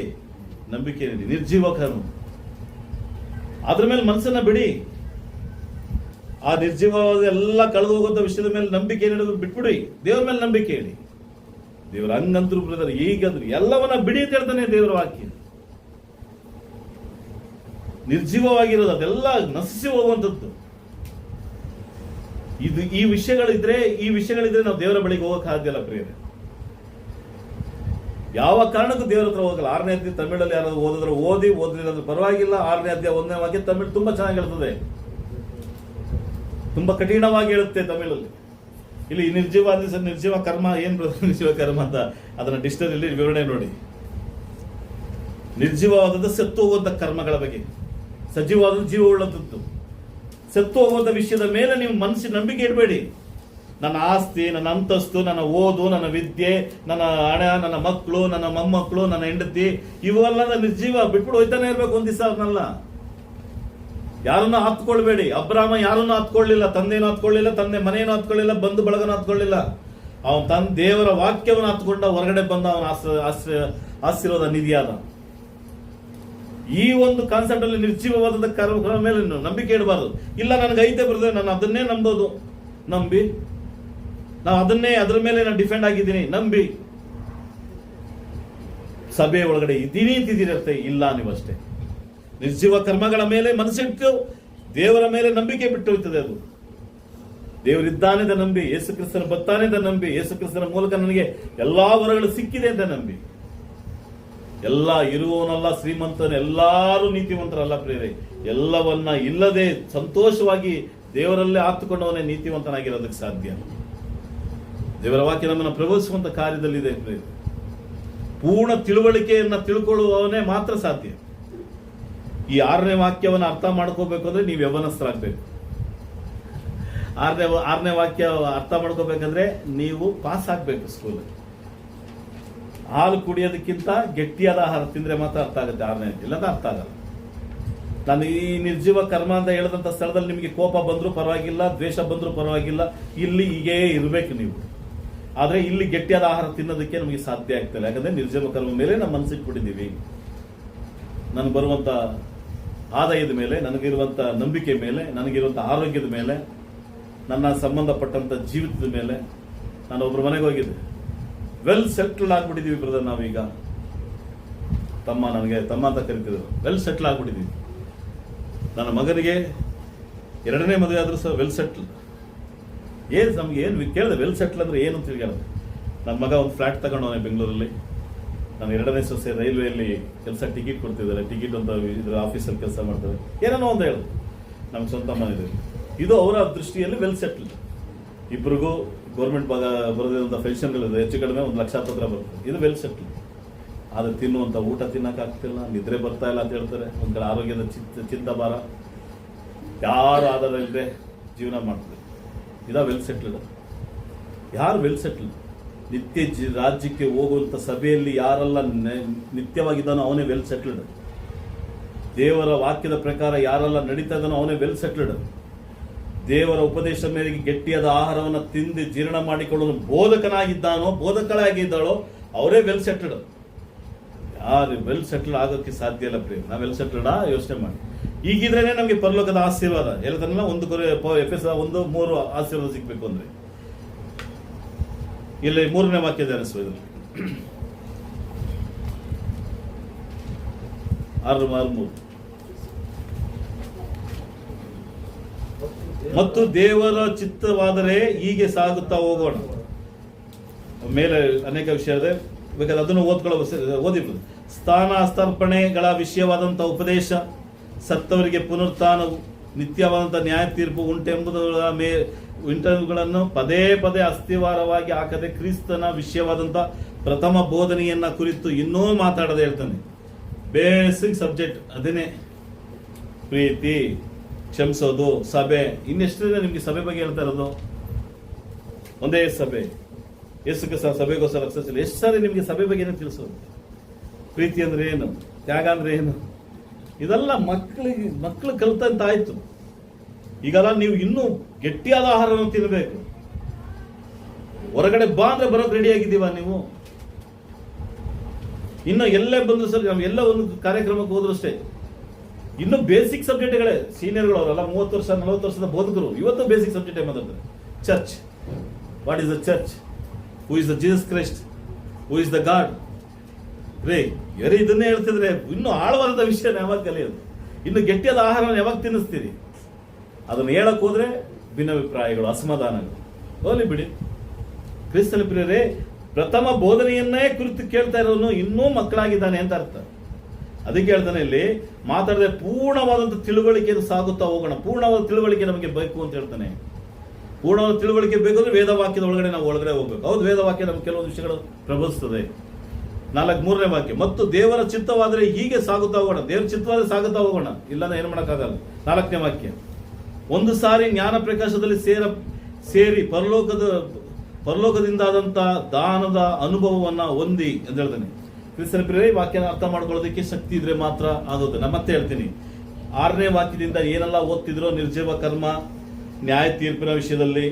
ನಂಬಿಕೆ ಇಡಿ. ನಿರ್ಜೀವ ಕರ್ಮ, ಅದ್ರ ಮೇಲೆ ಮನಸ್ಸನ್ನ ಬಿಡಿ. ಆ ನಿರ್ಜೀವವಾದ ಎಲ್ಲ ಕಳೆದು ಹೋಗುವಂತ ವಿಷಯದ ಮೇಲೆ ನಂಬಿಕೆ ಏನಿಡೋದು ಬಿಟ್ಬಿಡಿ, ದೇವರ ಮೇಲೆ ನಂಬಿಕೆ ಇಡಿ. ದೇವರ ಹಂಗಂದ್ರು ಬ್ರದರ್, ಈಗಂದ್ರು ಎಲ್ಲವನ್ನ ಬಿಡಿ ಅಂತ ಹೇಳ್ತಾನೆ ದೇವರ ವಾಕ್ಯ. ನಿರ್ಜೀವವಾಗಿರೋದು ಅದೆಲ್ಲ ನಶಿಸಿ ಹೋಗುವಂಥದ್ದು. ಈ ವಿಷಯಗಳಿದ್ರೆ ನಾವು ದೇವರ ಬಳಿಗೆ ಹೋಗಕ್ಕೆ ಆಗಲ್ಲ ಪ್ರಿಯರೇ. ಯಾವ ಕಾರಣಕ್ಕೂ ದೇವರ ಹತ್ರ ಹೋಗಲ್ಲ. 6ನೇ ಅಧ್ಯಾಯ ತಮಿಳಲ್ಲಿ ಯಾರಾದ್ರು ಓದಿದ್ರೆ ಪರವಾಗಿಲ್ಲ. 6ನೇ ಅಧ್ಯಾಯ 1ನೇ ವಾಕ್ಯ ತಮಿಳು ತುಂಬಾ ಚೆನ್ನಾಗಿ ಹೇಳ್ತದೆ, ತುಂಬಾ ಕಠಿಣವಾಗಿ ಹೇಳುತ್ತೆ ತಮಿಳಲ್ಲಿ. ಇಲ್ಲಿ ನಿರ್ಜೀವ ಕರ್ಮ ಏನ್ ನಿರ್ಜೀವ ಕರ್ಮ ಅಂತ ಅದನ್ನ ಡಿಕ್ಷನರಿಯಲ್ಲಿ ವಿವರಣೆ ನೋಡಿ. ನಿರ್ಜೀವವಾದದ್ದು ಸತ್ತು ಹೋಗುವಂತ ಕರ್ಮಗಳ ಬಗ್ಗೆ, ಸಜೀವವಾದ ಜೀವ ಉಳ್ಳದ್ದು ಸತ್ತು ಹೋಗುವಂತ ವಿಷಯದ ಮೇಲೆ ನೀವು ಮನಸ್ಸಿನ ನಂಬಿಕೆ ಇಡಬೇಡಿ. ನನ್ನ ಆಸ್ತಿ, ನನ್ನ ಅಂತಸ್ತು, ನನ್ನ ಓದು, ನನ್ನ ವಿದ್ಯೆ, ನನ್ನ ಹಣ, ನನ್ನ ಮಕ್ಕಳು, ನನ್ನ ಮೊಮ್ಮಕ್ಕಳು, ನನ್ನ ಹೆಂಡತಿ, ಇವೆಲ್ಲ ನಿರ್ಜೀವ ಬಿಟ್ಬಿಟ್ಟು ಹೋಯ್ತಾನೆ ಇರ್ಬೇಕು ಒಂದ್ ದಿವಸ. ಅವ್ರನ್ನೆಲ್ಲ ಯಾರನ್ನ ಹತ್ಕೊಳ್ಬೇಡಿ. ಅಬ್ರಾಮ ಯಾರನ್ನು ಹತ್ಕೊಳ್ಳಿಲ್ಲ, ತಂದೆನೂ ಹತ್ಕೊಳ್ಳಿಲ್ಲ, ತಂದೆ ಮನೆಯನ್ನು ಹತ್ಕೊಳ್ಳಿಲ್ಲ, ಬಂಧು ಬಳಗನ ಹತ್ಕೊಳ್ಳಿಲ್ಲ. ಅವನ್ ತನ್ನ ದೇವರ ವಾಕ್ಯವನ್ನು ಹತ್ಕೊಂಡ ಹೊರಗಡೆ ಬಂದ ಅವನ ಆಶೀರ್ವಾದ ನಿಧಿಯಾದ. ಈ ಒಂದು ಕಾನ್ಸೆಪ್ಟ್ ಅಲ್ಲಿ ನಿರ್ಜೀವವಾದ ಕರ್ಮಗಳ ಮೇಲೆ ನಂಬಿಕೆ ಇಡಬಾರದು. ಇಲ್ಲ ನನಗೆ ಐತೆ ಬರ್ತದೆ, ನಾನು ಅದನ್ನೇ ನಂಬೋದು, ನಂಬಿ ನಾವು ಅದರ ಮೇಲೆ ನಾನು ಡಿಫೆಂಡ್ ಆಗಿದ್ದೀನಿ ನಂಬಿ ಸಭೆ ಒಳಗಡೆ ಇದ್ದೀನಿ ಅಂತಿದ್ದೀರತ್ತೆ. ಇಲ್ಲ, ನೀವಷ್ಟೇ ನಿರ್ಜೀವ ಕರ್ಮಗಳ ಮೇಲೆ ಮನಸ್ಸಿಟ್ಟು ದೇವರ ಮೇಲೆ ನಂಬಿಕೆ ಬಿಟ್ಟು ಹೋಯ್ತದೆ. ಅದು ದೇವರಿದ್ದಾನೆ ಅಂತ ನಂಬಿ, ಯೇಸು ಕ್ರಿಸ್ತನ ಬರ್ತಾನೆ ಅಂತ ನಂಬಿ, ಯೇಸು ಕ್ರಿಸ್ತನ ಮೂಲಕ ನನಗೆ ಎಲ್ಲಾ ವರಗಳು ಸಿಕ್ಕಿದೆ ಅಂತ ನಂಬಿ. ಎಲ್ಲ ಇರುವವನಲ್ಲ ಶ್ರೀಮಂತನ, ಎಲ್ಲಾರು ನೀತಿವಂತರಲ್ಲ ಪ್ರೇರೆ. ಎಲ್ಲವನ್ನ ಇಲ್ಲದೆ ಸಂತೋಷವಾಗಿ ದೇವರಲ್ಲೇ ಆತುಕೊಂಡವನೇ ನೀತಿವಂತನಾಗಿರೋದಕ್ಕೆ ಸಾಧ್ಯ. ದೇವರ ವಾಕ್ಯ ನಮ್ಮನ್ನು ಪ್ರಬೋಧಿಸುವಂತ ಕಾರ್ಯದಲ್ಲಿದೆ ಪ್ರೇರೆ. ಪೂರ್ಣ ತಿಳುವಳಿಕೆಯನ್ನ ತಿಳ್ಕೊಳ್ಳುವವನೇ ಮಾತ್ರ ಸಾಧ್ಯ. ಈ 6ನೇ ವಾಕ್ಯವನ್ನು ಅರ್ಥ ಮಾಡ್ಕೋಬೇಕು ಅಂದ್ರೆ ನೀವು ಯೌವನಸ್ಥರಾಗಬೇಕು. 6ನೇ ವಾಕ್ಯ ಅರ್ಥ ಮಾಡ್ಕೋಬೇಕಂದ್ರೆ ನೀವು ಪಾಸ್ ಆಗ್ಬೇಕು ಸ್ಕೂಲ್. ಹಾಲು ಕುಡಿಯೋದಕ್ಕಿಂತ ಗಟ್ಟಿಯಾದ ಆಹಾರ ತಿಂದ್ರೆ ಮಾತ್ರ ಅರ್ಥ ಆಗುತ್ತೆ 6ನೇ, ಇಲ್ಲದ ಅರ್ಥ ಆಗಲ್ಲ. ನಾನು ಈ ನಿರ್ಜೀವ ಕರ್ಮ ಅಂತ ಹೇಳಿದಂತ ಸ್ಥಳದಲ್ಲಿ ನಿಮಗೆ ಕೋಪ ಬಂದ್ರೂ ಪರವಾಗಿಲ್ಲ, ದ್ವೇಷ ಬಂದ್ರೂ ಪರವಾಗಿಲ್ಲ, ಇಲ್ಲಿ ಹೀಗೇ ಇರಬೇಕು ನೀವು. ಆದ್ರೆ ಇಲ್ಲಿ ಗಟ್ಟಿಯಾದ ಆಹಾರ ತಿನ್ನೋದಕ್ಕೆ ನಮಗೆ ಸಾಧ್ಯ ಆಗ್ತಿಲ್ಲ. ಯಾಕಂದ್ರೆ ನಿರ್ಜೀವ ಕರ್ಮ ಮೇಲೆ ನಮ್ಮ ಮನಸ್ಸಿಟ್ಬಿಟ್ಟಿದ್ದೀವಿ. ನನಗೆ ಬರುವಂತ ಆದಾಯದ ಮೇಲೆ, ನನಗಿರುವಂತ ನಂಬಿಕೆ ಮೇಲೆ, ನನಗಿರುವಂತ ಆರೋಗ್ಯದ ಮೇಲೆ, ನನ್ನ ಸಂಬಂಧಪಟ್ಟಂತ ಜೀವಿತದ ಮೇಲೆ. ನಾನು ಒಬ್ಬರ ಮನೆಗೆ ಹೋಗಿದ್ದೆ. ವೆಲ್ ಸೆಟ್ಲ್ ಆಗ್ಬಿಟ್ಟಿದೀವಿ ಬ್ರದರ್ ನಾವೀಗ. ನನಗೆ ತಮ್ಮ ಅಂತ ಕರಿತಿದ್ರು. ವೆಲ್ ಸೆಟ್ಲ್ ಆಗ್ಬಿಟ್ಟಿದೀವಿ. ನನ್ನ ಮಗನಿಗೆ 2ನೇ ಮದುವೆ ಆದ್ರೂ ಸಹ ವೆಲ್ ಸೆಟ್ಲ್. ನಮ್ಗೆ ಏನು ಕೇಳಿದೆ ವೆಲ್ ಸೆಟ್ಲ್ ಅಂದ್ರೆ ಏನು ಅಂತ ತಿಳಿಯಲ್ಲ. ನನ್ನ ಮಗ ಒಂದು ಫ್ಲಾಟ್ ತಗೊಂಡವನೇ ಬೆಂಗಳೂರಲ್ಲಿ. ನಾನು 2ನೇ ಸೊಸೆ ರೈಲ್ವೆಯಲ್ಲಿ ಕೆಲಸ, ಟಿಕೆಟ್ ಕೊಡ್ತಿದ್ದಾರೆ, ಟಿಕೆಟ್ ಅಂತ ಇದ್ರ ಆಫೀಸಲ್ಲಿ ಕೆಲಸ ಮಾಡ್ತಾರೆ. ಏನೇನೋ ಅಂತ ಹೇಳುದು. ನಮ್ಗೆ ಸ್ವಂತ ಮನೆ ಇದೆ. ಇದು ಅವರ ದೃಷ್ಟಿಯಲ್ಲಿ ವೆಲ್ ಸೆಟ್ಲ್. ಇಬ್ಬರಿಗೂ ಗೌರ್ಮೆಂಟ್ ಬರೋದಿರುವಂಥ ಪೆನ್ಷನ್ಗಳಿದೆ, ಹೆಚ್ಚು ಕಡಿಮೆ 1 ಲಕ್ಷ ಹತ್ರ ಬರ್ತದೆ. ಇದು ವೆಲ್ ಸೆಟ್ಲ್. ಆದ್ರೆ ತಿನ್ನುವಂಥ ಊಟ ತಿನ್ನಕ್ಕಾಗ್ತಿಲ್ಲ, ನಿದ್ರೆ ಬರ್ತಾ ಇಲ್ಲ ಅಂತ ಹೇಳ್ತಾರೆ. ಒಂದ್ ಕಡೆ ಆರೋಗ್ಯದ ಚಿಂತ ಭಾರ, ಯಾರು ಆಧಾರ ಇಲ್ಲದೆ ಜೀವನ ಮಾಡ್ತಾರೆ. ಇದಾ ವೆಲ್ ಸೆಟ್ಲ್ಡ್? ಯಾರು ವೆಲ್ ಸೆಟ್ಲ್ಡ್? ನಿತ್ಯ ರಾಜ್ಯಕ್ಕೆ ಹೋಗುವಂತ ಸಭೆಯಲ್ಲಿ ಯಾರೆಲ್ಲ ನಿತ್ಯವಾಗಿದ್ದಾನೋ ಅವನೇ ವೆಲ್ ಸೆಟ್ಲ್ಡ್. ದೇವರ ವಾಕ್ಯದ ಪ್ರಕಾರ ಯಾರೆಲ್ಲ ನಡೀತಾ ಇದ್ದಾನೋ ಅವನೇ ವೆಲ್ ಸೆಟ್ಲ್ಡ್. ದೇವರ ಉಪದೇಶ ಮೇರೆಗೆ ಗಟ್ಟಿಯಾದ ಆಹಾರವನ್ನು ತಿಂದು ಜೀರ್ಣ ಮಾಡಿಕೊಳ್ಳಲು ಬೋಧಕಳಾಗಿದ್ದಾಳೋ ಅವರೇ ವೆಲ್ ಸೆಟ್ಲ್ಡ್. ಯಾರು ವೆಲ್ ಸೆಟ್ಲ್ಡ್ ಆಗೋಕ್ಕೆ ಸಾಧ್ಯ ಇಲ್ಲ ಪ್ರೇಮ್. ನಾವು ವೆಲ್ ಸೆಟ್ಲ್ಡ್ ಯೋಚನೆ ಮಾಡಿ. ಈಗಿದ್ರೇನೆ ನಮಗೆ ಪರಲೋಕದ ಆಶೀರ್ವಾದ. ಎಲ್ಲದನ್ನ 1 ಎಫೆಸ 1:3 ಆಶೀರ್ವಾದ ಸಿಗ್ಬೇಕು ಅಂದ್ರೆ ಇಲ್ಲಿ 3ನೇ ವಾಕ್ಯ ಧ್ಯಾನಿಸುವುದು. 6:3 ಮತ್ತು ದೇವರ ಚಿತ್ತವಾದರೆ ಹೀಗೆ ಸಾಗುತ್ತಾ ಹೋಗೋಣ. ಮೇಲೆ ಅನೇಕ ವಿಷಯ ಇದೆ, ಬೇಕಾದ್ರೆ ಅದನ್ನು ಓದಿಬಹುದು. ಸ್ಥಾನಾಸ್ತರ್ಪಣೆಗಳ ವಿಷಯವಾದಂತಹ ಉಪದೇಶ, ಸತ್ತವರಿಗೆ ಪುನರುತ್ಥಾನವು, ನಿತ್ಯವಾದಂತಹ ನ್ಯಾಯ ತೀರ್ಪು ಉಂಟೆಂಬುದನ್ನು ಪದೇ ಪದೇ ಅಸ್ಥಿವಾರವಾಗಿ ಹಾಕದೆ ಕ್ರಿಸ್ತನ ವಿಷಯವಾದಂತಹ ಪ್ರಥಮ ಬೋಧನೆಯನ್ನ ಕುರಿತು ಇನ್ನೂ ಮಾತಾಡದೆ ಹೇಳ್ತಾನೆ. ಬೇಸಿಕ್ ಸಬ್ಜೆಕ್ಟ್ ಅದನ್ನೇ, ಪ್ರೀತಿ, ಕ್ಷಮಿಸೋದು, ಸಭೆ. ಇನ್ನೆಷ್ಟಿದೆ ನಿಮ್ಗೆ ಸಭೆ ಬಗ್ಗೆ ಹೇಳ್ತಾ ಇರೋದು? ಒಂದೇ ಸಭೆ. ಯೇಸುಗೆ ಸಭೆಗೋಸ್ಕರ ರಕ್ಷಿಸಲು ಎಷ್ಟು ಸಾರಿ ನಿಮ್ಗೆ ಸಭೆ ಬಗ್ಗೆ ತಿಳಿಸೋದು? ಪ್ರೀತಿ ಅಂದ್ರೆ ಏನು, ತ್ಯಾಗ ಅಂದ್ರೆ ಏನು, ಇದೆಲ್ಲ ಮಕ್ಕಳು ಕಲ್ತಂತ ಆಯ್ತು. ಈಗಲ್ಲ ನೀವು ಇನ್ನೂ ಗಟ್ಟಿಯಾದ ಆಹಾರವನ್ನು ತಿನ್ನಬೇಕು. ಹೊರಗಡೆ ಬಾ ಅಂದ್ರೆ ಬರೋಕ್ ರೆಡಿ ಆಗಿದ್ದೀವ ನೀವು? ಇನ್ನು ಎಲ್ಲೇ ಬಂದ್ರು ಸರ್, ನಾವು ಎಲ್ಲ ಒಂದು ಕಾರ್ಯಕ್ರಮಕ್ಕೆ ಹೋದ್ರು ಅಷ್ಟೇ, ಇನ್ನು ಬೇಸಿಕ್ ಸಬ್ಜೆಕ್ಟ್ಗಳೇ. ಸೀನಿಯರ್ಗಳು ಅವರಲ್ಲ, 30 ವರ್ಷ 40 ವರ್ಷದ ಬೋಧಕರು ಇವತ್ತು ಬೇಸಿಕ್ ಸಬ್ಜೆಕ್ಟ್ ಮಾತಾಡ್ತಾರೆ. Church, what is the church, who is the Jesus Christ, who is the god. ಇದನ್ನೇ ಹೇಳ್ತಿದ್ರೆ ಇನ್ನು ಆಳವಾದ ವಿಷಯ ಯಾವಾಗ ಕಲಿಯೋದು? ಇನ್ನು ಗಟ್ಟಿಯಾದ ಆಹಾರ ಯಾವಾಗ ತಿನ್ನಿಸ್ತೀರಿ? ಅದನ್ನು ಹೇಳಕ್ ಹೋದ್ರೆ ಭಿನ್ನಾಭಿಪ್ರಾಯಗಳು, ಅಸಮಾಧಾನಗಳು. ಹೋಗ್ಲಿ ಬಿಡಿ. ಕ್ರಿಸ್ತನ ಪ್ರಿಯರೇ, ಪ್ರಥಮ ಬೋಧನೆಯನ್ನೇ ಕುರಿತು ಕೇಳ್ತಾ ಇರೋನು ಇನ್ನೂ ಮಕ್ಕಳಾಗಿದ್ದಾನೆ ಅಂತ ಅರ್ಥ. ಅದಕ್ಕೆ ಹೇಳ್ತಾನೆ ಇಲ್ಲಿ ಮಾತಾಡದೆ ಪೂರ್ಣವಾದಂಥ ತಿಳುವಳಿಕೆಯನ್ನು ಸಾಗುತ್ತಾ ಹೋಗೋಣ. ಪೂರ್ಣವಾದ ತಿಳುವಳಿಕೆ ನಮಗೆ ಬೇಕು ಅಂತ ಹೇಳ್ತಾನೆ. ಪೂರ್ಣವಾದ ತಿಳುವಳಿಕೆ ಬೇಕು ಅಂದ್ರೆ ವೇದವಾಕ್ಯದ ಒಳಗಡೆ ನಾವು ಒಳಗಡೆ ಹೋಗ್ಬೇಕು. ಹೌದು, ವೇದವಾಕ್ಯ ನಮ್ಗೆ ಕೆಲವೊಂದು ವಿಷಯಗಳು ಪ್ರಬೋಧಿಸ್ತದೆ. 3ನೇ ವಾಕ್ಯ, ಮತ್ತು ದೇವರ ಚಿತ್ತವಾದರೆ ಹೀಗೆ ಸಾಗುತ್ತಾ ಹೋಗೋಣ. ದೇವರ ಚಿತ್ತವಾದ್ರೆ ಸಾಗುತ್ತಾ ಹೋಗೋಣ, ಇಲ್ಲಾಂದ್ರೆ ಏನು ಮಾಡೋಕ್ಕಾಗಲ್ಲ. 4ನೇ ವಾಕ್ಯ, ಒಂದು ಸಾರಿ ಜ್ಞಾನ ಪ್ರಕಾಶದಲ್ಲಿ ಸೇರಿ ಪರಲೋಕದಿಂದಾದಂಥ ದಾನದ ಅನುಭವವನ್ನ ಹೊಂದಿ ಅಂತ ಹೇಳ್ತಾನೆ. ಕ್ರಿಸ್ತನ ಪ್ರಿಯರೇ, ವಾಕ್ಯನ ಅರ್ಥ ಮಾಡ್ಕೊಳ್ಳೋದಕ್ಕೆ ಶಕ್ತಿ ಇದ್ರೆ ಮಾತ್ರ ಆಗುತ್ತೆ. ನಾನು ಮತ್ತೆ ಹೇಳ್ತೀನಿ, 6ನೇ ವಾಕ್ಯದಿಂದ ಏನೆಲ್ಲ ಓದ್ತಿದ್ರೋ ನಿರ್ಜೀವ ಕರ್ಮ, ನ್ಯಾಯ ತೀರ್ಪಿನ ವಿಷಯದಲ್ಲಿ,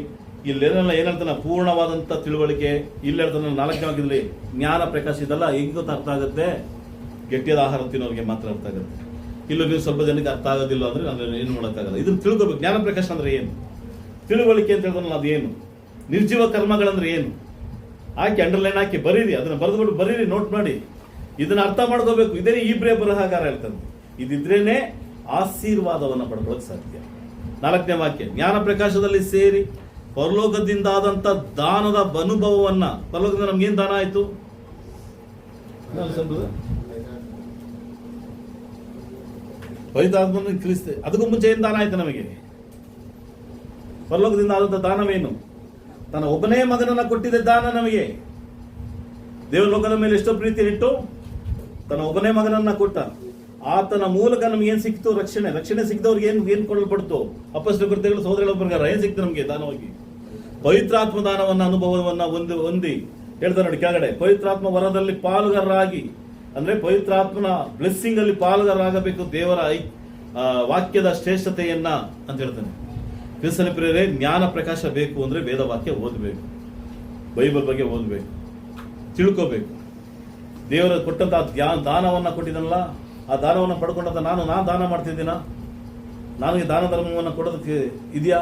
ಇಲ್ಲೇನೆಲ್ಲ ಏನ್ ಹೇಳ್ತಾನೆ ಪೂರ್ಣವಾದಂತ ತಿಳುವಳಿಕೆ. ಇಲ್ಲಿ ಹೇಳ್ತಾನೆ 4ನೇ ವಾಕ್ಯದಲ್ಲಿ ಜ್ಞಾನ ಪ್ರಕಾಶ. ಇದೆಲ್ಲ ಹೆಂಗ್ ಅರ್ಥ ಆಗುತ್ತೆ? ಗಟ್ಟಿಯಾದ ಆಹಾರ ತಿನ್ನೋರಿಗೆ ಮಾತ್ರ ಅರ್ಥ ಆಗುತ್ತೆ. ಇಲ್ಲ ನೀವು ಸ್ವಲ್ಪ ಜನಕ್ಕೆ ಅರ್ಥ ಆಗೋದಿಲ್ಲ ಅಂದ್ರೆ ನಾನು ಏನು ಮಾಡೋಕ್ಕಾಗಲ್ಲ. ಇದನ್ನ ತಿಳ್ಕೋಬೇಕು. ಜ್ಞಾನ ಪ್ರಕಾಶ ಅಂದ್ರೆ ಏನು, ತಿಳುವಳಿಕೆ ಅಂತ ಹೇಳ್ತಾನಲ್ಲ ಅದೇನು, ನಿರ್ಜೀವ ಕರ್ಮಗಳಂದ್ರೆ ಏನು, ಹಾಕಿ ಅಂಡರ್ಲೈನ್ ಹಾಕಿ ಬರೀರಿ, ಅದನ್ನ ಬರೆದ್ಬಿಟ್ಟು ಬರೀರಿ, ನೋಟ್ ಮಾಡಿ. ಇದನ್ನ ಅರ್ಥ ಮಾಡ್ಕೋಬೇಕು. ಇದೇ ಇಬ್ರೇ ಬರಹಗಾರ ಹೇಳ್ತಾನೆ. ಇದಿದ್ರೇನೆ ಆಶೀರ್ವಾದವನ್ನು ಪಡ್ಕೊಳ್ಳೋಕೆ ಸಾಧ್ಯ. 4ನೇ ವಾಕ್ಯ, ಜ್ಞಾನ ಪ್ರಕಾಶದಲ್ಲಿ ಸೇರಿ ಪರಲೋಕದಿಂದ ಆದಂತ ದಾನದ ಅನುಭವವನ್ನ, ಪರಲೋಕದಿಂದ ನಮ್ಗೇನ್ ದಾನ ಆಯ್ತು? ಪವಿತ್ರಾತ್ಮನ ಕ್ರಿಸ್ತ. ಅದಕ್ಕೂ ಮುಂಚೆ ಏನ್ ದಾನ ಆಯ್ತು ನಮಗೆ? ಪರಲೋಕದಿಂದ ಆದಂತ ದಾನವೇನು? ತನ್ನ ಒಬ್ಬನೇ ಮಗನನ್ನ ಕೊಟ್ಟಿದ್ದ ದಾನ ನಮಗೆ. ದೇವರ ಲೋಕದ ಮೇಲೆ ಎಷ್ಟೋ ಪ್ರೀತಿ ಇಟ್ಟು ತನ್ನ ಒಬ್ಬನೇ ಮಗನನ್ನ ಕೊಟ್ಟ. ಆತನ ಮೂಲಕ ನಮ್ಗೆ ಏನ್ ಸಿಕ್ತು? ರಕ್ಷಣೆ. ರಕ್ಷಣೆ ಸಿಕ್ತವ್ರಿಗೆ ಏನ್ ಕೊಡಲ್ಪಡ್ತು? ಅಪೊಸ್ತಲ ಕೃತ್ಯಗಳು ಸಹೋದರಗಳ ಪ್ರಕಾರ ಏನ್ ಸಿಕ್ತು ನಮ್ಗೆ ದಾನವಾಗಿ? ಪವಿತ್ರಾತ್ಮ ದಾನವನ್ನ, ಅನುಭವವನ್ನ ಹೊಂದಿ ಹೇಳ್ತಾರೆ ನೋಡಿ ಕೆಳಗಡೆ, ಪವಿತ್ರಾತ್ಮ ವರದಲ್ಲಿ ಪಾಲುಗಾರರಾಗಿ, ಅಂದ್ರೆ ಪವಿತ್ರಾತ್ಮನ ಬ್ಲೆಸ್ಸಿಂಗ್ ಅಲ್ಲಿ ಪಾಲುಗಾರರಾಗಬೇಕು, ದೇವರ ವಾಕ್ಯದ ಶ್ರೇಷ್ಠತೆಯನ್ನ ಅಂತ ಹೇಳ್ತಾನೆ. ಕ್ರಿಸ್ತನ ಪ್ರಿಯರೇ, ಜ್ಞಾನ ಪ್ರಕಾಶ ಬೇಕು ಅಂದ್ರೆ ವೇದವಾಕ್ಯ ಓದಬೇಕು, ಬೈಬಲ್ ಬಗ್ಗೆ ಓದಬೇಕು, ತಿಳ್ಕೋಬೇಕು. ದೇವರ ಕೊಟ್ಟಂತ ದಾನವನ್ನ ಕೊಟ್ಟಿದ್ದನಲ್ಲ, ಆ ದಾನವನ್ನು ಪಡ್ಕೊಂಡಂತ ನಾನು ದಾನ ಮಾಡ್ತಿದ್ದೀನ? ನನಗೆ ದಾನ ಧರ್ಮವನ್ನು ಕೊಡೋದಕ್ಕೆ ಇದೆಯಾ?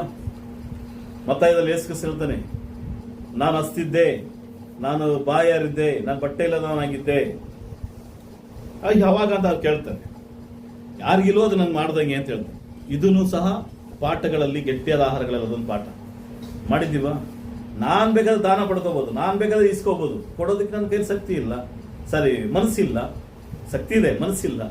ಮತ್ತಾಯದಲ್ಲಿ ಯೇಸು ಕ್ರಿಸ್ತ ಹೇಳ್ತಾನೆ, ನಾನು ಹಸ್ತಿದ್ದೆ, ನಾನು ಬಾಯಾರಿದ್ದೆ, ನಾನು ಬಟ್ಟೆ ಇಲ್ಲದವನಾಗಿದ್ದೆ. ಯಾವಾಗ ಅಂತ ಅವ್ರು ಕೇಳ್ತಾರೆ. ಯಾರಿಗಿಲ್ಲೋ ಅದು ನಂಗೆ ಮಾಡ್ದಂಗೆ ಅಂತ ಹೇಳ್ತಾರೆ. ಇದನ್ನು ಸಹ ಪಾಠಗಳಲ್ಲಿ, ಗಟ್ಟಿಯಾದ ಆಹಾರಗಳಲ್ಲಿ ಅದೊಂದು ಪಾಠ ಮಾಡಿದ್ದೀವ. ನಾನ್ ಬೇಕಾದ್ರೆ ದಾನ ಪಡ್ಕೋಬಹುದು, ನಾನ್ ಬೇಕಾದ್ರೆ ಇಸ್ಕೋಬಹುದು, ಕೊಡೋದಕ್ಕೆ ನನ್ನ ಕೈ ಶಕ್ತಿ ಇಲ್ಲ, ಮನಸ್ಸಿಲ್ಲ. ಶಕ್ತಿ ಇದೆ, ಮನಸ್ಸಿಲ್ಲ.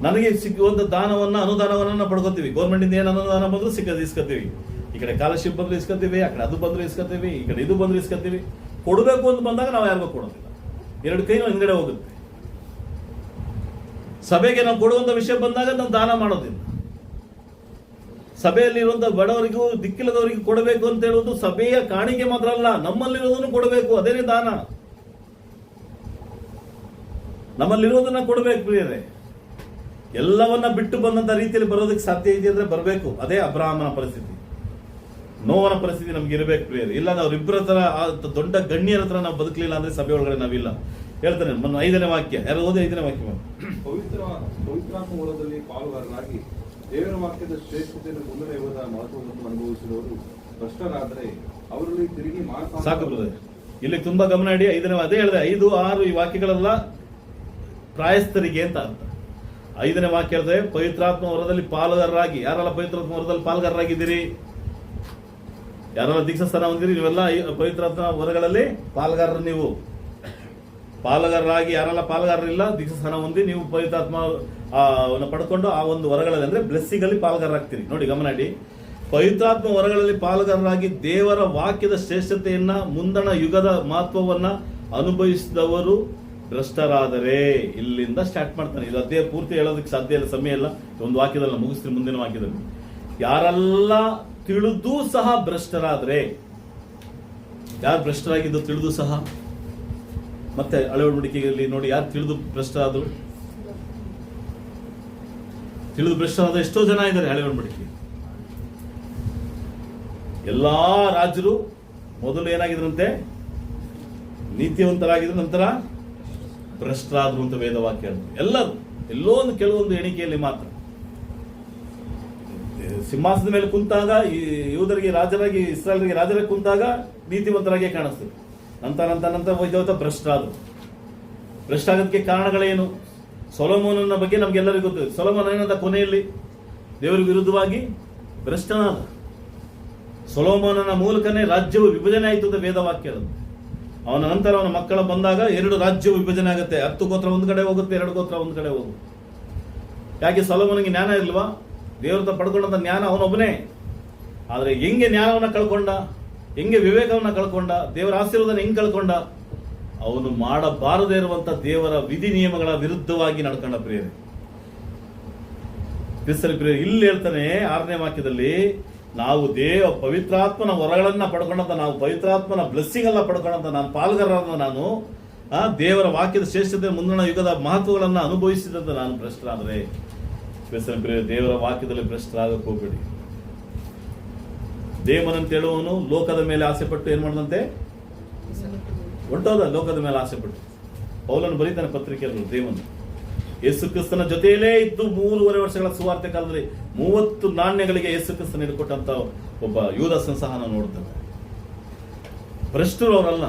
ನನಗೆ ಸಿಕ್ಕುವಂತ ದಾನವನ್ನ, ಅನುದಾನವನ್ನ ಪಡ್ಕೋತೀವಿ. ಗೌರ್ಮೆಂಟ್ ಇಂದ ಏನು ಅನುದಾನ ಬಂದ್ರು ಇಸ್ಕೊತೀವಿ. ಈ ಕಡೆ ಸ್ಕಾಲರ್ಶಿಪ್ ಬಂದ್ರು ಇಸ್ಕೊತೀವಿ, ಆ ಕಡೆ ಅದು ಬಂದ್ರು ಇಸ್ಕೊತೀವಿ, ಈ ಕಡೆ ಇದು ಬಂದ್ರು ಇಸ್ಕೊತೀವಿ. ಕೊಡಬೇಕು ಅಂತ ಬಂದಾಗ ನಾವು ಯಾರಿಗೂ ಕೊಡೋದಿಲ್ಲ. ಎರಡು ಕೈ ಹಿಂಗಡೆ ಹೋಗುತ್ತೆ. ಸಭೆಗೆ ನಾವು ಕೊಡುವಂತ ವಿಷಯ ಬಂದಾಗ ನಾವು ದಾನ ಮಾಡೋದಿಲ್ಲ. ಸಭೆಯಲ್ಲಿ ಇರುವಂತಹ ಬಡವರಿಗೂ ದಿಕ್ಕಿಲ್ಲದವರಿಗೂ ಕೊಡಬೇಕು ಅಂತ ಹೇಳುವುದು ಸಭೆಯ ಕಾಣಿಕೆ ಮಾತ್ರ ಅಲ್ಲ, ನಮ್ಮಲ್ಲಿರೋದನ್ನು ಕೊಡಬೇಕು. ಅದೇನೇ ದಾನ. ನಮ್ಮಲ್ಲಿರೋದನ್ನ ಕೊಡಬೇಕು ಪ್ರಿಯರೇ. ಎಲ್ಲವನ್ನ ಬಿಟ್ಟು ಬಂದಂತ ರೀತಿಯಲ್ಲಿ ಬರೋದಕ್ಕೆ ಸಾಧ್ಯ ಇದೆ ಅಂದ್ರೆ ಬರಬೇಕು. ಅದೇ ಅಬ್ರಹಾಮನ ಪರಿಸ್ಥಿತಿ, ನೋವನ ಪರಿಸ್ಥಿತಿ ನಮ್ಗೆ ಇರಬೇಕು ಪ್ರಿಯರೇ. ಇಲ್ಲ ನಾವು ಇಬ್ಬರ ತರ ದೊಡ್ಡ ಗಣ್ಯರ ಹತ್ರ ನಾವು ಬದುಕಲಿಲ್ಲ ಅಂದ್ರೆ ಸಭೆ ಒಳಗಡೆ ನಾವಿಲ್ಲ. ಹೇಳ್ತಾನೆ 5ನೇ ವಾಕ್ಯ, ಯಾರು ಓದಿ 5ನೇ ವಾಕ್ಯ. ಪವಿತ್ರಾತ್ಮ ಮೂಲದಲ್ಲಿ ಪಾಲುಗಾರರಾಗಿ ದೇವರ ವಾಕ್ಯದ ಶ್ರೇಷ್ಠತೆಯನ್ನು ಮುನ್ನಡೆಯುವುದ ಮಹತ್ವವನ್ನು ಅನುಭವಿಸಿದವರು ಭ್ರಷ್ಟರಾದರೆ ಅವರಲ್ಲಿ ತಿರುಗಿ ಸಾಕು ಬ್ರದರ್. ಇಲ್ಲಿ ತುಂಬಾ ಗಮನ ಇಡಿ. 5ನೇ ಅದೇ ಹೇಳಿದೆ, 5, 6 ಈ ವಾಕ್ಯಗಳೆಲ್ಲ ಪ್ರಾಯಸ್ಥರಿಗೆ ಅಂತ ಅರ್ಥ. 5ನೇ ವಾಕ್ಯ ಹೇಳಿದ್ರೆ ಪವಿತ್ರಾತ್ಮ ವರದಲ್ಲಿ ಪಾಲುಗಾರರಾಗಿ. ಯಾರೆಲ್ಲ ಪವಿತ್ರಾತ್ಮ ವರದಲ್ಲಿ ಪಾಲುಗಾರರಾಗಿದ್ದೀರಿ? ಯಾರೆಲ್ಲ ದೀಕ್ಷಾಸ್ಥಾನ ಹೊಂದಿರಿ? ನೀವೆಲ್ಲ ಪವಿತ್ರಾತ್ಮ ವರಗಳಲ್ಲಿ ಪಾಲುಗಾರರು. ನೀವು ಪಾಲುಗಾರರಾಗಿ, ಯಾರೆಲ್ಲ ಪಾಲುಗಾರರಿಲ್ಲ, ದೀಕ್ಷಾಸ್ಥಾನ ಹೊಂದಿ ನೀವು ಪವಿತ್ರಾತ್ಮ ಪಡ್ಕೊಂಡು ಆ ಒಂದು ವರಗಳಲ್ಲಿ ಅಂದ್ರೆ ಬ್ಲೆಸ್ಸಿಂಗ್ ಅಲ್ಲಿ ಪಾಲುಗಾರರಾಗ್ತೀರಿ. ನೋಡಿ ಗಮನ ಇಡಿ. ಪವಿತ್ರಾತ್ಮ ವರಗಳಲ್ಲಿ ಪಾಲುಗಾರರಾಗಿ ದೇವರ ವಾಕ್ಯದ ಶ್ರೇಷ್ಠತೆಯನ್ನ, ಮುಂದಣ ಯುಗದ ಮಹತ್ವವನ್ನ ಅನುಭವಿಸಿದವರು ಭ್ರಷ್ಟರಾದರೆ. ಇಲ್ಲಿಂದ ಸ್ಟಾರ್ಟ್ ಮಾಡ್ತಾನೆ. ಇದು ಅದೇ ಪೂರ್ತಿ ಹೇಳೋದಕ್ಕೆ ಸಾಧ್ಯ ಇಲ್ಲ, ಸಮಯ ಇಲ್ಲ. ಒಂದು ವಾಕ್ಯದಲ್ಲಿ ಮುಗಿಸ್ತೀನಿ. ಮುಂದಿನ ವಾಕ್ಯದಲ್ಲಿ ಯಾರೆಲ್ಲ ತಿಳಿದೂ ಸಹ ಭ್ರಷ್ಟರಾದ್ರೆ, ಯಾರು ಭ್ರಷ್ಟರಾಗಿದ್ದು ತಿಳಿದು ಸಹ, ಮತ್ತೆ ಹಳೆ ಒಡಂಬಡಿಕೆಯಲ್ಲಿ ನೋಡಿ ಯಾರು ತಿಳಿದು ಭ್ರಷ್ಟರಾದ್ರು. ತಿಳಿದು ಭ್ರಷ್ಟರಾದ ಎಷ್ಟೋ ಜನ ಇದ್ದಾರೆ ಹಳೆ ಒಡಂಬಡಿಕೆ. ಎಲ್ಲಾ ರಾಜರು ಮೊದಲು ಏನಾಗಿದ್ರಂತೆ? ನೀತಿವಂತರಾಗಿದ್ರು, ನಂತರ ಭ್ರಷ್ಟರಾದ್ರು ಅಂತ ವೇದವಾಕ್ಯ. ಎಲ್ಲರೂ ಎಲ್ಲೋ ಒಂದು ಕೆಲವೊಂದು ಎಣಿಕೆಯಲ್ಲಿ ಮಾತ್ರ. ಸಿಂಹಾಸನದ ಮೇಲೆ ಕುಂತಾಗ, ಯೂದರಿಗೆ ರಾಜರಾಗಿ, ಇಸ್ರಾಯೇಲರಿಗೆ ರಾಜರಾಗಿ ಕುಂತಾಗ ನೀತಿವಂತರಾಗಿ ಕಾಣಿಸ್ತದೆ. ನಂತರ ವೈದ್ಯವಂತ ಭ್ರಷ್ಟರಾದ್ರು. ಭ್ರಷ್ಟ ಆಗೋದಕ್ಕೆ ಕಾರಣಗಳೇನು? ಸೊಲೊಮೋನನ ಬಗ್ಗೆ ನಮ್ಗೆಲ್ಲರಿಗೂ ಗೊತ್ತಿದೆ. ಸೊಲೊಮೋನ ಏನಂತ ಕೊನೆಯಲ್ಲಿ ದೇವರಿಗೆ ವಿರುದ್ಧವಾಗಿ ಭ್ರಷ್ಟನಾದ. ಸೊಲೊಮೋನನ ಮೂಲಕನೇ ರಾಜ್ಯವು ವಿಭಜನೆ ಆಯಿತು ಅಂತ ವೇದವಾಕ್ಯ. ಅವನ ನಂತರ ಅವನ ಮಕ್ಕಳ ಬಂದಾಗ 2 ರಾಜ್ಯವು ವಿಭಜನೆ ಆಗುತ್ತೆ. 10 ಗೋತ್ರ ಒಂದು ಕಡೆ ಹೋಗುತ್ತೆ, 2 ಗೋತ್ರ ಒಂದು ಕಡೆ ಹೋಗುತ್ತೆ. ಯಾಕೆ? ಸೊಲೊಮೋನಿಗೆ ಜ್ಞಾನ ಇಲ್ವಾ? ದೇವರ ಪಡ್ಕೊಂಡಂತ ಜ್ಞಾನ ಅವನೊಬ್ಬನೇ. ಆದ್ರೆ ಹೆಂಗೆ ಜ್ಞಾನವನ್ನ ಕಳ್ಕೊಂಡ, ಹೆಂಗೆ ವಿವೇಕವನ್ನ ಕಳ್ಕೊಂಡ, ದೇವರ ಆಶೀರ್ವಾದನ ಹೆಂಗ್ ಕಳ್ಕೊಂಡ? ಅವನು ಮಾಡಬಾರದೇ ಇರುವಂತ ದೇವರ ವಿಧಿ ನಿಯಮಗಳ ವಿರುದ್ಧವಾಗಿ ನಡ್ಕೊಂಡ ಪ್ರಿಯರೇ. ಕ್ರಿಸ್ತನ ಪ್ರಿಯರೇ, ಇಲ್ಲಿ ಹೇಳ್ತಾನೆ 6ನೇ ವಾಕ್ಯದಲ್ಲಿ, ನಾವು ಪವಿತ್ರಾತ್ಮನ ವರಗಳನ್ನ ಪಡ್ಕೊಂಡಂತ, ನಾವು ಪವಿತ್ರಾತ್ಮನ ಬ್ಲೆಸ್ಸಿಂಗ್ ಎಲ್ಲ ಪಡ್ಕೊಂಡಂತ ನಾನು ಪಾಲ್ಗಾರರಾದ, ನಾನು ದೇವರ ವಾಕ್ಯದ ಶ್ರೇಷ್ಠತೆ, ಮುಂದಿನ ಯುಗದ ಮಹತ್ವಗಳನ್ನ ಅನುಭವಿಸಿದಂತ ನಾನು ಭ್ರಷ್ಟರಾದ್ರೆ. ಕ್ರಿಸ್ತನ ಪ್ರಿಯರೇ, ದೇವರ ವಾಕ್ಯದಲ್ಲಿ ಭ್ರಷ್ಟರಾಗಕ್ಕೆ ಹೋಗ್ಬೇಡಿ. ದೇವನಂತ ಹೇಳುವವನು ಲೋಕದ ಮೇಲೆ ಆಸೆ ಪಟ್ಟು ಏನ್ ಮಾಡದಂತೆ ಹೊಂಟೋದ. ಲೋಕದ ಮೇಲೆ ಆಸೆ ಪಟ್ಟು ಪೌಲನು ಬರೀತಾನೆ ಪತ್ರಿಕೆಯಲ್ಲಿ, ದೇವನು ಯೇಸು ಕ್ರಿಸ್ತನ ಜೊತೆಯಲ್ಲೇ ಇದ್ದು 3.5 ವರ್ಷಗಳ ಸುವಾರ್ತೆ ಕಾಲದಲ್ಲಿ 30 ನಾಣ್ಯಗಳಿಗೆ ಯೇಸು ಕ್ರಿಸ್ತನ ಹಿಡ್ಕೊಟ್ಟಂತ ಒಬ್ಬ ಯೂದಾಸನ ಸಹ ನಾವು ನೋಡ್ತೇವೆ. ಭ್ರಷ್ಟರು ಅವರಲ್ಲ.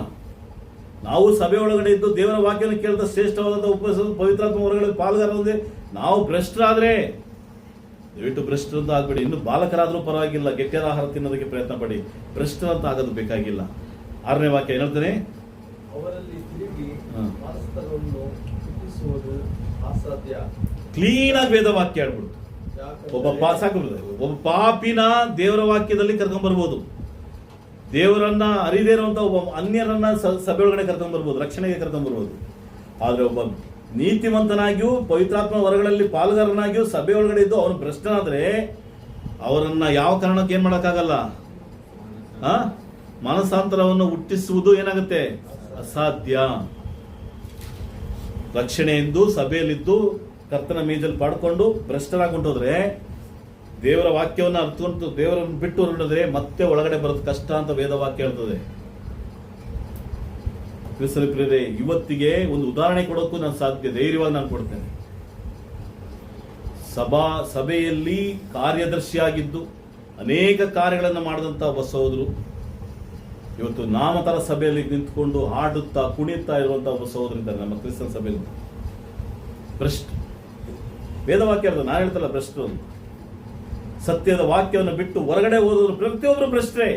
ನಾವು ಸಭೆ ಒಳಗಡೆ ಇದ್ದು ದೇವರ ವಾಕ್ಯನ ಕೇಳಿದ ಶ್ರೇಷ್ಠವಾದಂತಹ ಉಪವಾಸ, ಪವಿತ್ರಾತ್ಮ ವರ್ಗಗಳಲ್ಲಿ ಪಾಲ್ಗಾರ. ನಾವು ಭ್ರಷ್ಟರಾದ್ರೆ ದಯವಿಟ್ಟು ಭ್ರಷ್ಟರಂತ ಆಗಬೇಡಿ. ಇನ್ನು ಬಾಲಕರಾದ್ರೂ ಪರವಾಗಿಲ್ಲ, ಗಟ್ಟಿಯಾದ ಆಹಾರ ತಿನ್ನೋದಕ್ಕೆ ಪ್ರಯತ್ನ ಪಡಿ. ಭ್ರಷ್ಟರಂತ ಆಗೋದು ಬೇಕಾಗಿಲ್ಲ. 6ನೇ ವಾಕ್ಯ ಹೇಳ್ತಾನೆ, ಅವರಲ್ಲಿ ತಿರುಗಿ ಹಾ. ಮಾನಸ್ತರವನ್ನು ಹುಟ್ಟಿಸುವುದು ಅಸಾಧ್ಯ. ಕ್ಲೀನಾಗಿ ವೇದ ವಾಕ್ಯ ಹೇಳ್ಬಿಡ್ತು. ಒಬ್ಬ ಪಾಪಿನ ದೇವರ ವಾಕ್ಯದಲ್ಲಿ ಕರ್ಕೊಂಡ್ ಬರ್ಬೋದು. ದೇವರನ್ನ ಅರಿದೇ ಇರುವಂತ ಒಬ್ಬ ಅನ್ಯರನ್ನ ಸಭೆ ಒಳಗಡೆ ಕರ್ಕೊಂಡ್ ಬರ್ಬೋದು, ರಕ್ಷಣೆಗೆ ಕರ್ಕೊಂಡ್ ಬರ್ಬೋದು. ಆದ್ರೆ ಒಬ್ಬ ನೀತಿವಂತನಾಗಿಯೂ ಪವಿತ್ರಾತ್ಮ ವರಗಳಲ್ಲಿ ಪಾಲುಗಾರನಾಗಿಯೂ ಸಭೆ ಒಳಗಡೆ ಇದ್ದು ಅವನು ಭ್ರಷ್ಟನಾದ್ರೆ ಅವರನ್ನ ಯಾವ ಕಾರಣಕ್ಕೆ ಏನ್ ಮಾಡಕ್ಕಾಗಲ್ಲ. ಮನಸಾಂತರವನ್ನು ಹುಟ್ಟಿಸುವುದು ಏನಾಗುತ್ತೆ, ಅಸಾಧ್ಯ. ರಕ್ಷಣೆಯಿಂದ ಸಭೆಯಲ್ಲಿದ್ದು ಕರ್ತನ ಮೀಜಲ್ಲಿ ಪಾಡ್ಕೊಂಡು ಭ್ರಷ್ಟರಾಗಿ ಹೊಂಟೋದ್ರೆ, ದೇವರ ವಾಕ್ಯವನ್ನು ಅರ್ಥಕೊಂಡು ದೇವರನ್ನು ಬಿಟ್ಟು ಹೊರಡಿದ್ರೆ ಮತ್ತೆ ಒಳಗಡೆ ಬರೋದು ಕಷ್ಟ ಅಂತ ವೇದ ವಾಕ್ಯ ಹೇಳ್ತದೆ. ಕ್ರಿಸ್ತನ ಪ್ರಿಯರೇ, ಇವತ್ತಿಗೆ ಒಂದು ಉದಾಹರಣೆ ಕೊಡೋಕ್ಕೂ ನಾನು ಸಾಧ್ಯ, ಧೈರ್ಯವಾಗಿ ನಾನು ಕೊಡ್ತೇನೆ. ಸಭೆಯಲ್ಲಿ ಕಾರ್ಯದರ್ಶಿಯಾಗಿದ್ದು ಅನೇಕ ಕಾರ್ಯಗಳನ್ನು ಮಾಡಿದಂಥ ಒಬ್ಬ ಸಹೋದರು ಇವತ್ತು ನಾಮತರ ಸಭೆಯಲ್ಲಿ ನಿಂತ್ಕೊಂಡು ಹಾಡುತ್ತಾ ಕುಣಿಯುತ್ತಾ ಇರುವಂತ ಒಬ್ಬ ಸಹೋದರಿದ್ದಾರೆ ನಮ್ಮ ಕ್ರಿಸ್ತನ ಸಭೆಯಲ್ಲಿ. ಭ್ರಷ್ಟ ವೇದವಾಕ್ಯ ನಾನು ಹೇಳ್ತಲ್ಲ, ಭ್ರಷ್ಟರು. ಸತ್ಯದ ವಾಕ್ಯವನ್ನು ಬಿಟ್ಟು ಹೊರಗಡೆ ಓದೋರು ಪ್ರತಿಯೊಬ್ಬರು ಭ್ರಷ್ಟರೇ.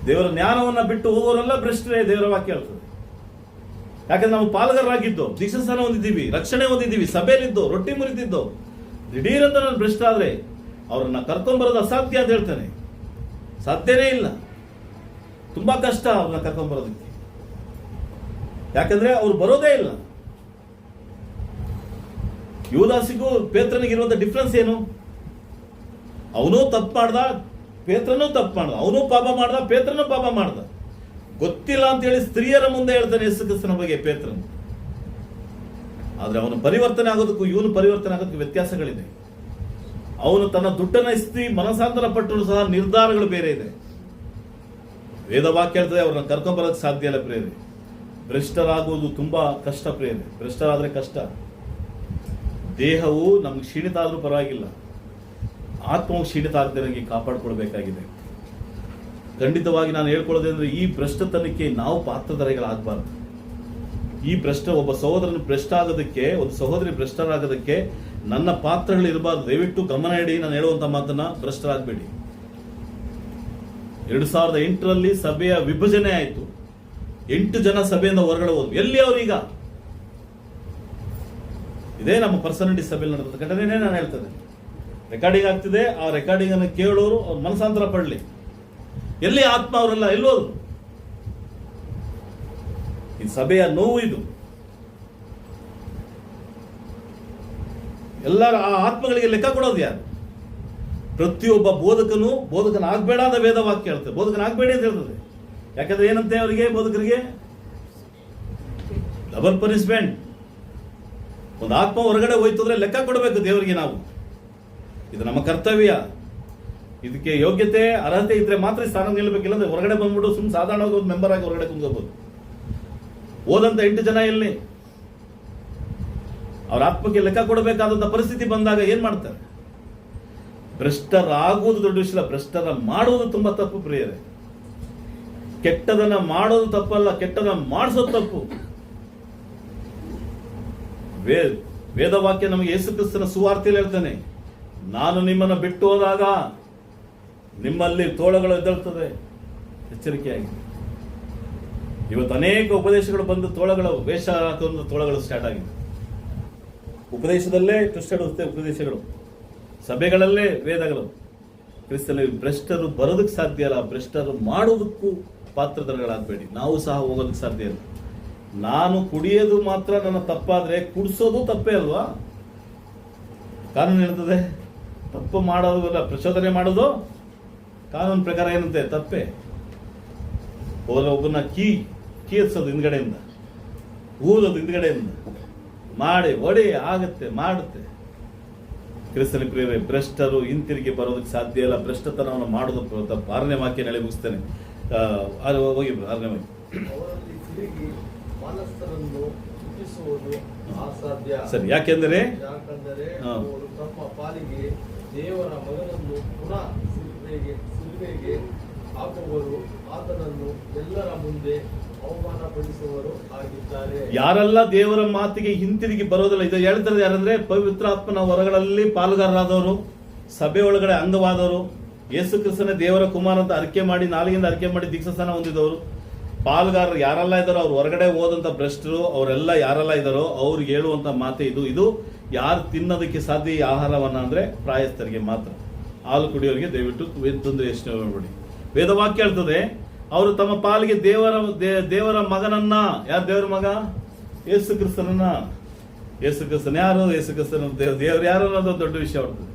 ದೇವರ ಜ್ಞಾನವನ್ನ ಬಿಟ್ಟು ಹೋಗೋರೆಲ್ಲ ಭ್ರಷ್ಟರೇ, ದೇವರ ವಾಕ್ಯ ಹೇಳ್ತದೆ. ಯಾಕಂದ್ರೆ ನಾವು ಪಾಲುಗಾರರಾಗಿದ್ದು, ದೀಕ್ಷಾಸ್ಥಾನ ಹೊಂದಿದ್ದೀವಿ, ರಕ್ಷಣೆ ಹೊಂದಿದ್ದೀವಿ, ಸಭೆಯಲ್ಲಿದ್ದು ರೊಟ್ಟಿ ಮುರಿದಿದ್ದು, ದಿಢೀರಂತ ನಾನು ಭ್ರಷ್ಟ ಆದ್ರೆ ಅವ್ರನ್ನ ಕರ್ಕೊಂಡ್ಬರೋದು ಅಸಾಧ್ಯ ಅಂತ ಹೇಳ್ತಾನೆ. ಸಾಧ್ಯನೇ ಇಲ್ಲ, ತುಂಬಾ ಕಷ್ಟ ಅವ್ರನ್ನ ಕರ್ಕೊಂಡ್ಬರೋದಕ್ಕೆ. ಯಾಕಂದ್ರೆ ಅವ್ರು ಬರೋದೇ ಇಲ್ಲ. ಯೂದಾಸಿಗೂ ಪೇತ್ರನಿಗಿರುವಂತ ಡಿಫ್ರೆನ್ಸ್ ಏನು? ಅವನು ತಪ್ಪು ಮಾಡ್ದ, ಪೇತ್ರನೂ ತಪ್ಪು ಮಾಡ್ದ. ಅವನು ಪಾಪ ಮಾಡ್ದ, ಪೇತ್ರನೂ ಪಾಪ ಮಾಡ್ದ. ಗೊತ್ತಿಲ್ಲ ಅಂತ ಹೇಳಿ ಸ್ತ್ರೀಯರ ಮುಂದೆ ಹೇಳ್ತಾನೆ ಯೇಸು ಕ್ರಿಸ್ತನ ಬಗ್ಗೆ ಪೇತ್ರನು. ಆದ್ರೆ ಅವನು ಪರಿವರ್ತನೆ ಆಗೋದಕ್ಕೂ ಇವನು ಪರಿವರ್ತನೆ ಆಗೋದಕ್ಕೂ ವ್ಯತ್ಯಾಸಗಳಿದೆ. ಅವನು ತನ್ನ ದುಡ್ಡನ್ನ ಇಸ್ತಿ ಮನಸಾಂತರ ಪಟ್ಟರು ಸಹ ನಿರ್ಧಾರಗಳು ಬೇರೆ ಇದೆ. ವೇದವಾಕ್ಯ ಹೇಳ್ತದೆ ಅವ್ರನ್ನ ಕರ್ಕೊಂಡ್ಬರೋಕೆ ಸಾಧ್ಯ ಇಲ್ಲ ಪ್ರೇರೆ. ಭ್ರಷ್ಟರಾಗುವುದು ತುಂಬಾ ಕಷ್ಟ ಪ್ರೇರೆ. ಭ್ರಷ್ಟರಾದ್ರೆ ಕಷ್ಟ. ದೇಹವು ನಮ್ಗೆ ಕ್ಷೀಣಿತ ಆದ್ರೂ ಪರವಾಗಿಲ್ಲ, ಆತ್ಮವು ಕ್ಷೀಣಿತ ಆಗದಿರಂಗೆ ಕಾಪಾಡ್ಕೊಳ್ಬೇಕಾಗಿದೆ. ಖಂಡಿತವಾಗಿ ನಾನು ಹೇಳ್ಕೊಳ್ಳೋದೇ ಅಂದ್ರೆ, ಈ ಭ್ರಷ್ಟತನಕ್ಕೆ ನಾವು ಪಾತ್ರಧಾರಿಗಳಾಗಬಾರ್ದು. ಈ ಒಬ್ಬ ಸಹೋದರನ ಭ್ರಷ್ಟ ಆಗೋದಕ್ಕೆ, ಒಂದು ಸಹೋದರಿ ಭ್ರಷ್ಟರಾಗೋದಕ್ಕೆ ನನ್ನ ಪಾತ್ರಗಳು ಇರಬಾರ್ದು. ದಯವಿಟ್ಟು ಗಮನ ಇಡಿ, ನಾನು ಹೇಳುವಂತ ಮಾತನ್ನ. ಭ್ರಷ್ಟರಾಗಬೇಡಿ. 2008ರಲ್ಲಿ ಸಭೆಯ ವಿಭಜನೆ ಆಯಿತು. 8 ಜನ ಸಭೆಯಿಂದ ಹೊರಗಡೆ ಹೋದ್ರು. ಎಲ್ಲಿ ಅವ್ರೀಗ? ಇದೇ ನಮ್ಮ ಪರ್ಸನಾಲಿಟಿ ಸಭೆಯಲ್ಲಿ ನಡೆದ ಘಟನೆನೇ ನಾನು ಹೇಳ್ತದೆ. ರೆಕಾರ್ಡಿಂಗ್ ಆಗ್ತಿದೆ, ಆ ರೆಕಾರ್ಡಿಂಗ್ ಅನ್ನು ಕೇಳೋರು ಅವ್ರ ಮನಸಾಂತರ ಪಡಲಿ. ಎಲ್ಲಿ ಆತ್ಮ ಅವರೆಲ್ಲ ಎಲ್ಲೋದ್ರು? ಈ ಸಭೆಯ ನೋವು ಇದು. ಎಲ್ಲರ ಆ ಆತ್ಮಗಳಿಗೆ ಲೆಕ್ಕ ಕೊಡೋದು ಯಾರು? ಪ್ರತಿಯೊಬ್ಬ ಬೋಧಕನಾಗಬೇಡ ಅಂತ ವೇದವಾಕ್ಯ ಹೇಳ್ತದೆ. ಬೋಧಕನಾಗಬೇಡಿ ಅಂತ ಹೇಳ್ತದೆ. ಯಾಕಂದ್ರೆ ಏನಂತೆ ಅವರಿಗೆ, ಬೋಧಕರಿಗೆ ಡಬಲ್ ಪನಿಷ್ಮೆಂಟ್. ಒಂದು ಆತ್ಮ ಹೊರಗಡೆ ಹೋಯ್ತಂದ್ರೆ ಲೆಕ್ಕ ಕೊಡಬೇಕು ದೇವರಿಗೆ ನಾವು. ಇದು ನಮ್ಮ ಕರ್ತವ್ಯ. ಇದಕ್ಕೆ ಯೋಗ್ಯತೆ ಅರ್ಹತೆ ಇದ್ರೆ ಮಾತ್ರ ಸ್ಥಾನ ನಿಲ್ಲಬೇಕಿಲ್ಲ. ಅಂದ್ರೆ ಹೊರಗಡೆ ಬಂದ್ಬಿಟ್ಟು ಸುಮ್ಮನೆ ಸಾಧಾರಣವಾಗಿ ಒಂದು ಮೆಂಬರ್ ಆಗಿ ಹೊರಗಡೆ ಕುಂತ್ಕೋಬಹುದು. ಓದಂತ 8 ಜನ ಎಲ್ಲಿ? ಅವ್ರ ಆತ್ಮಕ್ಕೆ ಲೆಕ್ಕ ಕೊಡಬೇಕಾದಂತ ಪರಿಸ್ಥಿತಿ ಬಂದಾಗ ಏನ್ ಮಾಡ್ತಾರೆ? ಭ್ರಷ್ಟರಾಗುವುದು ದೊಡ್ಡ ವಿಷಯ, ಭ್ರಷ್ಟರ ಮಾಡುವುದು ತುಂಬಾ ತಪ್ಪು ಪ್ರಿಯರೇ. ಕೆಟ್ಟದನ್ನ ಮಾಡೋದು ತಪ್ಪಲ್ಲ, ಕೆಟ್ಟದನ್ನ ಮಾಡಿಸೋದು ತಪ್ಪು. ವೇದವಾಕ್ಯ ನಮಗೆ ಯೇಸು ಕ್ರಿಸ್ತನ ಸುವಾರ್ತೆಯಲ್ಲಿ ಹೇಳ್ತಾನೆ, ನಾನು ನಿಮ್ಮನ್ನು ಬಿಟ್ಟು ಹೋದಾಗ ನಿಮ್ಮಲ್ಲಿ ತೋಳಗಳು ಎದ್ದೇಳ್ತದೆ. ಎಚ್ಚರಿಕೆಯಾಗಿ. ಇವತ್ತು ಅನೇಕ ಉಪದೇಶಗಳು ಬಂದು ತೋಳಗಳು ವೇಷ ಹಾಕುವ ತೋಳಗಳು ಸ್ಟಾರ್ಟ್ ಆಗಿದೆ. ಉಪದೇಶದಲ್ಲೇ ಟ್ವಿಸ್ಟೆಡ್ ಉಪದೇಶಗಳು, ಸಭೆಗಳಲ್ಲೇ ವೇದಗಳು. ಕ್ರಿಸ್ತನಲ್ಲಿ ಭ್ರಷ್ಟರು ಬರೋದಕ್ಕೆ ಸಾಧ್ಯ ಇಲ್ಲ. ಭ್ರಷ್ಟರು ಮಾಡೋದಕ್ಕೂ ಪಾತ್ರಧಾರಿಗಳಾಗಬೇಡಿ. ನಾವು ಸಹ ಹೋಗೋದಕ್ಕೆ ಸಾಧ್ಯ ಇಲ್ಲ. ನಾನು ಕುಡಿಯೋದು ಮಾತ್ರ ನನ್ನ ತಪ್ಪಾದ್ರೆ ಕುಡಿಸೋದು ತಪ್ಪೇ ಅಲ್ವಾ? ಕಾನೂನು ಹೇಳ್ತದೆ ತಪ್ಪು ಮಾಡೋದಿಲ್ಲ, ಪ್ರಚೋದನೆ ಮಾಡೋದು ಕಾನೂನು ಪ್ರಕಾರ ಏನಂತೆ ತಪ್ಪೇ. ಒಬ್ಬನ ಕೀರ್ಸೋದು ಹಿಂದ್ಗಡೆಯಿಂದ, ಊದೋದು ಹಿಂದ್ಗಡೆಯಿಂದ, ಮಾಡಿ ಒಡೆ ಆಗತ್ತೆ ಮಾಡುತ್ತೆ. ಕ್ರಿಸ್ತನ ಪ್ರಿಯರೇ, ಭ್ರಷ್ಟರು ಹಿಂತಿರುಗಿ ಬರೋದಕ್ಕೆ ಸಾಧ್ಯ ಇಲ್ಲ. ಭ್ರಷ್ಟತನವನ್ನು ಮಾಡೋದು ತಪ್ಪು. 6ನೇ ವಾಕ್ಯ ನೆಲೆ ಮುಗಿಸ್ತೇನೆ. ಹೋಗಿ 6ನೇ ವಾಕ್ಯ. ಅವರಲ್ಲಿ ತಿರುಗಿ ಮಾನಸ್ಥರನ್ನು ಹುಟ್ಟಿಸುವುದು ಅಸಾಧ್ಯ. ಸರಿ, ಯಾಕೆಂದರೆ ಅವರು ತಮ್ಮ ಪಾಲಿಗೆ ದೇವರ ಮಗನನ್ನು ಪುನಃ ಸಿಲುಬೆಗೆ ಹಾಕುವರು. ಆತನನ್ನು ಎಲ್ಲರ ಮುಂದೆ ಅವಮಾನಪಡಿಸುವವರು ಆಗಿದ್ದಾರೆ. ಯಾರೆಲ್ಲ ದೇವರ ಮಾತಿಗೆ ಹಿಂತಿರುಗಿ ಬರೋದಿಲ್ಲ, ಇದು ಹೇಳ್ತಾರೆ ಯಾರಂದ್ರೆ ಪವಿತ್ರಾತ್ಮನ ಹೊರಗಳಲ್ಲಿ ಪಾಲುಗಾರರಾದವರು, ಸಭೆ ಒಳಗಡೆ ಅಂಗವಾದವರು, ಯೇಸು ಕ್ರಿಸ್ತನೇ ದೇವರ ಕುಮಾರ ಅಂತ ಅರಿಕೆ ಮಾಡಿ ನಾಲಿಗೆಯಿಂದ ಅರಿಕೆ ಮಾಡಿ ದೀಕ್ಷಾಸ್ನಾನ ಹೊಂದಿದವರು, ಪಾಲುಗಾರರು ಯಾರೆಲ್ಲ ಇದ್ದಾರೋ ಅವ್ರು ಹೊರಗಡೆ ಹೋದಂತ ಭ್ರಷ್ಟರು ಅವರೆಲ್ಲ ಯಾರೆಲ್ಲ ಇದ್ದಾರೋ ಅವ್ರಿಗೆ ಹೇಳುವಂತ ಮಾತೆ ಇದು ಯಾರು ತಿನ್ನೋದಕ್ಕೆ ಸಾಧ್ಯ ಈ ಆಹಾರವನ್ನ ಅಂದ್ರೆ ಪ್ರಾಯಸ್ಥರಿಗೆ ಮಾತ್ರ. ಹಾಲು ಕುಡಿಯೋರಿಗೆ ದಯವಿಟ್ಟು ತೊಂದರೆ ಎಷ್ಟು ಮಾಡಬೇಡಿ. ವೇದವಾಕ್ಯ ಹೇಳ್ತದೆ ಅವರು ತಮ್ಮ ಪಾಲಿಗೆ ದೇವರ ಮಗನನ್ನ, ಯಾರು ದೇವರ ಮಗ? ಯೇಸು ಕ್ರಿಸ್ತನನ್ನ. ಯೇಸು ಕ್ರಿಸ್ತನ ಯಾರು? ಯೇಸು ಕ್ರಿಸ್ತನ ದೇವರು ಯಾರು ಅನ್ನೋದು ದೊಡ್ಡ ವಿಷಯ ಬರ್ತದೆ.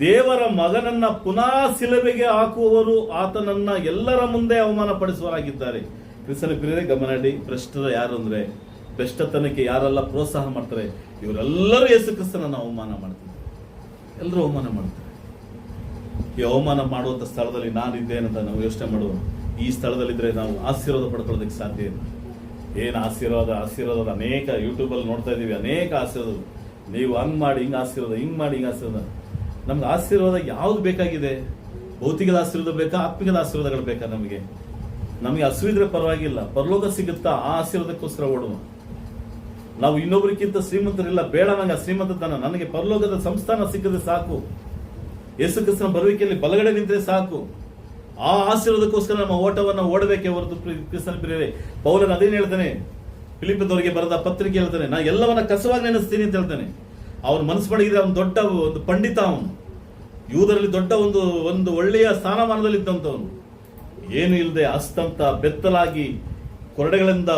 ದೇವರ ಮಗನನ್ನ ಪುನಃ ಶಿಲುಬೆಗೆ ಹಾಕುವವರು ಆತನನ್ನ ಎಲ್ಲರ ಮುಂದೆ ಅವಮಾನ ಪಡಿಸುವರಾಗಿದ್ದಾರೆ. ಕ್ರಿಸ್ತನ ಪ್ರಿಯರೇ ಗಮನಡಿ, ಭ್ರಷ್ಟರ ಯಾರು ಅಂದ್ರೆ, ಭ್ರಷ್ಟತನಕ್ಕೆ ಯಾರೆಲ್ಲ ಪ್ರೋತ್ಸಾಹ ಮಾಡ್ತಾರೆ ಇವರೆಲ್ಲರೂ ಯೇಸು ಕ್ರಿಸ್ತನನ್ನ ಅವಮಾನ ಮಾಡ್ತಾರೆ. ಎಲ್ಲರೂ ಅವಮಾನ ಮಾಡ್ತಾರೆ. ಈ ಅವಮಾನ ಮಾಡುವಂತ ಸ್ಥಳದಲ್ಲಿ ನಾನಿದ್ದೇನೆ ಅಂತ ನಾವು ಯೋಚನೆ ಮಾಡುವ. ಈ ಸ್ಥಳದಲ್ಲಿದ್ರೆ ನಾವು ಆಶೀರ್ವಾದ ಪಡ್ಕೊಳ್ಳೋದಕ್ಕೆ ಸಾಧ್ಯ ಇಲ್ಲ. ಏನು ಆಶೀರ್ವಾದದ ಅನೇಕ ಯೂಟ್ಯೂಬಲ್ಲಿ ನೋಡ್ತಾ ಇದೀವಿ, ಅನೇಕ ಆಶೀರ್ವಾದ. ನೀವು ಹಂಗ್ ಮಾಡಿ ಹಿಂಗ್ ಆಶೀರ್ವಾದ, ಹಿಂಗ್ ಮಾಡಿ ಹಿಂಗ್ ಆಶೀರ್ವಾದ. ನಮ್ಗೆ ಆಶೀರ್ವಾದ ಯಾವ್ದು ಬೇಕಾಗಿದೆ? ಭೌತಿಕದ ಆಶೀರ್ವಾದ ಬೇಕಾ? ಆತ್ಮಿಕದ ಆಶೀರ್ವಾದಗಳು ಬೇಕಾ? ನಮಗೆ ಹಸುವಿದ್ರೆ ಪರವಾಗಿಲ್ಲ, ಪರಲೋಕ ಸಿಗುತ್ತಾ? ಆ ಆಶೀರ್ವಾದಕ್ಕೋಸ್ಕರ ಓಡುವ. ನಾವು ಇನ್ನೊಬ್ಬರಿಗಿಂತ ಶ್ರೀಮಂತರಿಲ್ಲ, ಬೇಡ ನಂಗೆ ಶ್ರೀಮಂತತನ, ನನಗೆ ಪರಲೋಕದ ಸಂಸ್ಥಾನ ಸಿಕ್ಕದೆ ಸಾಕು. ಯೇಸು ಕ್ರಿಸ್ತನ ಬರುವಿಕೆಯಲ್ಲಿ ಬಲಗಡೆ ನಿಂತರೆ ಸಾಕು. ಆ ಆಶೀರ್ವಾದಕ್ಕೋಸ್ಕರ ನಮ್ಮ ಓಟವನ್ನು ಓಡಬೇಕೆ ಹೊರತು ಕ್ರಿಸ್ತನ ಪ್ರಿಯರೇ, ಪೌಲನ ಅದೇನು ಹೇಳ್ತಾನೆ, ಫಿಲಿಪ್ಪದವರಿಗೆ ಬರೆದ ಪತ್ರಿಕೆ ಹೇಳ್ತಾನೆ, ನಾ ಎಲ್ಲವನ್ನ ಕಸವಾಗಿ ನೆನೆಸ್ತೀನಿ ಅಂತ ಹೇಳ್ತಾನೆ. ಅವನು ಮನಸ್ಸು ಮಾಡಿದ್ರೆ ಅವನು ದೊಡ್ಡ ಒಂದು ಪಂಡಿತ, ಅವನು ಯೂದರಲ್ಲಿ ದೊಡ್ಡ ಒಂದು ಒಳ್ಳೆಯ ಸ್ಥಾನಮಾನದಲ್ಲಿ ಇದ್ದಂಥವನು. ಏನು ಇಲ್ಲದೆ ಅಸ್ತಂತ ಬೆತ್ತಲಾಗಿ ಕೊರಡೆಗಳಿಂದ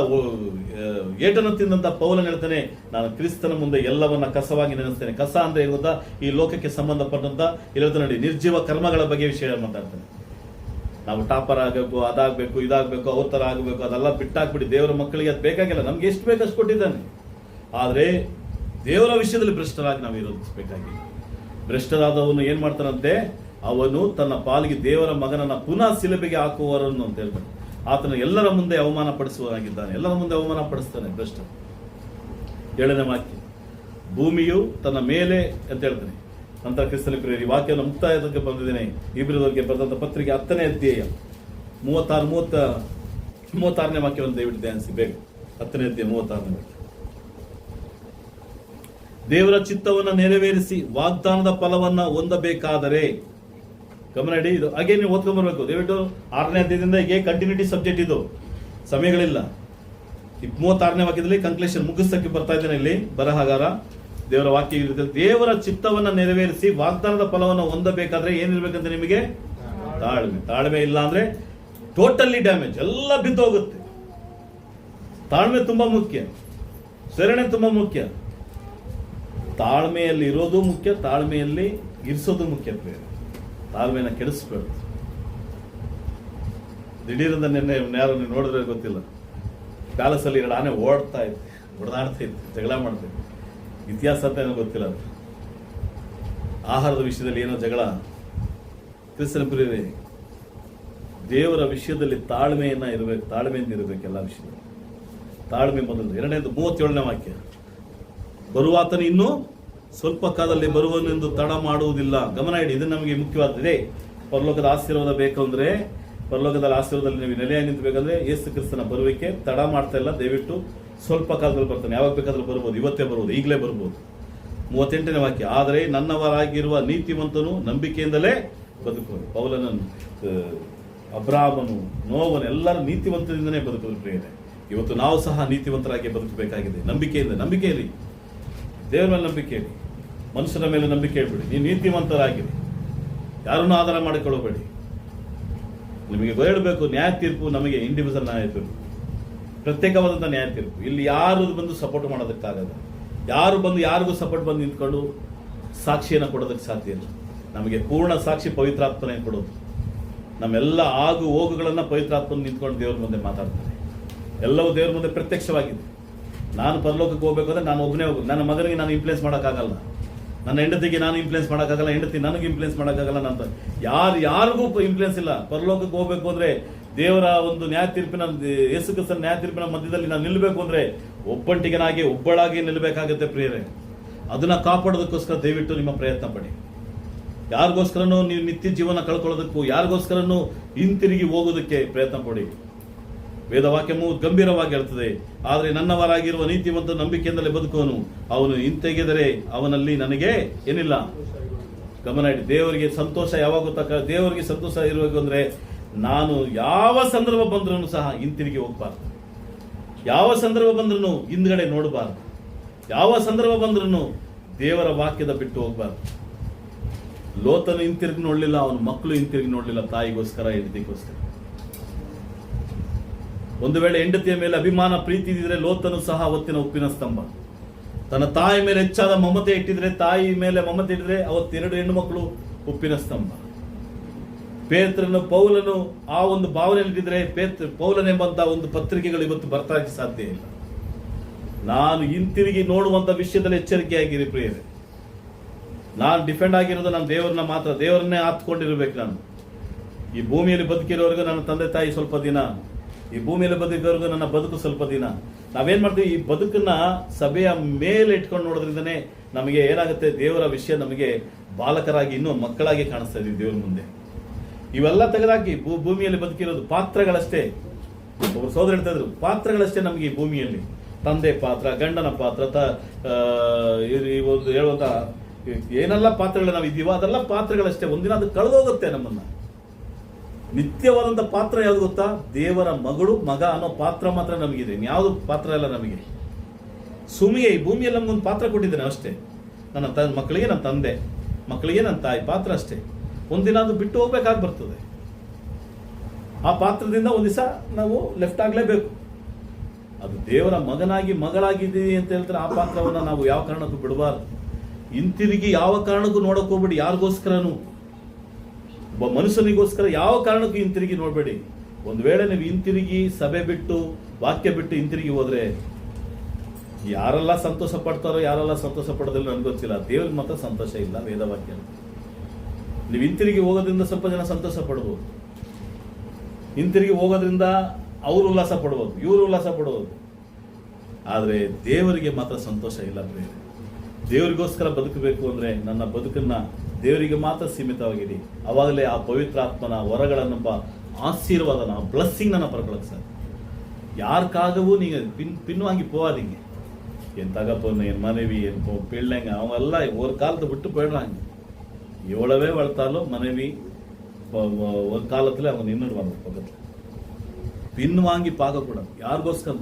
ಏಟನ್ನು ತಿಂದಂತ ಪೌಲನ್ ಹೇಳ್ತಾನೆ, ನಾನು ಕ್ರಿಸ್ತನ ಮುಂದೆ ಎಲ್ಲವನ್ನ ಕಸವಾಗಿ ನೆನೆಸ್ತೇನೆ. ಕಸ ಅಂದ್ರೆ ಏನು ಗೊತ್ತಾ? ಈ ಲೋಕಕ್ಕೆ ಸಂಬಂಧಪಟ್ಟಂತ ಹೇಳ್ತಾನೆ ನೋಡಿ, ನಿರ್ಜೀವ ಕರ್ಮಗಳ ಬಗ್ಗೆ ವಿಷಯ ಮಾತಾಡ್ತಾನೆ. ನಾವು ಟಾಪರ್ ಆಗಬೇಕು, ಅದಾಗಬೇಕು, ಇದಾಗಬೇಕು, ಅವ್ರ ತರ ಆಗಬೇಕು, ಅದೆಲ್ಲ ಬಿಟ್ಟಾಕ್ಬಿಡಿ. ದೇವರ ಮಕ್ಕಳಿಗೆ ಅದು ಬೇಕಾಗಿಲ್ಲ, ನಮ್ಗೆ ಎಷ್ಟು ಬೇಕಷ್ಟು ಕೊಟ್ಟಿದ್ದಾನೆ. ಆದ್ರೆ ದೇವರ ವಿಷಯದಲ್ಲಿ ಭ್ರಷ್ಟರಾಗಿ ನಾವು ಇರೋದಿಸಬೇಕಾಗಿ. ಭ್ರಷ್ಟರಾದವನು ಏನ್ ಮಾಡ್ತಾನಂತೆ, ಅವನು ತನ್ನ ಪಾಲಿಗೆ ದೇವರ ಮಗನನ್ನ ಪುನಃ ಶಿಲುಬೆಗೆ ಹಾಕುವವರನ್ನು ಅಂತ ಹೇಳ್ತಾನೆ. ಆತನ ಎಲ್ಲರ ಮುಂದೆ ಅವಮಾನ ಪಡಿಸುವನಾಗಿದ್ದಾನೆ, ಎಲ್ಲರ ಮುಂದೆ ಅವಮಾನ ಪಡಿಸ್ತಾನೆ ಭ್ರಷ್ಟ. 7ನೇ ವಾಕ್ಯ, ಭೂಮಿಯು ತನ್ನ ಮೇಲೆ ಅಂತ ಹೇಳ್ತಾನೆ. ನಂತರ ಕ್ರಿಸ್ತನ ಪ್ರಿಯರೇ, ವಾಕ್ಯವನ್ನು ಮುಕ್ತಾಯಕ್ಕೆ ಬಂದಿದ್ದೇನೆ. ಇಬ್ರಿದವರಿಗೆ ಬರೆದಂತ ಪತ್ರಿಕೆ 10ನೇ ಅಧ್ಯಾಯ 36ನೇ ವಾಕ್ಯವನ್ನು ದಯವಿಟ್ಟು ಧ್ಯಾನಿಸಿ ಬೇಗ. 10ನೇ ಅಧ್ಯಾಯ 36ನೇ ವಾಕ್ಯ. ದೇವರ ಚಿತ್ತವನ್ನು ನೆರವೇರಿಸಿ ವಾಗ್ದಾನದ ಫಲವನ್ನ ಹೊಂದಬೇಕಾದರೆ, ಗಮನ ಇಡಿ, ಇದು ಹಾಗೆ ನೀವು ಓದ್ಕೊಂಡ್ ಬರ್ಬೇಕು ದಯವಿಟ್ಟು. 6ನೇ ಅಧ್ಯಾಯದಿಂದ ಹೀಗೆ ಕಂಟಿನ್ಯೂಟಿ ಸಬ್ಜೆಕ್ಟ್, ಇದು ಸಮಯಗಳಿಲ್ಲ. 36ನೇ ವಾಕ್ಯದಲ್ಲಿ ಕನ್ಕ್ಲೂಷನ್ ಮುಗಿಸಕ್ಕೆ ಬರ್ತಾ ಇದ್ದೇನೆ. ಇಲ್ಲಿ ಬರಹಗಾರ ದೇವರ ವಾಕ್ಯ ಇರುತ್ತೆ, ದೇವರ ಚಿತ್ತವನ್ನ ನೆರವೇರಿಸಿ ವಾಗ್ದಾನದ ಫಲವನ್ನು ಹೊಂದಬೇಕಾದ್ರೆ ಏನಿರ್ಬೇಕಂತ ನಿಮಗೆ? ತಾಳ್ಮೆ ಇಲ್ಲ ಅಂದ್ರೆ ಟೋಟಲಿ ಡ್ಯಾಮೇಜ್, ಎಲ್ಲ ಬಿದ್ದೋಗುತ್ತೆ. ತಾಳ್ಮೆ ತುಂಬಾ ಮುಖ್ಯ, ಸರಣೆ ತುಂಬಾ ಮುಖ್ಯ. ತಾಳ್ಮೆಯಲ್ಲಿ ಇರೋದು ಮುಖ್ಯ, ತಾಳ್ಮೆಯಲ್ಲಿ ಇರಿಸೋದು ಮುಖ್ಯ. ತಾಳ್ಮೆನ ಕೆಡಿಸ್ಬೇಡ. ದಿಢೀರಂದ ನಿನ್ನೆ ಯಾರು ನೀವು ನೋಡಿದ್ರೆ ಗೊತ್ತಿಲ್ಲ, ಪ್ಯಾಲೇಸ್ ಅಲ್ಲಿ 2 ಆನೆ ಹೊಡೆದಾಡ್ತಾ ಇತ್ತು, ಜಗಳ ಮಾಡ್ತಾ ಇತ್ತು. ಇತಿಹಾಸ ಅಂತ ಏನೋ ಗೊತ್ತಿಲ್ಲ. ಆಹಾರದ ವಿಷಯದಲ್ಲಿ ಏನೋ ಜಗಳ. ಕ್ರಿಸ್ತನ ಪ್ರಿಯರೇ, ದೇವರ ವಿಷಯದಲ್ಲಿ ತಾಳ್ಮೆಯಿಂದ ಇರಬೇಕು ಎಲ್ಲ ವಿಷಯದಲ್ಲಿ. ತಾಳ್ಮೆ ಮೊದಲು. 2ನೇದು 37ನೇ ವಾಕ್ಯ, ಬರುವಾತನು ಇನ್ನು ಸ್ವಲ್ಪ ಕಾಲದಲ್ಲಿ ಬರುವನೆಂದು ತಡ ಮಾಡುವುದಿಲ್ಲ. ಗಮನ ಇಡಿ, ಇದು ನಮಗೆ ಮುಖ್ಯವಾಗಿದೆ. ಪರಲೋಕದ ಆಶೀರ್ವಾದ ಬೇಕು ಅಂದ್ರೆ, ಪರಲೋಕದಲ್ಲಿ ಆಶೀರ್ವಾದದಲ್ಲಿ ನೀವು ನೆಲೆಯಾಗಿ ನಿಂತಬೇಕಂದ್ರೆ ಯೇಸು ಕ್ರಿಸ್ತನ ಬರುವಿಕೆ ತಡ ಮಾಡ್ತಾ ಇಲ್ಲ. ದಯವಿಟ್ಟು ಸ್ವಲ್ಪ ಕಾಲದಲ್ಲಿ ಬರ್ತಾನೆ, ಯಾವಾಗ ಬೇಕಾದ್ರೂ ಬರ್ಬೋದು, ಇವತ್ತೇ ಬರ್ಬೋದು, ಈಗಲೇ ಬರ್ಬೋದು. 38ನೇ ವಾಕ್ಯ, ಆದರೆ ನನ್ನವರಾಗಿರುವ ನೀತಿವಂತನು ನಂಬಿಕೆಯಿಂದಲೇ ಬದುಕುವರು. ಪೌಲನನ್ನು, ಅಬ್ರಾಮನು, ನೋವನು ಎಲ್ಲರೂ ನೀತಿವಂತರಿಂದನೇ ಬದುಕುವರು ಪ್ರಿಯರೇ. ಇವತ್ತು ನಾವು ಸಹ ನೀತಿವಂತರಾಗಿ ಬದುಕಬೇಕಾಗಿದೆ. ನಂಬಿಕೆಯಲ್ಲಿ ದೇವರ ಮೇಲೆ ನಂಬಿಕೆ ಇಡಿ, ಮನುಷ್ಯರ ಮೇಲೆ ನಂಬಿಕೆ ಇಡಬೇಡಿ. ನೀವು ನೀತಿವಂತರಾಗಿರಿ, ಯಾರನ್ನು ಆಧಾರ ಮಾಡಿಕೊಳ್ಳಬೇಡಿ. ನಿಮಗೆ ಹೇಳಬೇಕು, ನ್ಯಾಯ ತೀರ್ಪು ನಮಗೆ ಇಂಡಿವಿಜುವಲ್ ನ್ಯಾಯ ತೀರ್ಪು, ಪ್ರತ್ಯೇಕವಾದಂಥ ನ್ಯಾಯ ತೀರ್ಪು. ಇಲ್ಲಿ ಯಾರು ಬಂದು ಸಪೋರ್ಟ್ ಮಾಡೋದಕ್ಕಾಗಲ್ಲ. ಯಾರು ಬಂದು ಯಾರಿಗೂ ಸಪೋರ್ಟ್ ಬಂದು ನಿಂತ್ಕೊಂಡು ಸಾಕ್ಷಿಯನ್ನು ಕೊಡೋದಕ್ಕೆ ಸಾಧ್ಯ ಇಲ್ಲ. ನಮಗೆ ಪೂರ್ಣ ಸಾಕ್ಷಿ ಪವಿತ್ರಾತ್ಮನೇ ಕೊಡೋದು. ನಮ್ಮೆಲ್ಲ ಆಗು ಹೋಗುಗಳನ್ನ ಪವಿತ್ರಾತ್ಮನ ನಿಂತ್ಕೊಂಡು ದೇವ್ರ ಮುಂದೆ ಮಾತಾಡ್ತಾರೆ. ಎಲ್ಲವೂ ದೇವ್ರ ಮುಂದೆ ಪ್ರತ್ಯಕ್ಷವಾಗಿದೆ. ನಾನು ಪರಲೋಕಕ್ಕೆ ಹೋಗ್ಬೇಕು ಅಂದ್ರೆ ನಾನು ಒಬ್ಬನೇ ಹೋಗ್ಬೇಕು. ನನ್ನ ಮಗನಿಗೆ ನಾನು ಇನ್ಫ್ಲೂಯೆನ್ಸ್ ಮಾಡೋಕ್ಕಾಗಲ್ಲ, ನನ್ನ ಹೆಂಡತಿಗೆ ನಾನು ಇನ್ಫ್ಲೂಯೆನ್ಸ್ ಮಾಡೋಕ್ಕಾಗಲ್ಲ, ಹೆಂಡತಿ ನನಗೆ ಇನ್ಫ್ಲೂಯೆನ್ಸ್ ಮಾಡೋಕ್ಕಾಗಲ್ಲ. ನಂತರ ಯಾರಿಗೂ ಇನ್ಫ್ಲೂಯೆನ್ಸ್ ಇಲ್ಲ. ಪರಲೋಕಕ್ಕೆ ಹೋಗ್ಬೇಕು ಅಂದ್ರೆ, ದೇವರ ಒಂದು ನ್ಯಾಯ ತೀರ್ಪಿನ, ಯೇಸು ಕ್ರಿಸ್ತನ ನ್ಯಾಯ ತೀರ್ಪಿನ ಮಧ್ಯದಲ್ಲಿ ನಾನು ನಿಲ್ಲಬೇಕು ಅಂದ್ರೆ ಒಬ್ಬಳಾಗಿ ನಿಲ್ಲಬೇಕಾಗುತ್ತೆ ಪ್ರಿಯರೇ. ಅದನ್ನ ಕಾಪಾಡೋದಕ್ಕೋಸ್ಕರ ದಯವಿಟ್ಟು ನಿಮ್ಮ ಪ್ರಯತ್ನ ಪಡಿ. ಯಾರಿಗೋಸ್ಕರನೂ ನೀವು ನಿತ್ಯ ಜೀವನ ಕಳ್ಕೊಳ್ಳೋದಕ್ಕೂ, ಯಾರಿಗೋಸ್ಕರನೂ ಹಿಂತಿರುಗಿ ಹೋಗೋದಕ್ಕೆ ಪ್ರಯತ್ನ ಪಡಿ. ವೇದವಾಕ್ಯವು ಗಂಭೀರವಾಗಿ ಹೇಳ್ತದೆ. ಆದರೆ ನನ್ನವರಾಗಿರುವ ನೀತಿವಂತ ನಂಬಿಕೆಯಿಂದಲೇ ಬದುಕುವನು, ಅವನು ಹಿಂತೆಗೆದರೆ ಅವನಲ್ಲಿ ನನಗೆ ಏನಿಲ್ಲ. ಗಮನ ಇಡಿ. ದೇವರಿಗೆ ಸಂತೋಷ ಯಾವಾಗ ಗೊತ್ತಾಗ, ದೇವರಿಗೆ ಸಂತೋಷ ಇರಬೇಕು ಅಂದ್ರೆ ನಾನು ಯಾವ ಸಂದರ್ಭ ಬಂದ್ರೂ ಸಹ ಹಿಂತಿರುಗಿ ಹೋಗ್ಬಾರ್ದು. ಯಾವ ಸಂದರ್ಭ ಬಂದ್ರೂ ಹಿಂದ್ಗಡೆ ನೋಡಬಾರ್ದು. ಯಾವ ಸಂದರ್ಭ ಬಂದ್ರೂ ದೇವರ ವಾಕ್ಯದ ಬಿಟ್ಟು ಹೋಗ್ಬಾರ್ದು. ಲೋತನು ಹಿಂತಿರುಗಿ ನೋಡ್ಲಿಲ್ಲ, ಅವನ ಮಕ್ಕಳು ಹಿಂತಿರುಗಿ ನೋಡ್ಲಿಲ್ಲ, ತಾಯಿಗೋಸ್ಕರ, ಹೆಂಡತಿಗೋಸ್ಕರ. ಒಂದು ವೇಳೆ ಹೆಂಡತಿಯ ಮೇಲೆ ಅಭಿಮಾನ ಪ್ರೀತಿ ಇದ್ದಿದ್ರೆ ಲೋತನು ಸಹ ಅವತ್ತಿನ ಉಪ್ಪಿನ ಸ್ತಂಭ. ತನ್ನ ತಾಯಿ ಮೇಲೆ ಹೆಚ್ಚಾದ ಮಮತೆ ಇಟ್ಟಿದ್ರೆ, ತಾಯಿ ಮೇಲೆ ಮಮತೆ ಇಟ್ಟಿದ್ರೆ ಅವತ್ತೆರಡು ಹೆಣ್ಣು ಮಕ್ಕಳು ಉಪ್ಪಿನ ಸ್ತಂಭ. ಪೇತ್ರನು ಪೌಲನು ಆ ಒಂದು ಭಾವನೆಯಲ್ಲಿ ಇಟ್ಟಿದ್ರೆ ಪೌಲನೆಂಬಂತ ಒಂದು ಪತ್ರಿಕೆಗಳು ಇವತ್ತು ಬರ್ತಾ ಸಾಧ್ಯ ಇಲ್ಲ. ನಾನು ಹಿಂತಿರುಗಿ ನೋಡುವಂತ ವಿಷಯದಲ್ಲಿ ಎಚ್ಚರಿಕೆಯಾಗಿರಿ ಪ್ರಿಯರೇ. ನಾನು ಡಿಫೆಂಡ್ ಆಗಿರೋದು ನನ್ನ ದೇವರನ್ನ ಮಾತ್ರ, ದೇವರನ್ನೇ ಆತ್ಕೊಂಡಿರ್ಬೇಕು. ನಾನು ಈ ಭೂಮಿಯಲ್ಲಿ ಬದುಕಿರೋವರೆಗೂ ನನ್ನ ತಂದೆ ತಾಯಿ ಸ್ವಲ್ಪ ದಿನ, ಈ ಭೂಮಿಯಲ್ಲಿ ಬದುಕಿರೋವರೆಗೂ ನನ್ನ ಬದುಕು ಸ್ವಲ್ಪ ದಿನ. ನಾವೇನ್ ಮಾಡ್ತೀವಿ, ಈ ಬದುಕನ್ನ ಸಭೆಯ ಮೇಲೆ ಇಟ್ಕೊಂಡು ನೋಡೋದ್ರಿಂದನೇ ನಮಗೆ ಏನಾಗುತ್ತೆ, ದೇವರ ವಿಷಯ ನಮಗೆ ಬಾಲಕರಾಗಿ ಇನ್ನೂ ಮಕ್ಕಳಾಗಿ ಕಾಣಿಸ್ತಾ ಇದೀವಿ ದೇವ್ರ ಮುಂದೆ. ಇವೆಲ್ಲ ತೆಗೆದಾಕಿ ಭೂಮಿಯಲ್ಲಿ ಬದುಕಿರೋದು ಪಾತ್ರಗಳಷ್ಟೇ. ಒಬ್ಬರು ಸೋದರ ಹೇಳ್ತಾ ಇದ್ರು, ಪಾತ್ರಗಳಷ್ಟೇ ನಮಗೆ ಈ ಭೂಮಿಯಲ್ಲಿ. ತಂದೆ ಪಾತ್ರ, ಗಂಡನ ಪಾತ್ರ, ಹೇಳುವಂತ ಏನೆಲ್ಲ ಪಾತ್ರಗಳು ನಾವು ಇದ್ದೀವೋ ಅದೆಲ್ಲ ಪಾತ್ರಗಳಷ್ಟೇ. ಒಂದಿನ ಅದು ಕಳೆದೋಗುತ್ತೆ ನಮ್ಮನ್ನ. ನಿತ್ಯವಾದಂಥ ಪಾತ್ರ ಯಾವ್ದು ಗೊತ್ತಾ? ದೇವರ ಮಗಳು, ಮಗ ಅನ್ನೋ ಪಾತ್ರ ಮಾತ್ರ ನಮಗಿದೆ. ಯಾವುದು ಪಾತ್ರ ಇಲ್ಲ ನಮಗೆ. ಸುಮಿಗೆ ಈ ಭೂಮಿಯಲ್ಲಿ ನಮಗೊಂದು ಪಾತ್ರ ಕೊಟ್ಟಿದ್ದೇನೆ ಅಷ್ಟೇ. ನನ್ನ ಮಕ್ಕಳಿಗೆ ನನ್ನ ತಂದೆ, ಮಕ್ಕಳಿಗೆ ನನ್ನ ತಾಯಿ ಪಾತ್ರ ಅಷ್ಟೇ. ಒಂದಿನ ಅದು ಬಿಟ್ಟು ಹೋಗ್ಬೇಕಾಗಿ ಬರ್ತದೆ. ಆ ಪಾತ್ರದಿಂದ ಒಂದ್ ದಿವಸ ನಾವು ಲೆಫ್ಟ್ ಆಗ್ಲೇಬೇಕು. ಅದು ದೇವರ ಮಗನಾಗಿ ಮಗಳಾಗಿದ್ದೀವಿ ಅಂತ ಹೇಳ್ತಾರೆ. ಆ ಪಾತ್ರವನ್ನು ನಾವು ಯಾವ ಕಾರಣಕ್ಕೂ ಬಿಡಬಾರ್ದು. ಹಿಂತಿರುಗಿ ಯಾವ ಕಾರಣಕ್ಕೂ ನೋಡಕ್ ಹೋಗ್ಬೇಡಿ. ಯಾರಿಗೋಸ್ಕರನು, ಒಬ್ಬ ಮನುಷ್ಯನಿಗೋಸ್ಕರ ಯಾವ ಕಾರಣಕ್ಕೂ ಹಿಂತಿರುಗಿ ನೋಡ್ಬೇಡಿ. ಒಂದು ವೇಳೆ ನೀವು ಹಿಂತಿರುಗಿ ಸಭೆ ಬಿಟ್ಟು, ವಾಕ್ಯ ಬಿಟ್ಟು ಹಿಂತಿರುಗಿ ಹೋದ್ರೆ ಯಾರೆಲ್ಲ ಸಂತೋಷ ಪಡ್ತಾರೋ ಯಾರೆಲ್ಲ ಸಂತೋಷ ಪಡೋದಿಲ್ಲ ನನಗೆ ಗೊತ್ತಿಲ್ಲ. ದೇವ್ರಿಗೆ ಮಾತ್ರ ಸಂತೋಷ ಇಲ್ಲ. ವೇದವಾಕ್ಯ ನೀವು ಹಿಂತಿರುಗಿ ಹೋಗೋದ್ರಿಂದ ಸ್ವಲ್ಪ ಜನ ಸಂತೋಷ ಪಡ್ಬೋದು. ಹಿಂತಿರುಗಿ ಹೋಗೋದ್ರಿಂದ ಅವರು ಉಲ್ಲಾಸ ಪಡ್ಬೋದು, ಇವರು ಉಲ್ಲಾಸ ಪಡ್ಬೋದು. ಆದರೆ ದೇವರಿಗೆ ಮಾತ್ರ ಸಂತೋಷ ಇಲ್ಲ. ಬೇರೆ ದೇವರಿಗೋಸ್ಕರ ಬದುಕಬೇಕು ಅಂದ್ರೆ ನನ್ನ ಬದುಕನ್ನ ದೇವರಿಗೆ ಮಾತ್ರ ಸೀಮಿತವಾಗಿಡಿ. ಅವಾಗಲೇ ಆ ಪವಿತ್ರಾತ್ಮನ ವರಗಳನ್ನು, ಆಶೀರ್ವಾದನ, ಬ್ಲೆಸ್ಸಿಂಗ್ ನನ್ನ ಪಡ್ಕೊಳಕ್ ಸರ್. ಯಾರ್ಕಾಗವೂ ನೀವು ಪಿನ್ವಾಂಗಿ போவாதீங்க. என் தகப்பன், என் மனைவி, என் பிள்ளைங்க அவங்க எல்லாம் ஒரு காலத்தை விட்டு போயிடுறாங்க. எவ்வளவே வளர்த்தாலும் மனைவி ஒரு காலத்துல அவங்க நின்றுடுவாங்க பக்கத்துல. ಪಿನ್ವಾಂಗಿ பார்க்கக்கூடாது. ಯಾರಿಗೋಸ್ಕರ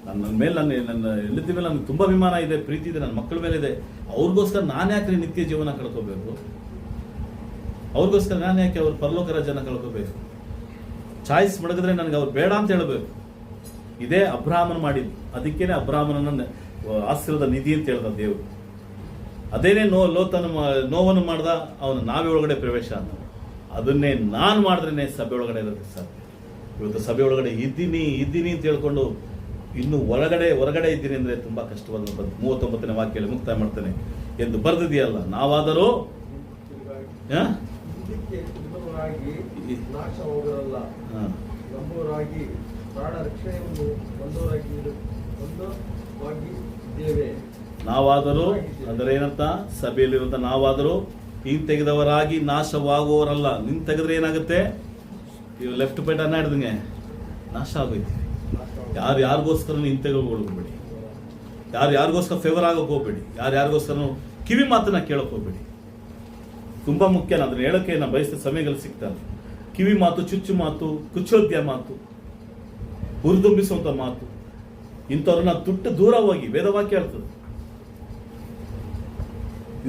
ನನ್ನ ಮೇಲೆ, ನನ್ನ ಹೆಂಡತಿ ಮೇಲೆ ನನಗೆ ತುಂಬಾ ಅಭಿಮಾನ ಇದೆ, ಪ್ರೀತಿ ಇದೆ, ನನ್ನ ಮಕ್ಕಳ ಮೇಲೆ ಇದೆ. ಅವ್ರಿಗೋಸ್ಕರ ನಾನು ಯಾಕೆ ನಿತ್ಯ ಜೀವನ ಕಳ್ಕೋಬೇಕು? ಅವ್ರಿಗೋಸ್ಕರ ನಾನು ಯಾಕೆ ಅವ್ರ ಪರಲೋಕ ರಾಜ್ಯನ ಕಳ್ಕೋಬೇಕು? ಚಾಯ್ಸ್ ಮಡಗಿದ್ರೆ ನನಗೆ ಅವ್ರು ಬೇಡ ಅಂತ ಹೇಳಬೇಕು. ಇದೇ ಅಬ್ರಾಹ್ಮನ ಮಾಡಿದ್ದು. ಅದಕ್ಕೇನೆ ಅಬ್ರಾಹ್ಮನನ್ನ ಆಶೀರ್ವಾದ ನಿಧಿ ಅಂತ ಹೇಳ್ದ ದೇವರು. ಅದೇನೇ ನೋವನ್ನು ಮಾಡ್ದ, ಅವನು ನಾವೇ ಒಳಗಡೆ ಪ್ರವೇಶ ಅಂತ. ಅದನ್ನೇ ನಾನು ಮಾಡಿದ್ರೇನೆ ಸಭೆ ಒಳಗಡೆ ಇರೋದಕ್ಕೆ ಸಾಧ್ಯ. ಇವತ್ತು ಸಭೆ ಒಳಗಡೆ ಇದ್ದೀನಿ ಅಂತ ಹೇಳ್ಕೊಂಡು ಇನ್ನು ಹೊರಗಡೆ ಇದ್ದೀನಿ ಅಂದ್ರೆ ತುಂಬಾ ಕಷ್ಟವಾದ. 39ನೇ ವಾಕ್ಯದಲ್ಲಿ ಮುಕ್ತಾಯ ಮಾಡ್ತೇನೆ ಎಂದು ಬರೆದಿದೆಯಲ್ಲ, ನಾವಾದರೂ ನಾಶ ಹೋಗರಲ್ಲ, ನಮ್ಮವರಾಗಿ ಪ್ರಾಣ ರಕ್ಷಣೆಯನ್ನು ಒಂದವಾಗಿದ್ದೇವೆ. ನಾವಾದರೂ ಅಂದ್ರೆ ಏನಂತ? ಸಭೆಯಲ್ಲಿರುವಂತ ನಾವಾದರೂ ಹಿಂತೆಗೆದವರಾಗಿ ನಾಶವಾಗುವವರಲ್ಲ. ನಿನ್ ತೆಗೆದ್ರೆ ಏನಾಗುತ್ತೆ? ಇವ್ ಲೆಫ್ಟ್ ಪೈಟ್ ಅನ್ನ ಹಿಡ್ದಂಗೆ ನಾಶ ಆಗೋಯ್ತು. ಯಾರಿಗೋಸ್ಕರ ಹಿಂತೆಗೋಗ್ಬೇಡಿ. ಯಾರಿಗೋಸ್ಕರ ಫೇವರ್ ಆಗೋಕೆ ಹೋಗ್ಬೇಡಿ. ಯಾರಿಗೋಸ್ಕರ ಕಿವಿ ಮಾತನ್ನ ಕೇಳಕ್ ಹೋಗ್ಬೇಡಿ. ತುಂಬಾ ಮುಖ್ಯ. ನಾನು ಅದನ್ನ ಹೇಳಕ್ಕೆ ನಾನು ಬಯಸಿದ ಸಮಯಗಳು ಸಿಗ್ತಾರೆ. ಕಿವಿ ಮಾತು, ಚುಚ್ಚು ಮಾತು, ಕುಚ್ಚೋದ್ಯ ಮಾತು, ಹುರಿದುಂಬಿಸುವಂತ ಮಾತು, ಇಂಥವ್ರನ್ನ ತುಟ್ಟು ದೂರ ಹೋಗಿ. ವೇದವಾಕ್ಯ ಹೇಳ್ತದೆ.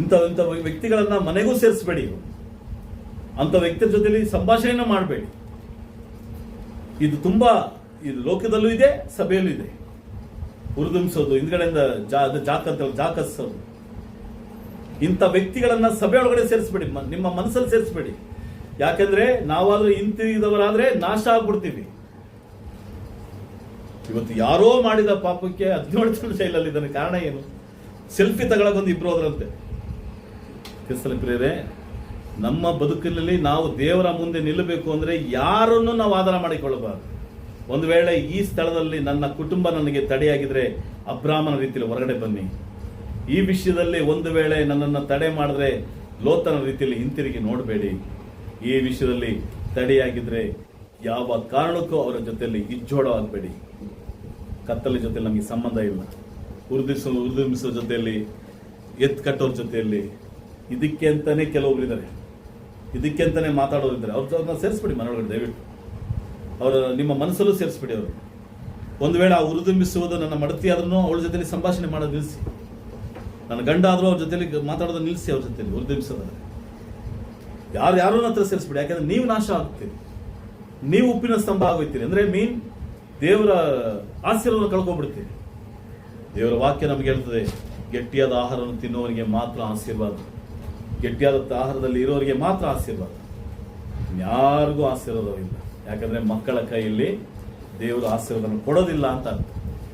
ಇಂಥ ವ್ಯಕ್ತಿಗಳನ್ನ ಮನೆಗೂ ಸೇರಿಸಬೇಡಿ. ಅಂತ ವ್ಯಕ್ತಿಯ ಜೊತೆಲಿ ಸಂಭಾಷಣೆಯನ್ನು ಮಾಡಬೇಡಿ. ಇದು ಲೋಕದಲ್ಲೂ ಇದೆ, ಸಭೆಯಲ್ಲೂ ಇದೆ. ಹುರಿದುಂಬಿಸೋದು, ಹಿಂದ್ಗಡೆಯಿಂದ ಜಾಕಸೋದು, ಇಂಥ ವ್ಯಕ್ತಿಗಳನ್ನ ಸಭೆ ಒಳಗಡೆ ಸೇರಿಸಬೇಡಿ. ನಿಮ್ಮ ಮನಸ್ಸಲ್ಲಿ ಸೇರಿಸಬೇಡಿ. ಯಾಕಂದ್ರೆ ನಾವಾದ್ರೂ ಹಿಂತಿರುಗಿದವರಾದ್ರೆ ನಾಶ ಆಗ್ಬಿಡ್ತೀವಿ. ಇವತ್ತು ಯಾರೋ ಮಾಡಿದ ಪಾಪಕ್ಕೆ 17 ಶೈಲಲ್ಲಿ ಇದ್ದಾನೆ. ಕಾರಣ ಏನು? ಸೆಲ್ಫಿ ತಗೊಳಕೊಂದು ಇಬ್ರು ಹೋದ್ರಂತೆ. ಕ್ರಿಸ್ತನ ಪ್ರಿಯರೇ, ನಮ್ಮ ಬದುಕಿನಲ್ಲಿ ನಾವು ದೇವರ ಮುಂದೆ ನಿಲ್ಲಬೇಕು ಅಂದ್ರೆ ಯಾರನ್ನು ನಾವು ಆಧಾರ ಮಾಡಿಕೊಳ್ಳಬಾರದು. ಒಂದು ವೇಳೆ ಈ ಸ್ಥಳದಲ್ಲಿ ನನ್ನ ಕುಟುಂಬ ನನಗೆ ತಡೆಯಾಗಿದ್ರೆ ಅಬ್ರಾಹ್ಮನ ರೀತಿಯಲ್ಲಿ ಹೊರಗಡೆ ಬನ್ನಿ. ಈ ವಿಷಯದಲ್ಲಿ ಒಂದು ವೇಳೆ ನನ್ನನ್ನು ತಡೆ ಮಾಡಿದ್ರೆ ಲೋತನ ರೀತಿಯಲ್ಲಿ ಹಿಂತಿರುಗಿ ನೋಡಬೇಡಿ. ಈ ವಿಷಯದಲ್ಲಿ ತಡೆಯಾಗಿದ್ರೆ ಯಾವ ಕಾರಣಕ್ಕೂ ಅವರ ಜೊತೆಯಲ್ಲಿ ಇಜ್ಜೋಡ ಆಗಬೇಡಿ. ಕತ್ತಲ ಜೊತೆಲಿ ನಮಗೆ ಸಂಬಂಧ ಇಲ್ಲ. ಉರಿದುಂಬಿಸೋ ಜೊತೆಯಲ್ಲಿ, ಎತ್ತು ಕಟ್ಟೋರ ಜೊತೆಯಲ್ಲಿ, ಇದಕ್ಕೆ ಅಂತಾನೆ ಕೆಲವೊಬ್ರು ಇದ್ದಾರೆ, ಇದಕ್ಕೆ ಅಂತಾನೆ ಮಾತಾಡೋರು ಇದ್ದಾರೆ. ಅವ್ರನ್ನ ಸೇರಿಸ್ಬಿಡಿ ಮನೆಯೊಳಗಡೆ ದಯವಿಟ್ಟು. ಅವರ ನಿಮ್ಮ ಮನಸ್ಸಲ್ಲೂ ಸೇರಿಸ್ಬಿಡಿ ಅವರು. ಒಂದು ವೇಳೆ ಆ ಉರಿದುಂಬಿಸುವುದು ನನ್ನ ಮಡತಿ ಆದ್ರೂ ಅವಳ ಜೊತೆಲಿ ಸಂಭಾಷಣೆ ಮಾಡೋದು ನಿಲ್ಲಿಸಿ. ನನ್ನ ಗಂಡ ಆದರೂ ಅವ್ರ ಜೊತೆಲಿ ಮಾತಾಡೋದು ನಿಲ್ಲಿಸಿ. ಅವ್ರ ಜೊತೆಲಿ ಉರಿದುಂಬಿಸೋದಾದ್ರೆ ಯಾರು ಹತ್ರ ಸೇರಿಸ್ಬಿಡಿ. ಯಾಕಂದ್ರೆ ನೀವು ನಾಶ ಆಗ್ತೀರಿ, ನೀವು ಉಪ್ಪಿನ ಸ್ತಂಭ ಆಗೋಯ್ತೀರಿ. ಅಂದ್ರೆ ಮೀನ್ ದೇವರ ಆಶೀರ್ವಾದ ಕಳ್ಕೊಂಡ್ಬಿಡ್ತೀರಿ. ದೇವರ ವಾಕ್ಯ ನಮಗೆ ಹೇಳ್ತದೆ, ಗಟ್ಟಿಯಾದ ಆಹಾರವನ್ನು ತಿನ್ನುವವರಿಗೆ ಮಾತ್ರ ಆಶೀರ್ವಾದ, ಗಟ್ಟಿಯಾದ ಆಹಾರದಲ್ಲಿ ಇರೋರಿಗೆ ಮಾತ್ರ ಆಶೀರ್ವಾದ, ಯಾರಿಗೂ ಆಶೀರ್ವಾದವಿಲ್ಲ. ಯಾಕಂದ್ರೆ ಮಕ್ಕಳ ಕೈಯಲ್ಲಿ ದೇವರು ಆಶೀರ್ವಾದವನ್ನು ಕೊಡೋದಿಲ್ಲ ಅಂತ ಅರ್ಥ.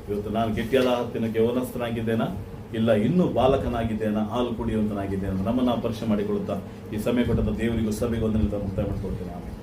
ಇವತ್ತು ನಾನು ಗಟ್ಟಿಯಾದ ಆಹಾರ ತಿನ್ನೋಕೆ ಯೌವನಸ್ಥನಾಗಿದ್ದೇನಾ, ಇಲ್ಲ ಇನ್ನೂ ಬಾಲಕನಾಗಿದ್ದೇನಾ, ಹಾಲು ಕುಡಿಯುವಂತನಾಗಿದ್ದೇನಾ, ನಮ್ಮನ್ನು ಪರೀಕ್ಷೆ ಮಾಡಿಕೊಳ್ಳುತ್ತಾ ಈ ಸಮಯ ಕೊಟ್ಟಂತ ದೇವರಿಗೂ ಸಭೆಗೂ ಒಂದು ಮುಕ್ತಾಯ ಮಾಡಿಕೊಡ್ತೇನೆ. ಆಮೇಲೆ